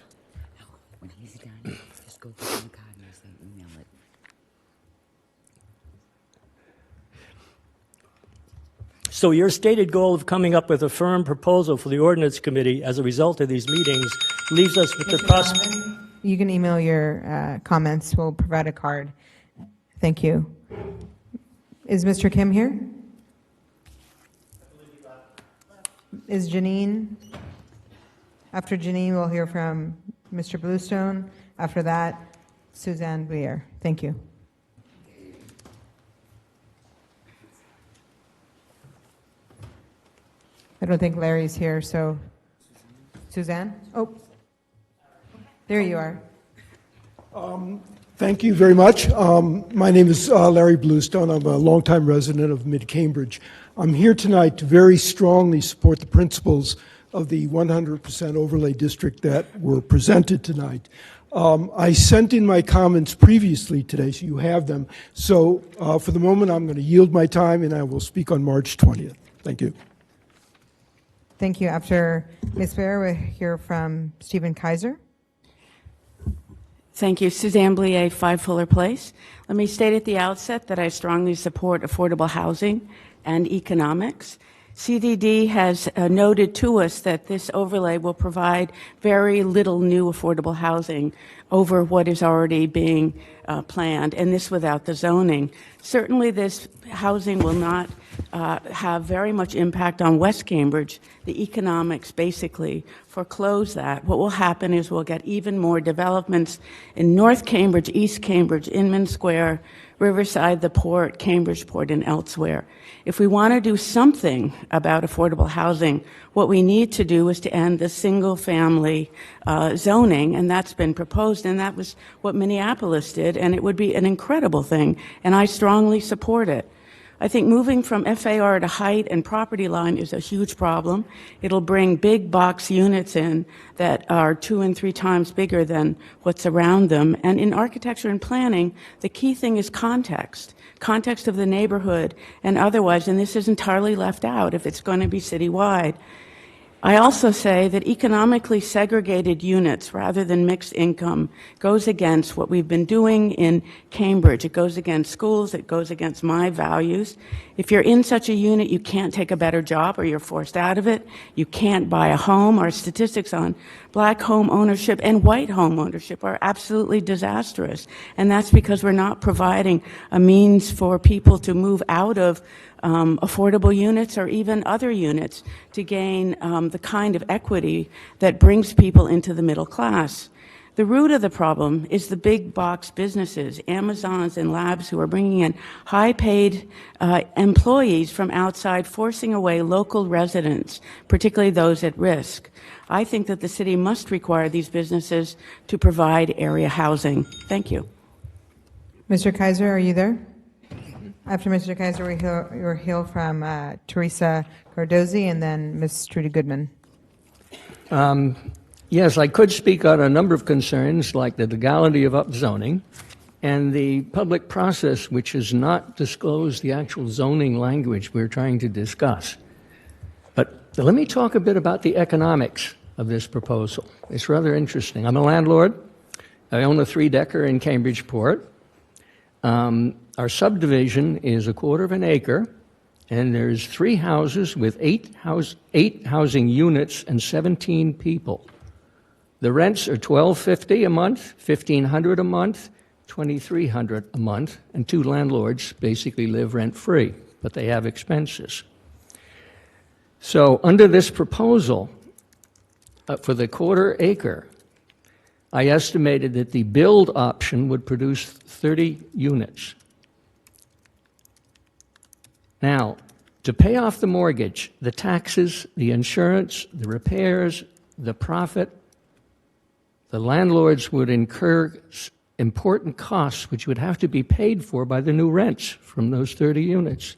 When he's done, just go through the cardinals and email it. So your stated goal of coming up with a firm proposal for the ordinance committee as a result of these meetings leaves us with the prospect. You can email your comments. We'll provide a card. Thank you. Is Mr. Kim here? Is Janine? After Janine, we'll hear from Mr. Bluestone. After that, Suzanne Briere. Thank you. I don't think Larry's here, so Suzanne? Oh, there you are. Thank you very much. My name is Larry Bluestone. I'm a longtime resident of Mid-Cambridge. I'm here tonight to very strongly support the principles of the 100% overlay district that were presented tonight. I sent in my comments previously today, so you have them. So for the moment, I'm going to yield my time, and I will speak on March 20th. Thank you. Thank you. After Ms. Briere, we'll hear from Stephen Kaiser. Thank you. Suzanne Briere, 5 Fuller Place. Let me state at the outset that I strongly support affordable housing and economics. CDD has noted to us that this overlay will provide very little new affordable housing over what is already being planned, and this without the zoning. Certainly this housing will not have very much impact on West Cambridge. The economics basically foreclose that. What will happen is we'll get even more developments in North Cambridge, East Cambridge, Inman Square, Riverside, the Port, Cambridgeport, and elsewhere. If we want to do something about affordable housing, what we need to do is to end the single-family zoning, and that's been proposed, and that was what Minneapolis did, and it would be an incredible thing, and I strongly support it. I think moving from FAR to height and property line is a huge problem. It'll bring big box units in that are 2 and 3 times bigger than what's around them. And in architecture and planning, the key thing is context of the neighborhood and otherwise, and this is entirely left out if it's going to be citywide. I also say that economically segregated units rather than mixed income goes against what we've been doing in Cambridge. It goes against schools. It goes against my values. If you're in such a unit, you can't take a better job or you're forced out of it. You can't buy a home. Our statistics on black home ownership and white home ownership are absolutely disastrous. And that's because we're not providing a means for people to move out of affordable units or even other units to gain the kind of equity that brings people into the middle class. The root of the problem is the big box businesses, Amazons and Labs, who are bringing in high-paid employees from outside, forcing away local residents, particularly those at risk. I think that the city must require these businesses to provide area housing. Thank you. Mr. Kaiser, are you there? After Mr. Kaiser, we'll hear from Teresa Cardozi and then Ms. Trudy Goodman. Yes, I could speak on a number of concerns like the legality of upzoning and the public process, which has not disclosed the actual zoning language we're trying to discuss. But let me talk a bit about the economics of this proposal. It's rather interesting. I'm a landlord. I own a 3-decker in Cambridgeport. Our subdivision is 1/4 acre, and there's 3 houses with 8 housing units and 17 people. The rents are $1,250 a month, $1,500 a month, $2,300 a month, and 2 landlords basically live rent-free, but they have expenses. So under this proposal, for the 1/4 acre, I estimated that the build option would produce 30 units. Now, to pay off the mortgage, the taxes, the insurance, the repairs, the profit, the landlords would incur important costs which would have to be paid for by the new rents from those 30 units.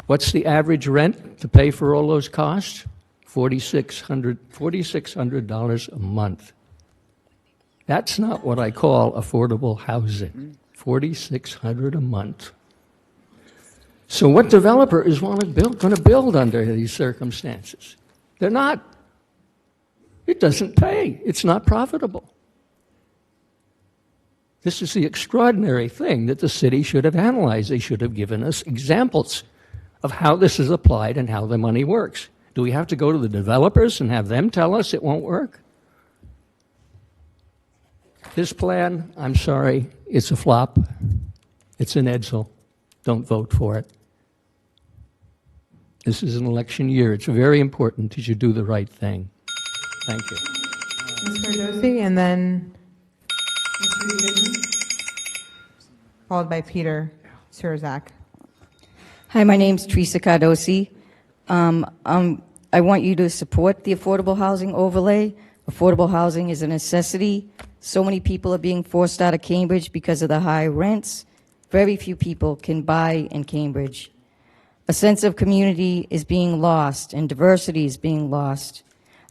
What's the average rent to pay for all those costs? $4,600 a month. That's not what I call affordable housing. $4,600 a month. So what developer is going to build under these circumstances? They're not. It doesn't pay. It's not profitable. This is the extraordinary thing that the city should have analyzed. They should have given us examples of how this is applied and how the money works. Do we have to go to the developers and have them tell us it won't work? This plan, I'm sorry, it's a flop. It's an Edsel. Don't vote for it. This is an election year. It's very important that you do the right thing. Thank you. Ms. Cardozi, and then Ms. Trudy Goodman, followed by Peter Surzak. Hi, my name's Teresa Cardosi. I want you to support the affordable housing overlay. Affordable housing is a necessity. So many people are being forced out of Cambridge because of the high rents. Very few people can buy in Cambridge. A sense of community is being lost and diversity is being lost.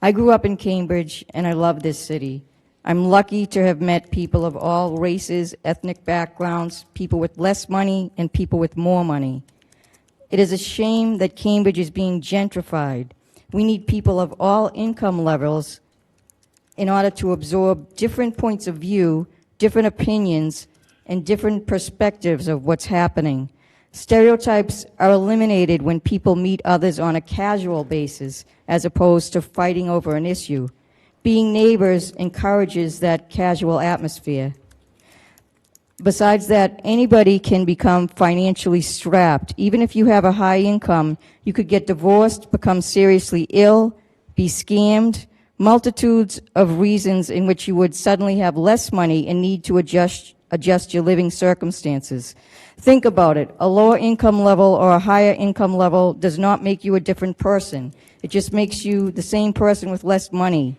I grew up in Cambridge and I love this city. I'm lucky to have met people of all races, ethnic backgrounds, people with less money and people with more money. It is a shame that Cambridge is being gentrified. We need people of all income levels in order to absorb different points of view, different opinions, and different perspectives of what's happening. Stereotypes are eliminated when people meet others on a casual basis as opposed to fighting over an issue. Being neighbors encourages that casual atmosphere. Besides that, anybody can become financially strapped. Even if you have a high income, you could get divorced, become seriously ill, be scammed, multitudes of reasons in which you would suddenly have less money and need to adjust your living circumstances. Think about it. A lower income level or a higher income level does not make you a different person. It just makes you the same person with less money.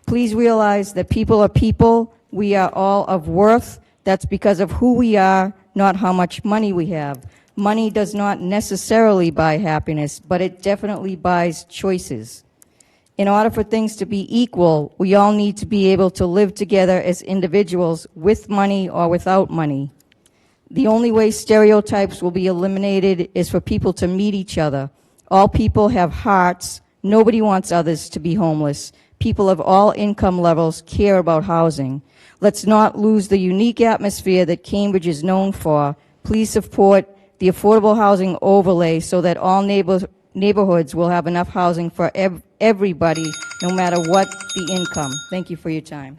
Please realize that people are people. We are all of worth. That's because of who we are, not how much money we have. Money does not necessarily buy happiness, but it definitely buys choices. In order for things to be equal, we all need to be able to live together as individuals with money or without money. The only way stereotypes will be eliminated is for people to meet each other. All people have hearts. Nobody wants others to be homeless. People of all income levels care about housing. Let's not lose the unique atmosphere that Cambridge is known for. Please support the affordable housing overlay so that all neighborhoods will have enough housing for everybody, no matter what the income. Thank you for your time.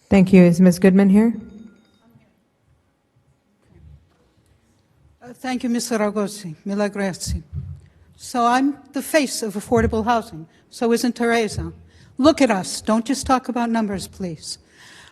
Thank you. Is Ms. Goodman here? Thank you, Mr. Ragosi. Mille grazie. So I'm the face of affordable housing. So isn't Teresa. Look at us. Don't just talk about numbers, please.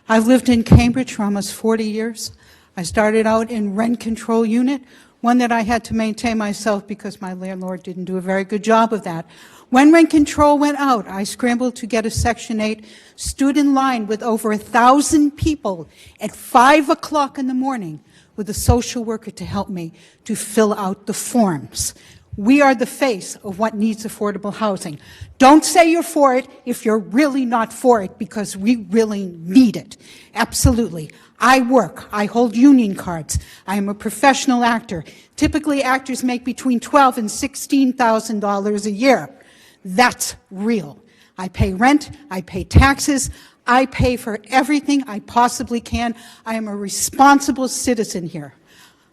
I've lived in Cambridge for almost 40 years. I started out in rent control unit, one that I had to maintain myself because my landlord didn't do a very good job of that. When rent control went out, I scrambled to get a Section 8, stood in line with over 1,000 people at 5 o'clock in the morning with a social worker to help me to fill out the forms. We are the face of what needs affordable housing. Don't say you're for it if you're really not for it, because we really need it. Absolutely. I work. I hold union cards. I am a professional actor. Typically, actors make between $12,000 and $16,000 a year. That's real. I pay rent. I pay taxes. I pay for everything I possibly can. I am a responsible citizen here.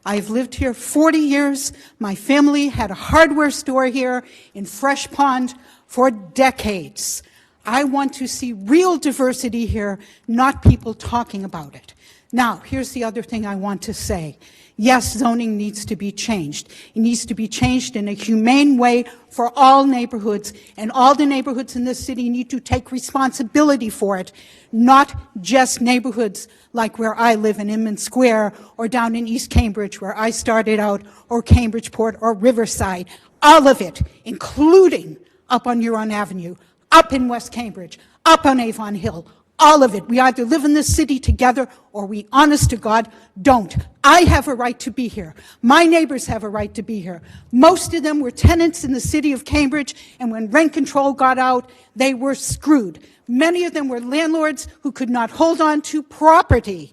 I've lived here 40 years. My family had a hardware store here in Fresh Pond for decades. I want to see real diversity here, not people talking about it. Now, here's the other thing I want to say. Yes, zoning needs to be changed. It needs to be changed in a humane way for all neighborhoods, and all the neighborhoods in this city need to take responsibility for it, not just neighborhoods like where I live in Inman Square or down in East Cambridge where I started out, or Cambridgeport or Riverside. All of it, including up on Huron Avenue, up in West Cambridge, up on Avon Hill. All of it. We either live in this city together or we, honest to God, don't. I have a right to be here. My neighbors have a right to be here. Most of them were tenants in the city of Cambridge, and when rent control got out, they were screwed. Many of them were landlords who could not hold on to property.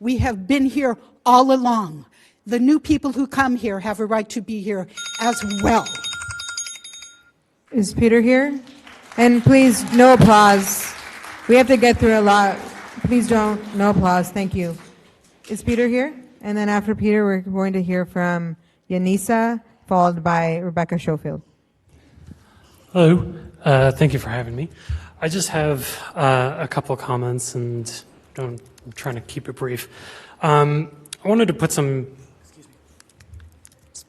We have been here all along. The new people who come here have a right to be here as well. Is Peter here? And please, no applause. We have to get through a lot. Please don't. No applause. Thank you. Is Peter here? And then after Peter, we're going to hear from Yanisa, followed by Rebecca Schofield. Hello. Thank you for having me. I just have a couple of comments, and I'm trying to keep it brief. I wanted to put some...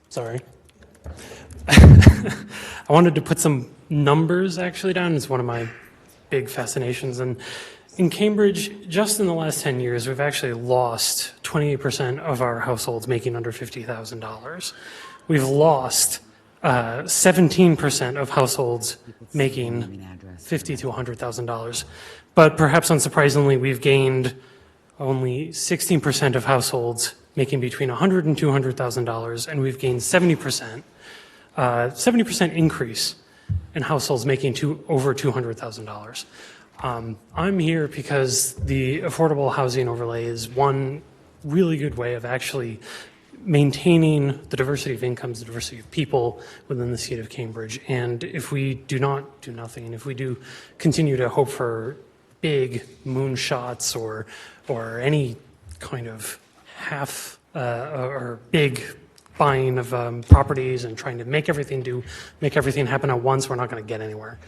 Sorry. I wanted to put some numbers actually down. It's one of my big fascinations. And in Cambridge, just in the last 10 years, we've actually lost 28% of our households making under $50,000. We've lost 17% of households making $50,000 to $100,000. But perhaps unsurprisingly, we've gained only 16% of households making between $100,000 and $200,000, and we've gained 70% increase in households making over $200,000. I'm here because the affordable housing overlay is one really good way of actually maintaining the diversity of incomes, the diversity of people within the city of Cambridge. And if we do not do nothing, and if we do continue to hope for big moonshots or any kind of half or big buying of properties and trying to make everything happen at once, we're not going to get anywhere.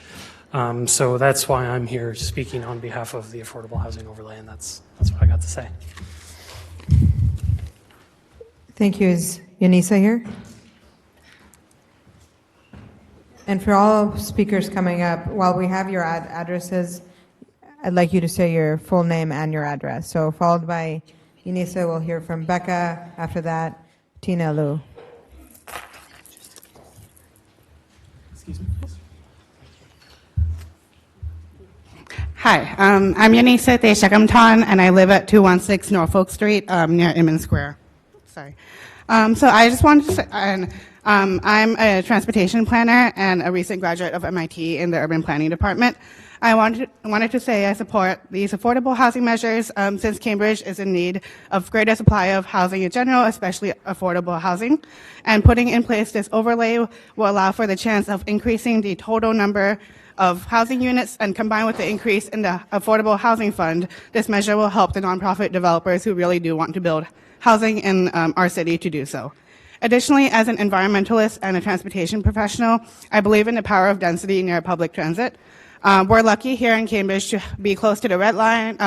So that's why I'm here speaking on behalf of the affordable housing overlay, and that's what I got to say. Thank you. Is Yanisa here? And for all speakers coming up, while we have your addresses, I'd like you to say your full name and your address. So followed by Yanisa, we'll hear from Becca. After that, Tina Liu. Excuse me, please. Hi, I'm Yanisa Deshagamtan, and I live at 216 Norfolk Street near Inman Square. Sorry. So I just wanted to say, I'm a transportation planner and a recent graduate of MIT in the urban planning department. I wanted to say I support these affordable housing measures since Cambridge is in need of greater supply of housing in general, especially affordable housing. And putting in place this overlay will allow for the chance of increasing the total number of housing units, and combined with the increase in the Affordable Housing Fund, this measure will help the nonprofit developers who really do want to build housing in our city to do so. Additionally, as an environmentalist and a transportation professional, I believe in the power of density near public transit. We're lucky here in Cambridge to be close to the Red Line,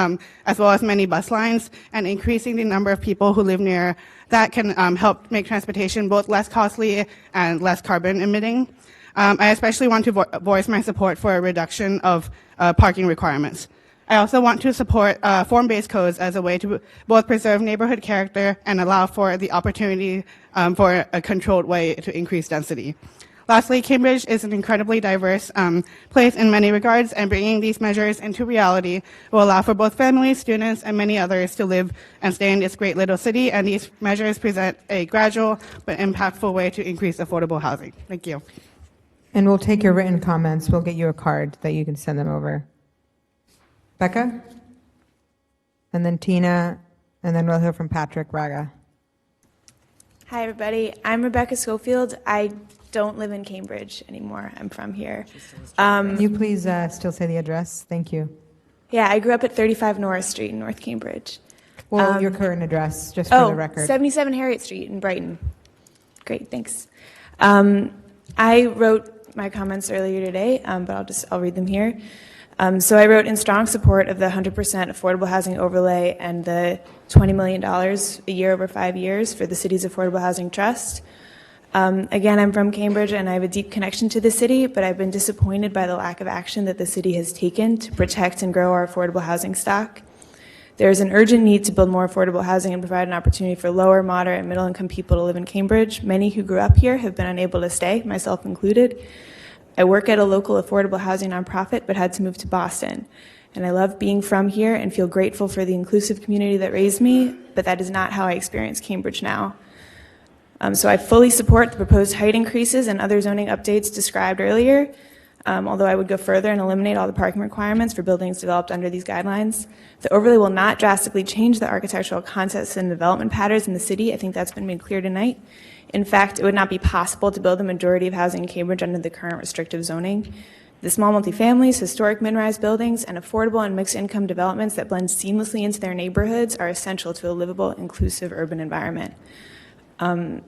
as well as many bus lines, and increasing the number of people who live near that can help make transportation both less costly and less carbon emitting. I especially want to voice my support for a reduction of parking requirements. I also want to support form-based codes as a way to both preserve neighborhood character and allow for the opportunity for a controlled way to increase density. Lastly, Cambridge is an incredibly diverse place in many regards, and bringing these measures into reality will allow for both families, students, and many others to live and stay in this great little city, and these measures present a gradual but impactful way to increase affordable housing. Thank you. And we'll take your written comments. We'll get you a card that you can send them over. Becca? And then Tina, and then we'll hear from Patrick Braga. Hi, everybody. I'm Rebecca Schofield. I don't live in Cambridge anymore. I'm from here. Can you please still say the address? Thank you. Yeah, I grew up at 35 Norris Street in North Cambridge. Well, your current address, just for the record. 77 Harriet Street in Brighton. Great, thanks. I wrote my comments earlier today, but I'll read them here. So I wrote in strong support of the 100% affordable housing overlay and the $20 million a year over 5 years for the city's affordable housing trust. Again, I'm from Cambridge and I have a deep connection to the city, but I've been disappointed by the lack of action that the city has taken to protect and grow our affordable housing stock. There is an urgent need to build more affordable housing and provide an opportunity for lower, moderate, and middle-income people to live in Cambridge. Many who grew up here have been unable to stay, myself included. I work at a local affordable housing nonprofit, but had to move to Boston. And I love being from here and feel grateful for the inclusive community that raised me, but that is not how I experience Cambridge now. So I fully support the proposed height increases and other zoning updates described earlier, although I would go further and eliminate all the parking requirements for buildings developed under these guidelines. The overlay will not drastically change the architectural concepts and development patterns in the city. I think that's been made clear tonight. In fact, it would not be possible to build the majority of housing in Cambridge under the current restrictive zoning. The small multifamilies, historic mid-rise buildings, and affordable and mixed-income developments that blend seamlessly into their neighborhoods are essential to a livable, inclusive urban environment. And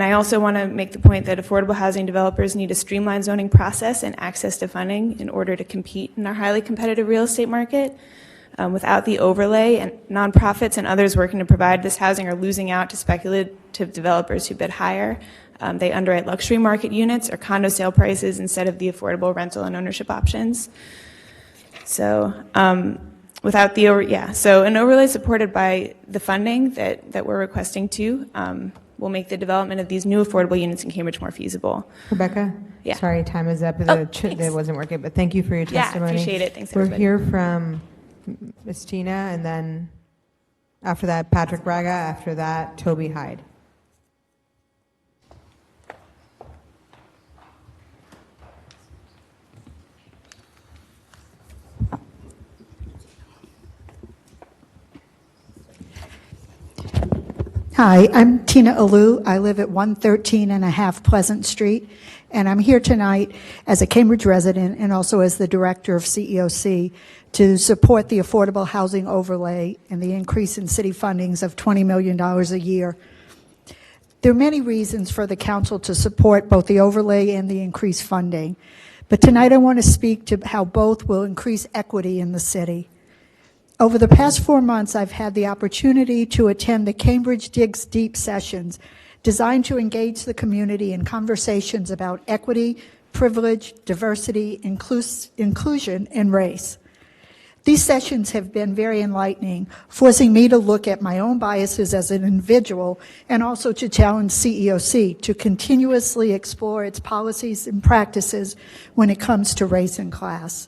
I also want to make the point that affordable housing developers need a streamlined zoning process and access to funding in order to compete in our highly competitive real estate market. Without the overlay, and nonprofits and others working to provide this housing are losing out to speculative developers who bid higher. They underwrite luxury market units or condo sale prices instead of the affordable rental and ownership options. So without the so an overlay supported by the funding that we're requesting too will make the development of these new affordable units in Cambridge more feasible. Rebecca? Yeah. Sorry, time is up. It wasn't working, but thank you for your testimony. Yeah, appreciate it. Thanks, We're everybody. here from Ms. Tina, and then after that, Patrick Braga. After that, Toby Hyde. Hi, I'm Tina Alou. I live at 113 and a half Pleasant Street, and I'm here tonight as a Cambridge resident and also as the director of CEOC to support the affordable housing overlay and the increase in city fundings of $20 million a year. There are many reasons for the council to support both the overlay and the increased funding, but tonight I want to speak to how both will increase equity in the city. Over the past 4 months, I've had the opportunity to attend the Cambridge Digs Deep sessions designed to engage the community in conversations about equity, privilege, diversity, inclusion, and race. These sessions have been very enlightening, forcing me to look at my own biases as an individual and also to challenge CEOC to continuously explore its policies and practices when it comes to race and class.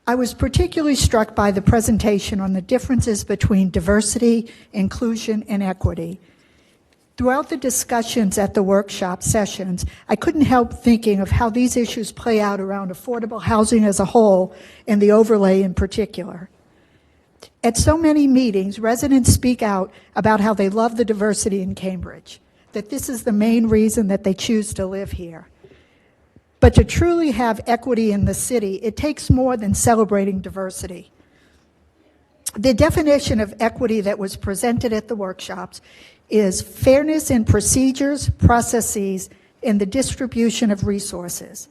I was particularly struck by the presentation on the differences between diversity, inclusion, and equity. Throughout the discussions at the workshop sessions, I couldn't help thinking of how these issues play out around affordable housing as a whole and the overlay in particular. At so many meetings, residents speak out about how they love the diversity in Cambridge, that this is the main reason that they choose to live here. But to truly have equity in the city, it takes more than celebrating diversity. The definition of equity that was presented at the workshops is fairness in procedures, processes, and the distribution of resources.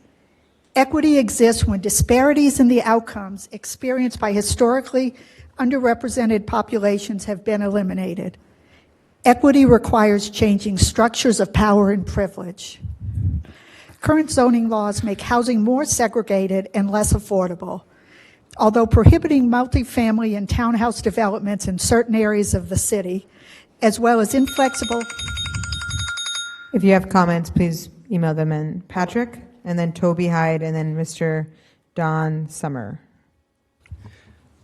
Equity exists when disparities in the outcomes experienced by historically underrepresented populations have been eliminated. Equity requires changing structures of power and privilege. Current zoning laws make housing more segregated and less affordable. Although prohibiting multifamily and townhouse developments in certain areas of the city, as well as inflexible. If you have comments, please email them in. Patrick, and then Toby Hyde, and then Mr. Don Summer.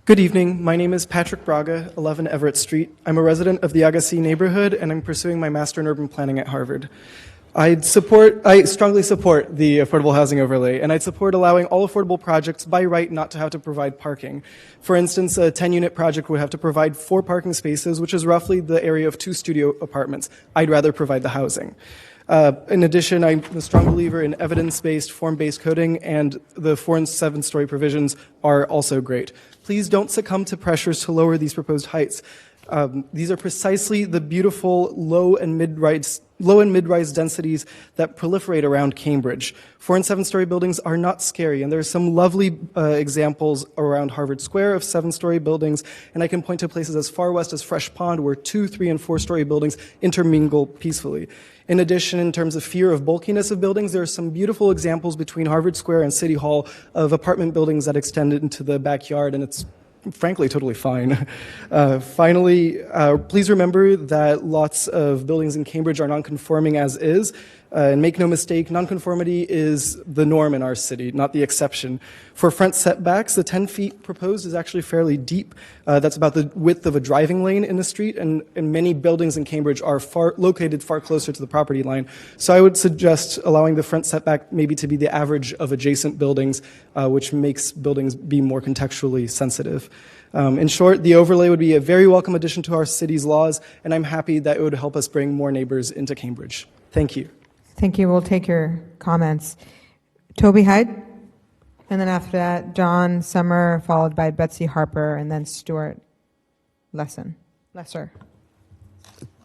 Good evening. My name is Patrick Braga, 11 Everett Street. I'm a resident of the Agassi neighborhood, and I'm pursuing my Master in Urban Planning at Harvard. I strongly support the affordable housing overlay, and I'd support allowing all affordable projects by right not to have to provide parking. For instance, a 10-unit project would have to provide 4 parking spaces, which is roughly the area of 2 studio apartments. I'd rather provide the housing. In addition, I'm a strong believer in evidence-based, form-based coding, and the 4- and 7-story provisions are also great. Please don't succumb to pressures to lower these proposed heights. These are precisely the beautiful low and mid-rise densities that proliferate around Cambridge. 4- and 7-story buildings are not scary, and there are some lovely examples around Harvard Square of 7-story buildings, and I can point to places as far west as Fresh Pond where 2-, 3-, and 4-story buildings intermingle peacefully. In addition, in terms of fear of bulkiness of buildings, there are some beautiful examples between Harvard Square and City Hall of apartment buildings that extend into the backyard, and it's frankly totally fine. Finally, please remember that lots of buildings in Cambridge are nonconforming as is. And make no mistake, nonconformity is the norm in our city, not the exception. For front setbacks, the 10 feet proposed is actually fairly deep. That's about the width of a driving lane in the street, and many buildings in Cambridge are located far closer to the property line. So I would suggest allowing the front setback maybe to be the average of adjacent buildings, which makes buildings be more contextually sensitive. In short, the overlay would be a very welcome addition to our city's laws, and I'm happy that it would help us bring more neighbors into Cambridge. Thank you. Thank you. We'll take your comments. Toby Hyde, and then after that, John Summer, followed by Betsy Harper, and then Stuart Lesser.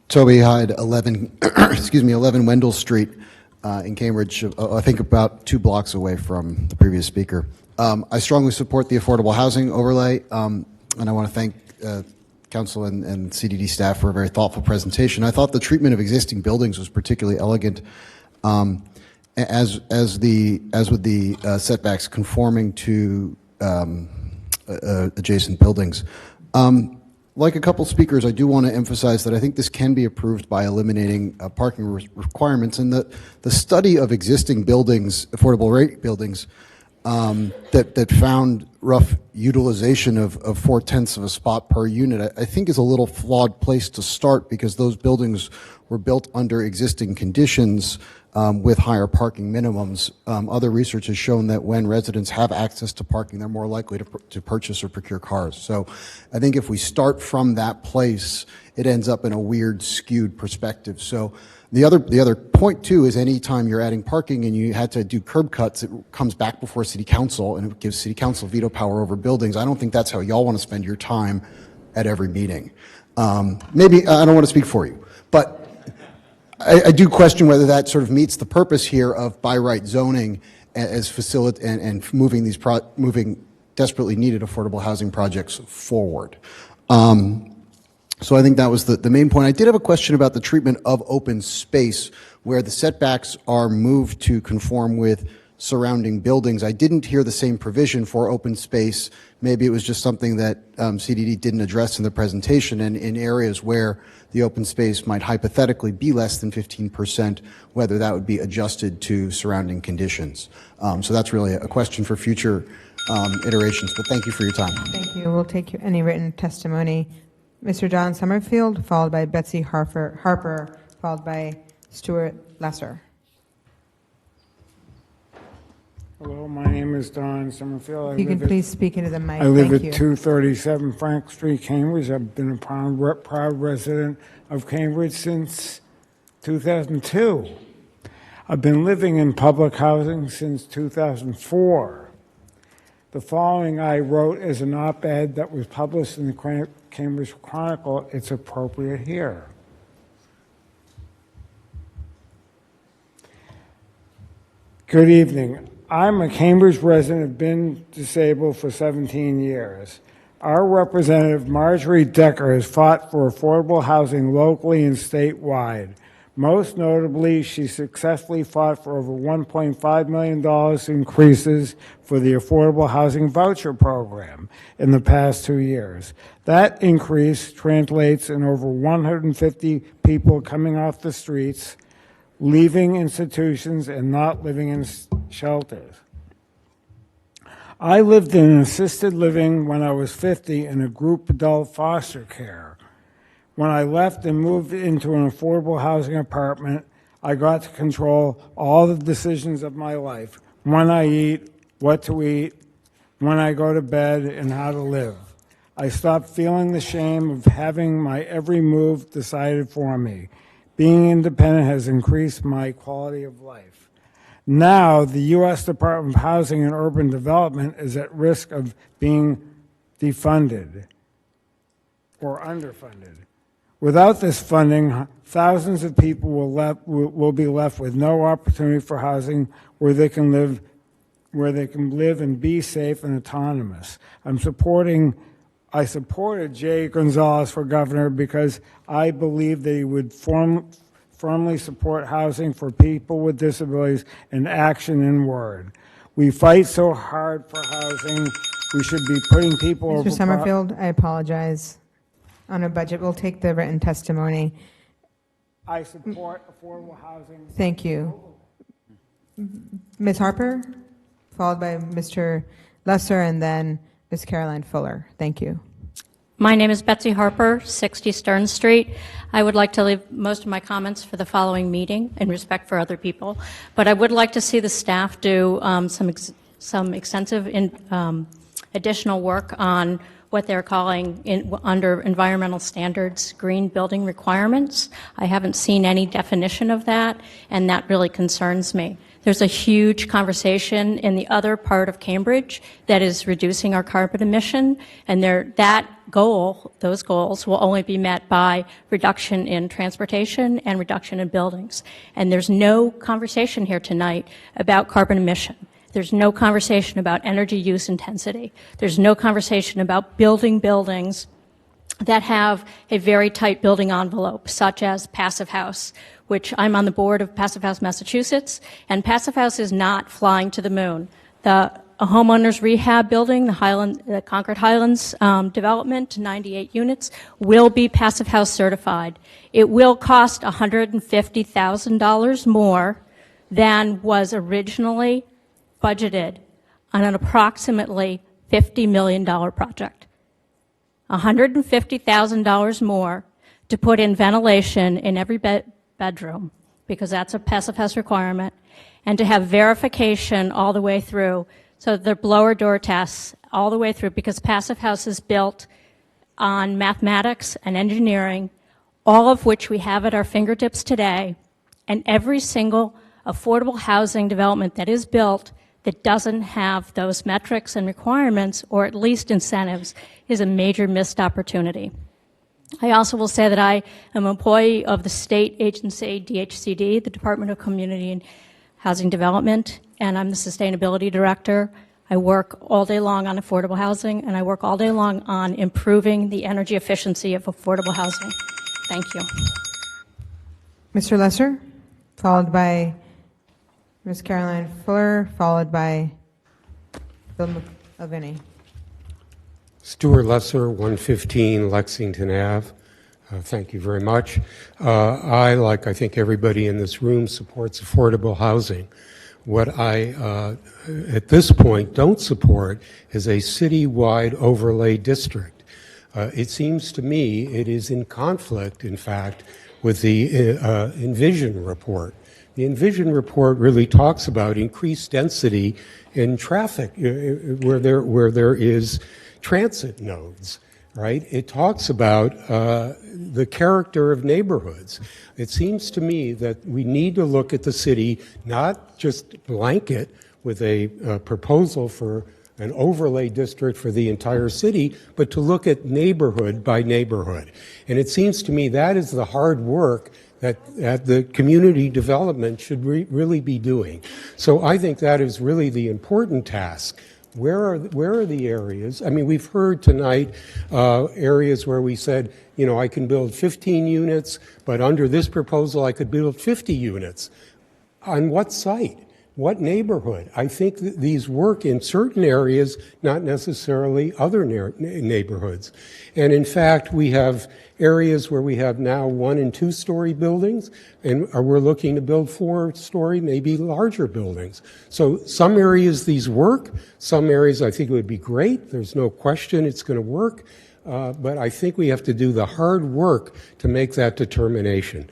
Toby Hyde, 11 Wendell Street in Cambridge, I think about 2 blocks away from the previous speaker. I strongly support the affordable housing overlay, and I want to thank Council and CDD staff for a very thoughtful presentation. I thought the treatment of existing buildings was particularly elegant, as with the setbacks conforming to adjacent buildings. Like a couple speakers, I do want to emphasize that I think this can be approved by eliminating parking requirements, and that the study of existing buildings, affordable rate buildings, that found rough utilization of 4/10 of a spot per unit, I think is a little flawed place to start, because those buildings were built under existing conditions with higher parking minimums. Other research has shown that when residents have access to parking, they're more likely to purchase or procure cars. So I think if we start from that place, it ends up in a weird, skewed perspective. So the other point, too, is any time you're adding parking and you had to do curb cuts, it comes back before City Council, and it gives City Council veto power over buildings. I don't think that's how y'all want to spend your time at every meeting. Maybe, I don't want to speak for you, but I do question whether that sort of meets the purpose here of by right zoning as and moving these moving desperately needed affordable housing projects forward. So I think that was the main point. I did have a question about the treatment of open space, where the setbacks are moved to conform with surrounding buildings. I didn't hear the same provision for open space. Maybe it was just something that CDD didn't address in the presentation, and in areas where the open space might hypothetically be less than 15%, whether that would be adjusted to surrounding conditions. So that's really a question for future iterations, but thank you for your time. Thank you. We'll take any written testimony. Mr. John Summerfield, followed by Betsy Harper, followed by Stuart Lesser. Hello, my name is Don Summerfield. If you can please speak into the mic. I live Thank at you. 237 Frank Street, Cambridge. I've been a proud resident of Cambridge since 2002. I've been living in public housing since 2004. The following I wrote is an op-ed that was published in the Cambridge Chronicle. It's appropriate here. Good evening. I'm a Cambridge resident, been disabled for 17 years. Our representative, Marjorie Decker, has fought for affordable housing locally and statewide. Most notably, she successfully fought for over $1.5 million increases for the Affordable Housing Voucher Program in the past 2 years. That increase translates in over 150 people coming off the streets, leaving institutions, and not living in shelters. I lived in assisted living when I was 50 in a group adult foster care. When I left and moved into an affordable housing apartment, I got to control all the decisions of my life: when I eat, what to eat, when I go to bed, and how to live. I stopped feeling the shame of having my every move decided for me. Being independent has increased my quality of life. Now, the U.S. Department of Housing and Urban Development is at risk of being defunded or underfunded. Without this funding, thousands of people will be left with no opportunity for housing where they can live and be safe and autonomous. I supported Jay Gonzalez for governor because I believe that he would firmly support housing for people with disabilities in action and word. We fight so hard for housing. We should be putting people over. Mr. Summerfield, I apologize. On a budget, we'll take the written testimony. I support affordable housing. Thank you. Ms. Harper, followed by Mr. Lesser, and then Ms. Caroline Fuller. Thank you. My name is Betsy Harper, 60 Stern Street. I would like to leave most of my comments for the following meeting in respect for other people, but I would like to see the staff do some extensive additional work on what they're calling under environmental standards, green building requirements. I haven't seen any definition of that, and that really concerns me. There's a huge conversation in the other part of Cambridge that is reducing our carbon emission, and those goals will only be met by reduction in transportation and reduction in buildings. And there's no conversation here tonight about carbon emission. There's no conversation about energy use intensity. There's no conversation about building buildings that have a very tight building envelope, such as Passive House, which I'm on the board of Passive House, Massachusetts, and Passive House is not flying to the moon. A homeowners rehab building, the Concord Highlands development, 98 units, will be Passive House certified. It will cost $150,000 more than was originally budgeted on an approximately $50 million project. $150,000 more to put in ventilation in every bedroom, because that's a Passive House requirement, and to have verification all the way through. So the blower door tests all the way through, because Passive House is built on mathematics and engineering, all of which we have at our fingertips today, and every single affordable housing development that is built that doesn't have those metrics and requirements, or at least incentives, is a major missed opportunity. I also will say that I am an employee of the state agency, DHCD, the Department of Community and Housing Development, and I'm the sustainability director. I work all day long on affordable housing, and I work all day long on improving the energy efficiency of affordable housing. Thank you. Mr. Lesser, followed by Ms. Caroline Fuller, followed by Bill McElvany. Stuart Lesser, 115 Lexington Ave. Thank you very much. I think everybody in this room, supports affordable housing. What I, at this point, don't support is a city-wide overlay district. It seems to me it is in conflict, in fact, with the Envision report. The Envision report really talks about increased density in traffic where there is transit nodes, right? It talks about the character of neighborhoods. It seems to me that we need to look at the city, not just blanket with a proposal for an overlay district for the entire city, but to look at neighborhood by neighborhood. And it seems to me that is the hard work that the community development should really be doing. So I think that is really the important task. Where are the areas? I mean, we've heard tonight areas where we said, you know, I can build 15 units, but under this proposal I could build 50 units. On what site? What neighborhood? I think that these work in certain areas, not necessarily other neighborhoods. And in fact, we have areas where we have now 1- and 2-story buildings, and we're looking to build 4-story, maybe larger buildings. So some areas these work, some areas I think it would be great. There's no question it's going to work. But I think we have to do the hard work to make that determination.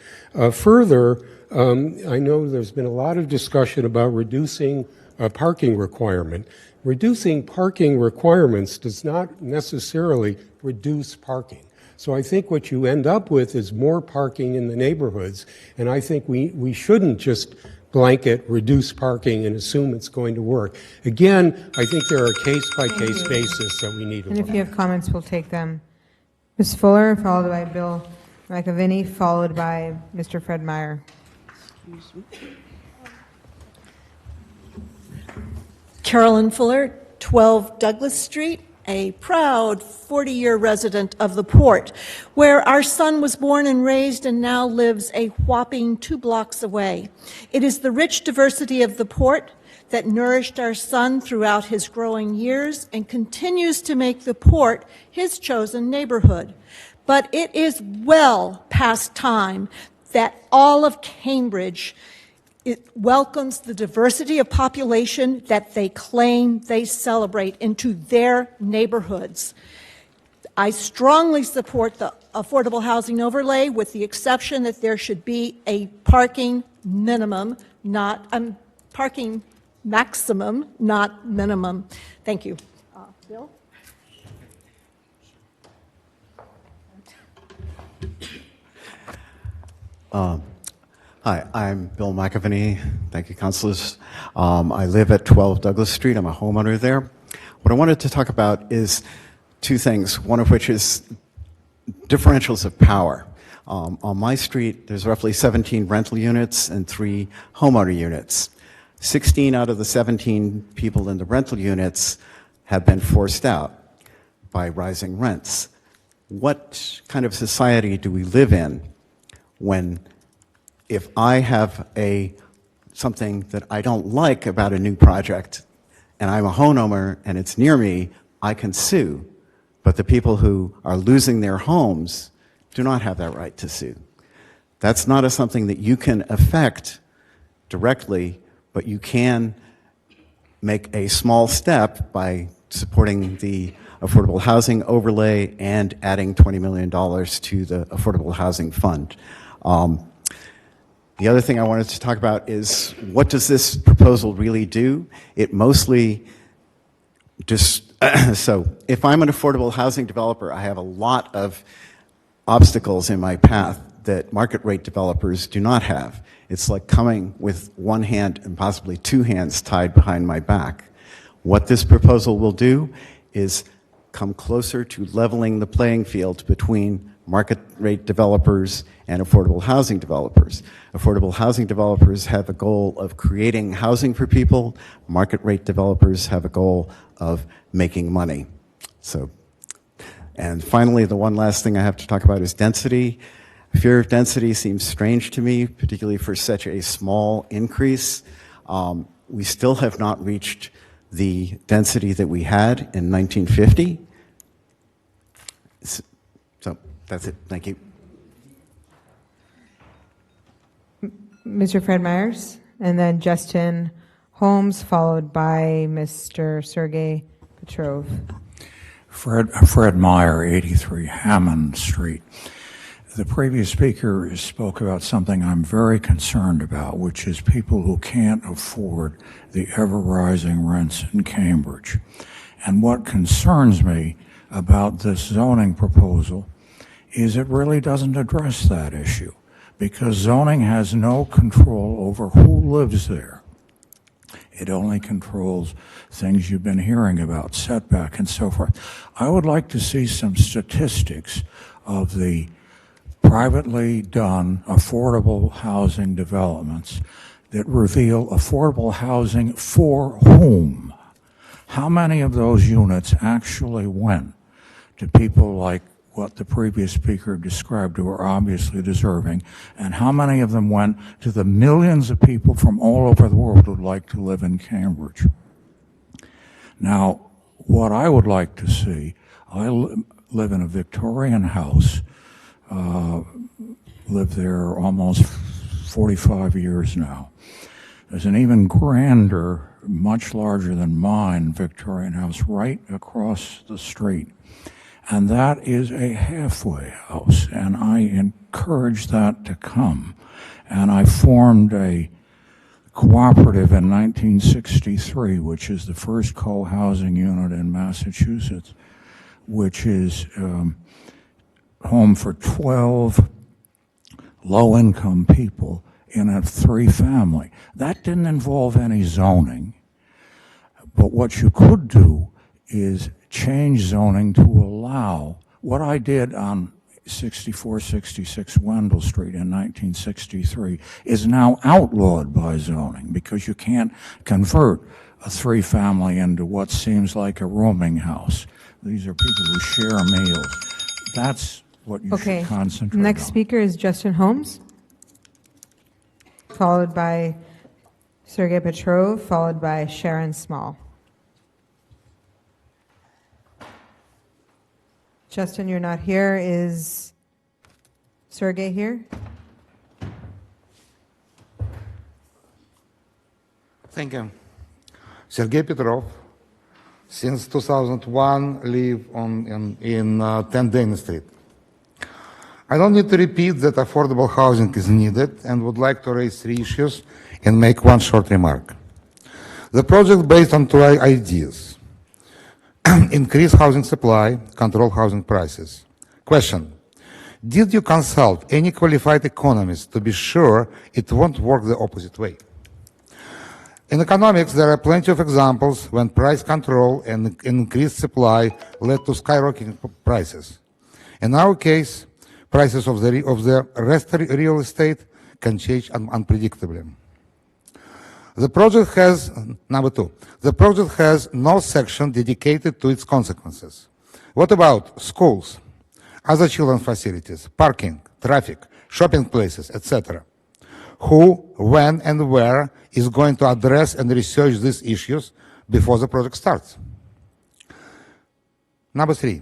Further, I know there's been a lot of discussion about reducing a parking requirement. Reducing parking requirements does not necessarily reduce parking. So I think what you end up with is more parking in the neighborhoods, and I think we shouldn't just blanket reduce parking and assume it's going to work. Again, I think there are case-by-case basis that we need to And look if you have comments, we'll take them. Ms. Fuller, followed by Bill McAviney, followed by Mr. Fred Meyer. Carolyn Fuller, 12 Douglas Street, a proud 40-year resident of the Port, where our son was born and raised and now lives a whopping 2 blocks away. It is the rich diversity of the Port that nourished our son throughout his growing years and continues to make the Port his chosen neighborhood. But it is well past time that all of Cambridge welcomes the diversity of population that they claim they celebrate into their neighborhoods. I strongly support the affordable housing overlay, with the exception that there should be a parking minimum, not parking maximum, not minimum. Thank you. Bill? Hi, I'm Bill McAviney. Thank you, councilors. I live at 12 Douglas Street. I'm a homeowner there. What I wanted to talk about is 2 things, one of which is differentials of power. On my street, there's roughly 17 rental units and 3 homeowner units. 16 out of the 17 people in the rental units have been forced out by rising rents. What kind of society do we live in when, if I have something that I don't like about a new project and I'm a homeowner and it's near me, I can sue, but the people who are losing their homes do not have that right to sue. That's not something that you can affect directly, but you can make a small step by supporting the affordable housing overlay and adding $20 million to the affordable housing fund. The other thing I wanted to talk about is, what does this proposal really do? It mostly just, so if I'm an affordable housing developer, I have a lot of obstacles in my path that market rate developers do not have. It's like coming with one hand and possibly 2 hands tied behind my back. What this proposal will do is come closer to leveling the playing field between market rate developers and affordable housing developers. Affordable housing developers have a goal of creating housing for people. Market rate developers have a goal of making money. So, and finally, the one last thing I have to talk about is density. Fear of density seems strange to me, particularly for such a small increase. We still have not reached the density that we had in 1950. So that's it. Thank you. Mr. Fred Myers, and then Justin Holmes, followed by Mr. Sergey Petrov. Fred Meyer, 83 Hammond Street. The previous speaker spoke about something I'm very concerned about, which is people who can't afford the ever-rising rents in Cambridge. And what concerns me about this zoning proposal is it really doesn't address that issue, because zoning has no control over who lives there. It only controls things you've been hearing about, setback and so forth. I would like to see some statistics of the privately done affordable housing developments that reveal affordable housing for whom? How many of those units actually went to people like what the previous speaker described who are obviously deserving, and how many of them went to the millions of people from all over the world who'd like to live in Cambridge? Now, what I would like to see, I live in a Victorian house, lived there almost 45 years now. There's an even grander, much larger than mine, Victorian house right across the street. And that is a halfway house, and I encourage that to come. And I formed a cooperative in 1963, which is the first co-housing unit in Massachusetts, which is home for 12 low-income people in a 3-family. That didn't involve any zoning, but what you could do is change zoning to allow what I did on 6466 Wendell Street in 1963 is now outlawed by zoning because you can't convert a 3-family into what seems like a rooming house. These are people who share meals. That's what you should concentrate Next on. speaker is Justin Holmes, followed by Sergei Petrov, followed by Sharon Small. Justin, you're not here. Is Sergey here? Thank you. Sergei Petrov, since 2001, live in 10 Dana Street. I don't need to repeat that affordable housing is needed and would like to raise 3 issues and make one short remark. The project based on 2 ideas. Increase housing supply, control housing prices. Question: did you consult any qualified economists to be sure it won't work the opposite way? In economics, there are plenty of examples when price control and increased supply led to skyrocketing prices. In our case, prices of the rest of real estate can change unpredictably. The project has, number 2, the project has no section dedicated to its consequences. What about schools, other children facilities, parking, traffic, shopping places, etc.? Who, when, and where is going to address and research these issues before the project starts? Number 3,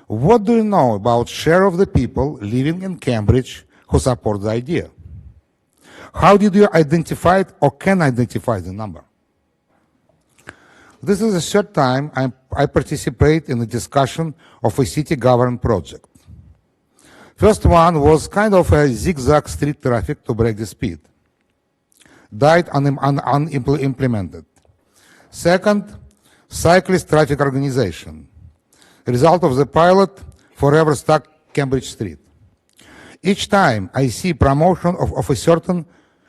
what do you know about share of the people living in Cambridge who support the idea? How did you identify it or can identify the number? This is the 3rd time I participate in a discussion of a city government project. First one was kind of a zigzag street traffic to break the speed. Died unimplemented. Second, cyclist traffic organization. Result of the pilot, forever stuck Cambridge Street. Each time I see promotion of a certain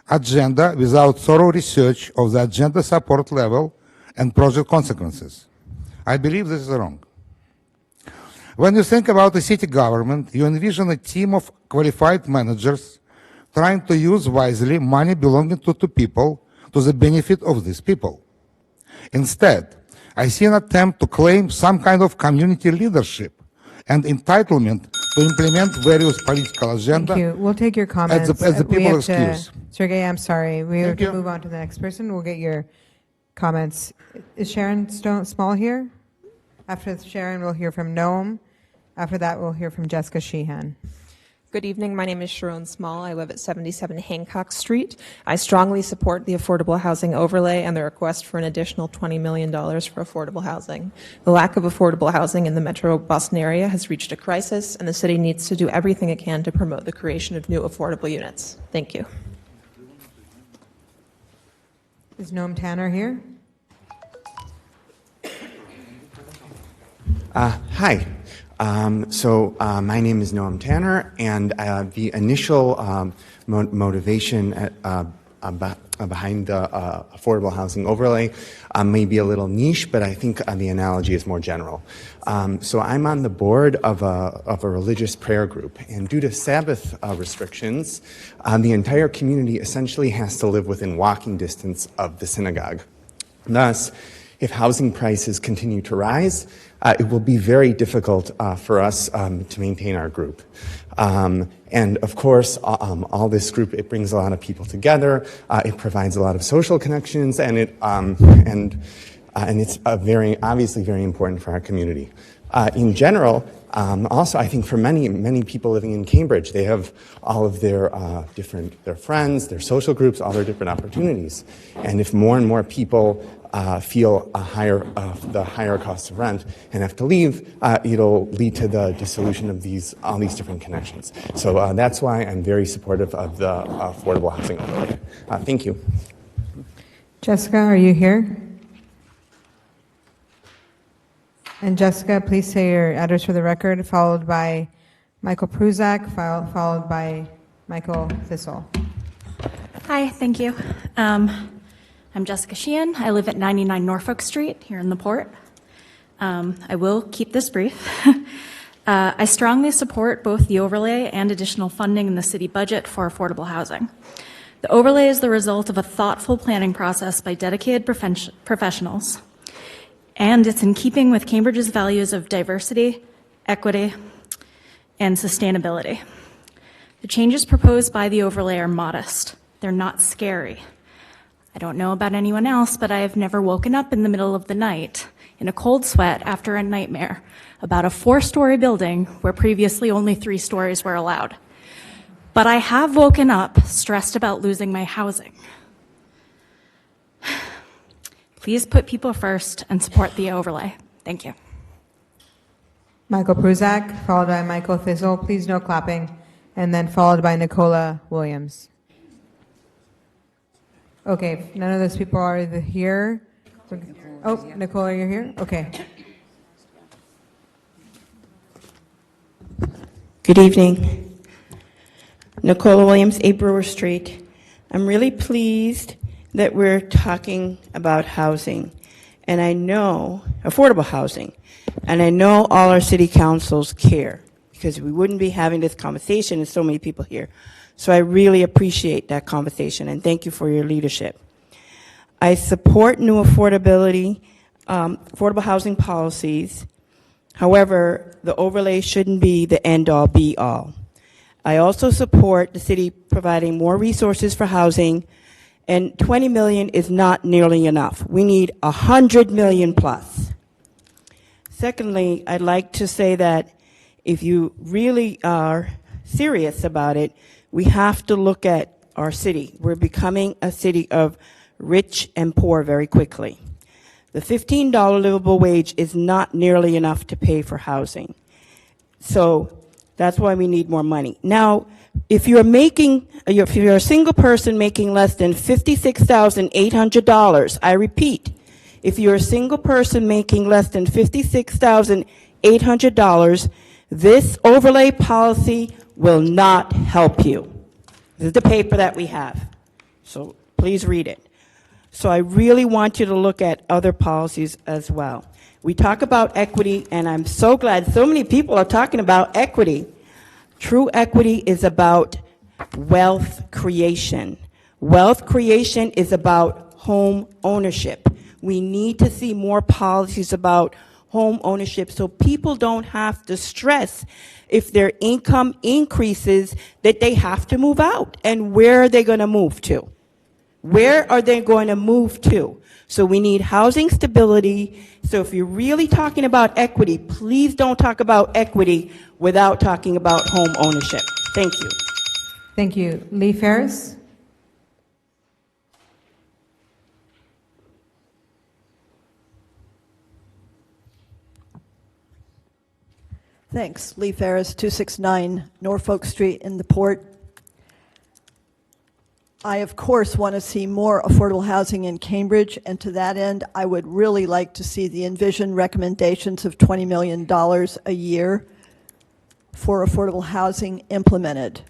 agenda without thorough research of the agenda support level and project consequences. I believe this is wrong. When you think about the city government, you envision a team of qualified managers trying to use wisely money belonging to people to the benefit of these people. Instead, I see an attempt to claim some kind of community leadership and entitlement to implement various political agenda. Thank you. We'll take your comments. As the people excuse. Sergey, I'm sorry. We have Thank to you. move on to the next person. We'll get your comments. Is Sharon Small here? After Sharon, we'll hear from Noam. After that, we'll hear from Jessica Sheehan. Good evening. My name is Sharon Small. I live at 77 Hancock Street. I strongly support the affordable housing overlay and the request for an additional $20 million for affordable housing. The lack of affordable housing in the metro Boston area has reached a crisis, and the city needs to do everything it can to promote the creation of new affordable units. Thank you. Is Noam Tanner here? Hi. My name is Noam Tanner, and the initial motivation behind the affordable housing overlay may be a little niche, but I think the analogy is more general. So I'm on the board of a religious prayer group, and due to Sabbath restrictions, the entire community essentially has to live within walking distance of the synagogue. Thus, if housing prices continue to rise, it will be very difficult for us to maintain our group. And of course, all this group, it brings a lot of people together. It provides a lot of social connections, and it's obviously very important for our community. In general, also, I think for many people living in Cambridge, they have all of their their friends, their social groups, all their different opportunities. And if more and more people feel the higher cost of rent and have to leave, it'll lead to the dissolution of all these different connections. So that's why I'm very supportive of the affordable housing overlay. Thank you. Jessica, are you here? And Jessica, please say your address for the record, followed by Michael Pruzak, followed by Michael Thistle. Hi, thank you. I'm Jessica Sheehan. I live at 99 Norfolk Street here in the Port. I will keep this brief. I strongly support both the overlay and additional funding in the city budget for affordable housing. The overlay is the result of a thoughtful planning process by dedicated professionals, and it's in keeping with Cambridge's values of diversity, equity, and sustainability. The changes proposed by the overlay are modest. They're not scary. I don't know about anyone else, but I have never woken up in the middle of the night in a cold sweat after a nightmare about a 4-story building where previously only 3 stories were allowed. But I have woken up stressed about losing my housing. Please put people first and support the overlay. Thank you. Michael Pruzak, followed by Michael Thistle. Please no clapping. And then followed by Nicola Williams. Okay, if none of those people are here. Oh, Nicola, you're here? Okay. Good evening. Nicola Williams, 8 Brewer Street. I'm really pleased that we're talking about housing, and I know, affordable housing, and I know all our city councils care, because we wouldn't be having this conversation and so many people here. So I really appreciate that conversation, and thank you for your leadership. I support new affordable housing policies. However, the overlay shouldn't be the end-all, be-all. I also support the city providing more resources for housing, and 20 million is not nearly enough. We need 100 million plus. Secondly, I'd like to say that if you really are serious about it, we have to look at our city. We're becoming a city of rich and poor very quickly. The $15 livable wage is not nearly enough to pay for housing. So that's why we need more money. Now, if you're a single person making less than $56,800, I repeat, if you're a single person making less than $56,800, this overlay policy will not help you. This is the paper that we have, so please read it. So I really want you to look at other policies as well. We talk about equity, and I'm so glad so many people are talking about equity. True equity is about wealth creation. Wealth creation is about home ownership. We need to see more policies about home ownership so people don't have to stress if their income increases that they have to move out. And where are they going to move to? Where are they going to move to? So we need housing stability. So if you're really talking about equity, please don't talk about equity without talking about home ownership. Thank you. Thank you. Lee Ferris? Thanks. Lee Ferris, 269 Norfolk Street in the Port. I, of course, want to see more affordable housing in Cambridge, and to that end, I would really like to see the envisioned recommendations of $20 million a year for affordable housing implemented.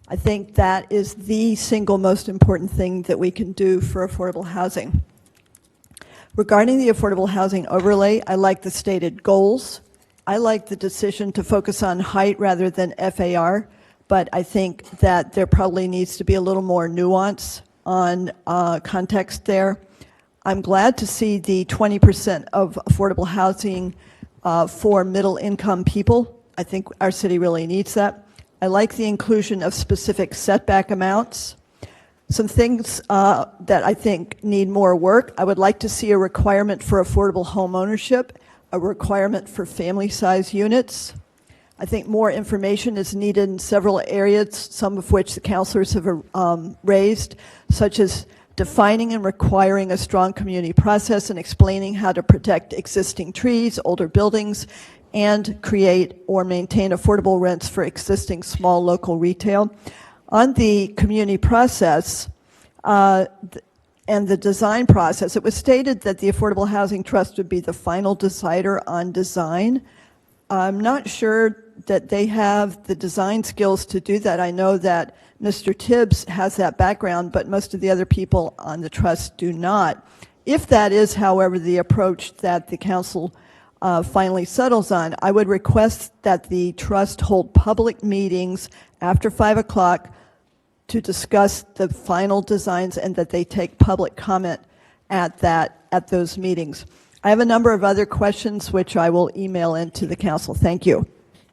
I think that is the single most important thing that we can do for affordable housing. Regarding the affordable housing overlay, I like the stated goals. I like the decision to focus on height rather than FAR, but I think that there probably needs to be a little more nuance on context there. I'm glad to see the 20% of affordable housing for middle-income people. I think our city really needs that. I like the inclusion of specific setback amounts. Some things that I think need more work. I would like to see a requirement for affordable home ownership, a requirement for family-size units. I think more information is needed in several areas, some of which the councilors have raised, such as defining and requiring a strong community process and explaining how to protect existing trees, older buildings, and create or maintain affordable rents for existing small local retail. On the community process and the design process, it was stated that the Affordable Housing Trust would be the final decider on design. I'm not sure that they have the design skills to do that. I know that Mr. Tibbs has that background, but most of the other people on the trust do not. If that is, however, the approach that the council finally settles on, I would request that the trust hold public meetings after 5 o'clock to discuss the final designs and that they take public comment at those meetings. I have a number of other questions which I will email into the council. Thank you.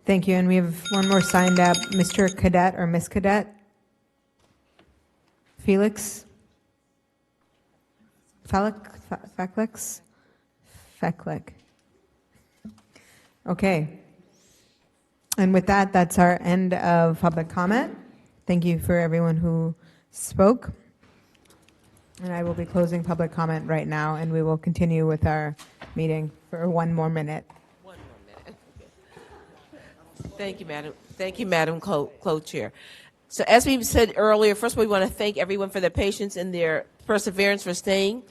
Thank you. And we have one more signed up, Mr. Cadet or Miss Cadet. Felix? Feklik? Okay. And with that, that's our end of public comment. Thank you for everyone who spoke. And I will be closing public comment right now, and we will continue with our meeting for one more minute. Thank you, Madam. Thank you, Madam Co-Chair. So as we said earlier, first of all, we want to thank everyone for their patience and their perseverance for staying.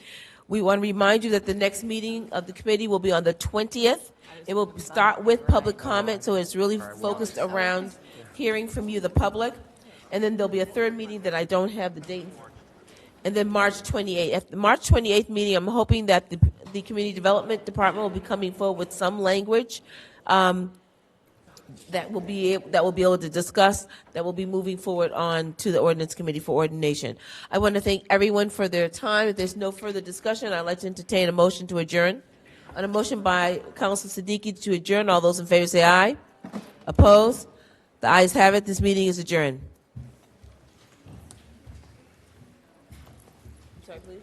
We want to remind you that the next meeting of the committee will be on the 20th. It will start with public comment, so it's really focused around hearing from you, the public. And then there'll be a third meeting that I don't have the date. And then March 28th. At the March 28th meeting, I'm hoping that the Community Development Department will be coming forward with some language that will be able to discuss, that will be moving forward on to the Ordinance Committee for ordination. I want to thank everyone for their time. If there's no further discussion, I'd like to entertain a motion to adjourn. On a motion by Council Siddiqui to adjourn, all those in favor say aye. Opposed? The ayes have it. This meeting is adjourned. Sorry, please.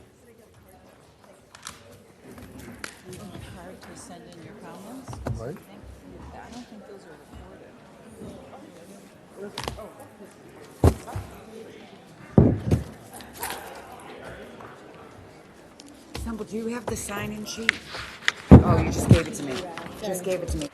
Hard to send in your comments. Right. I don't think those are recorded. Sample, do you have the sign-in sheet? Oh, you just gave it to me. Just gave it to me.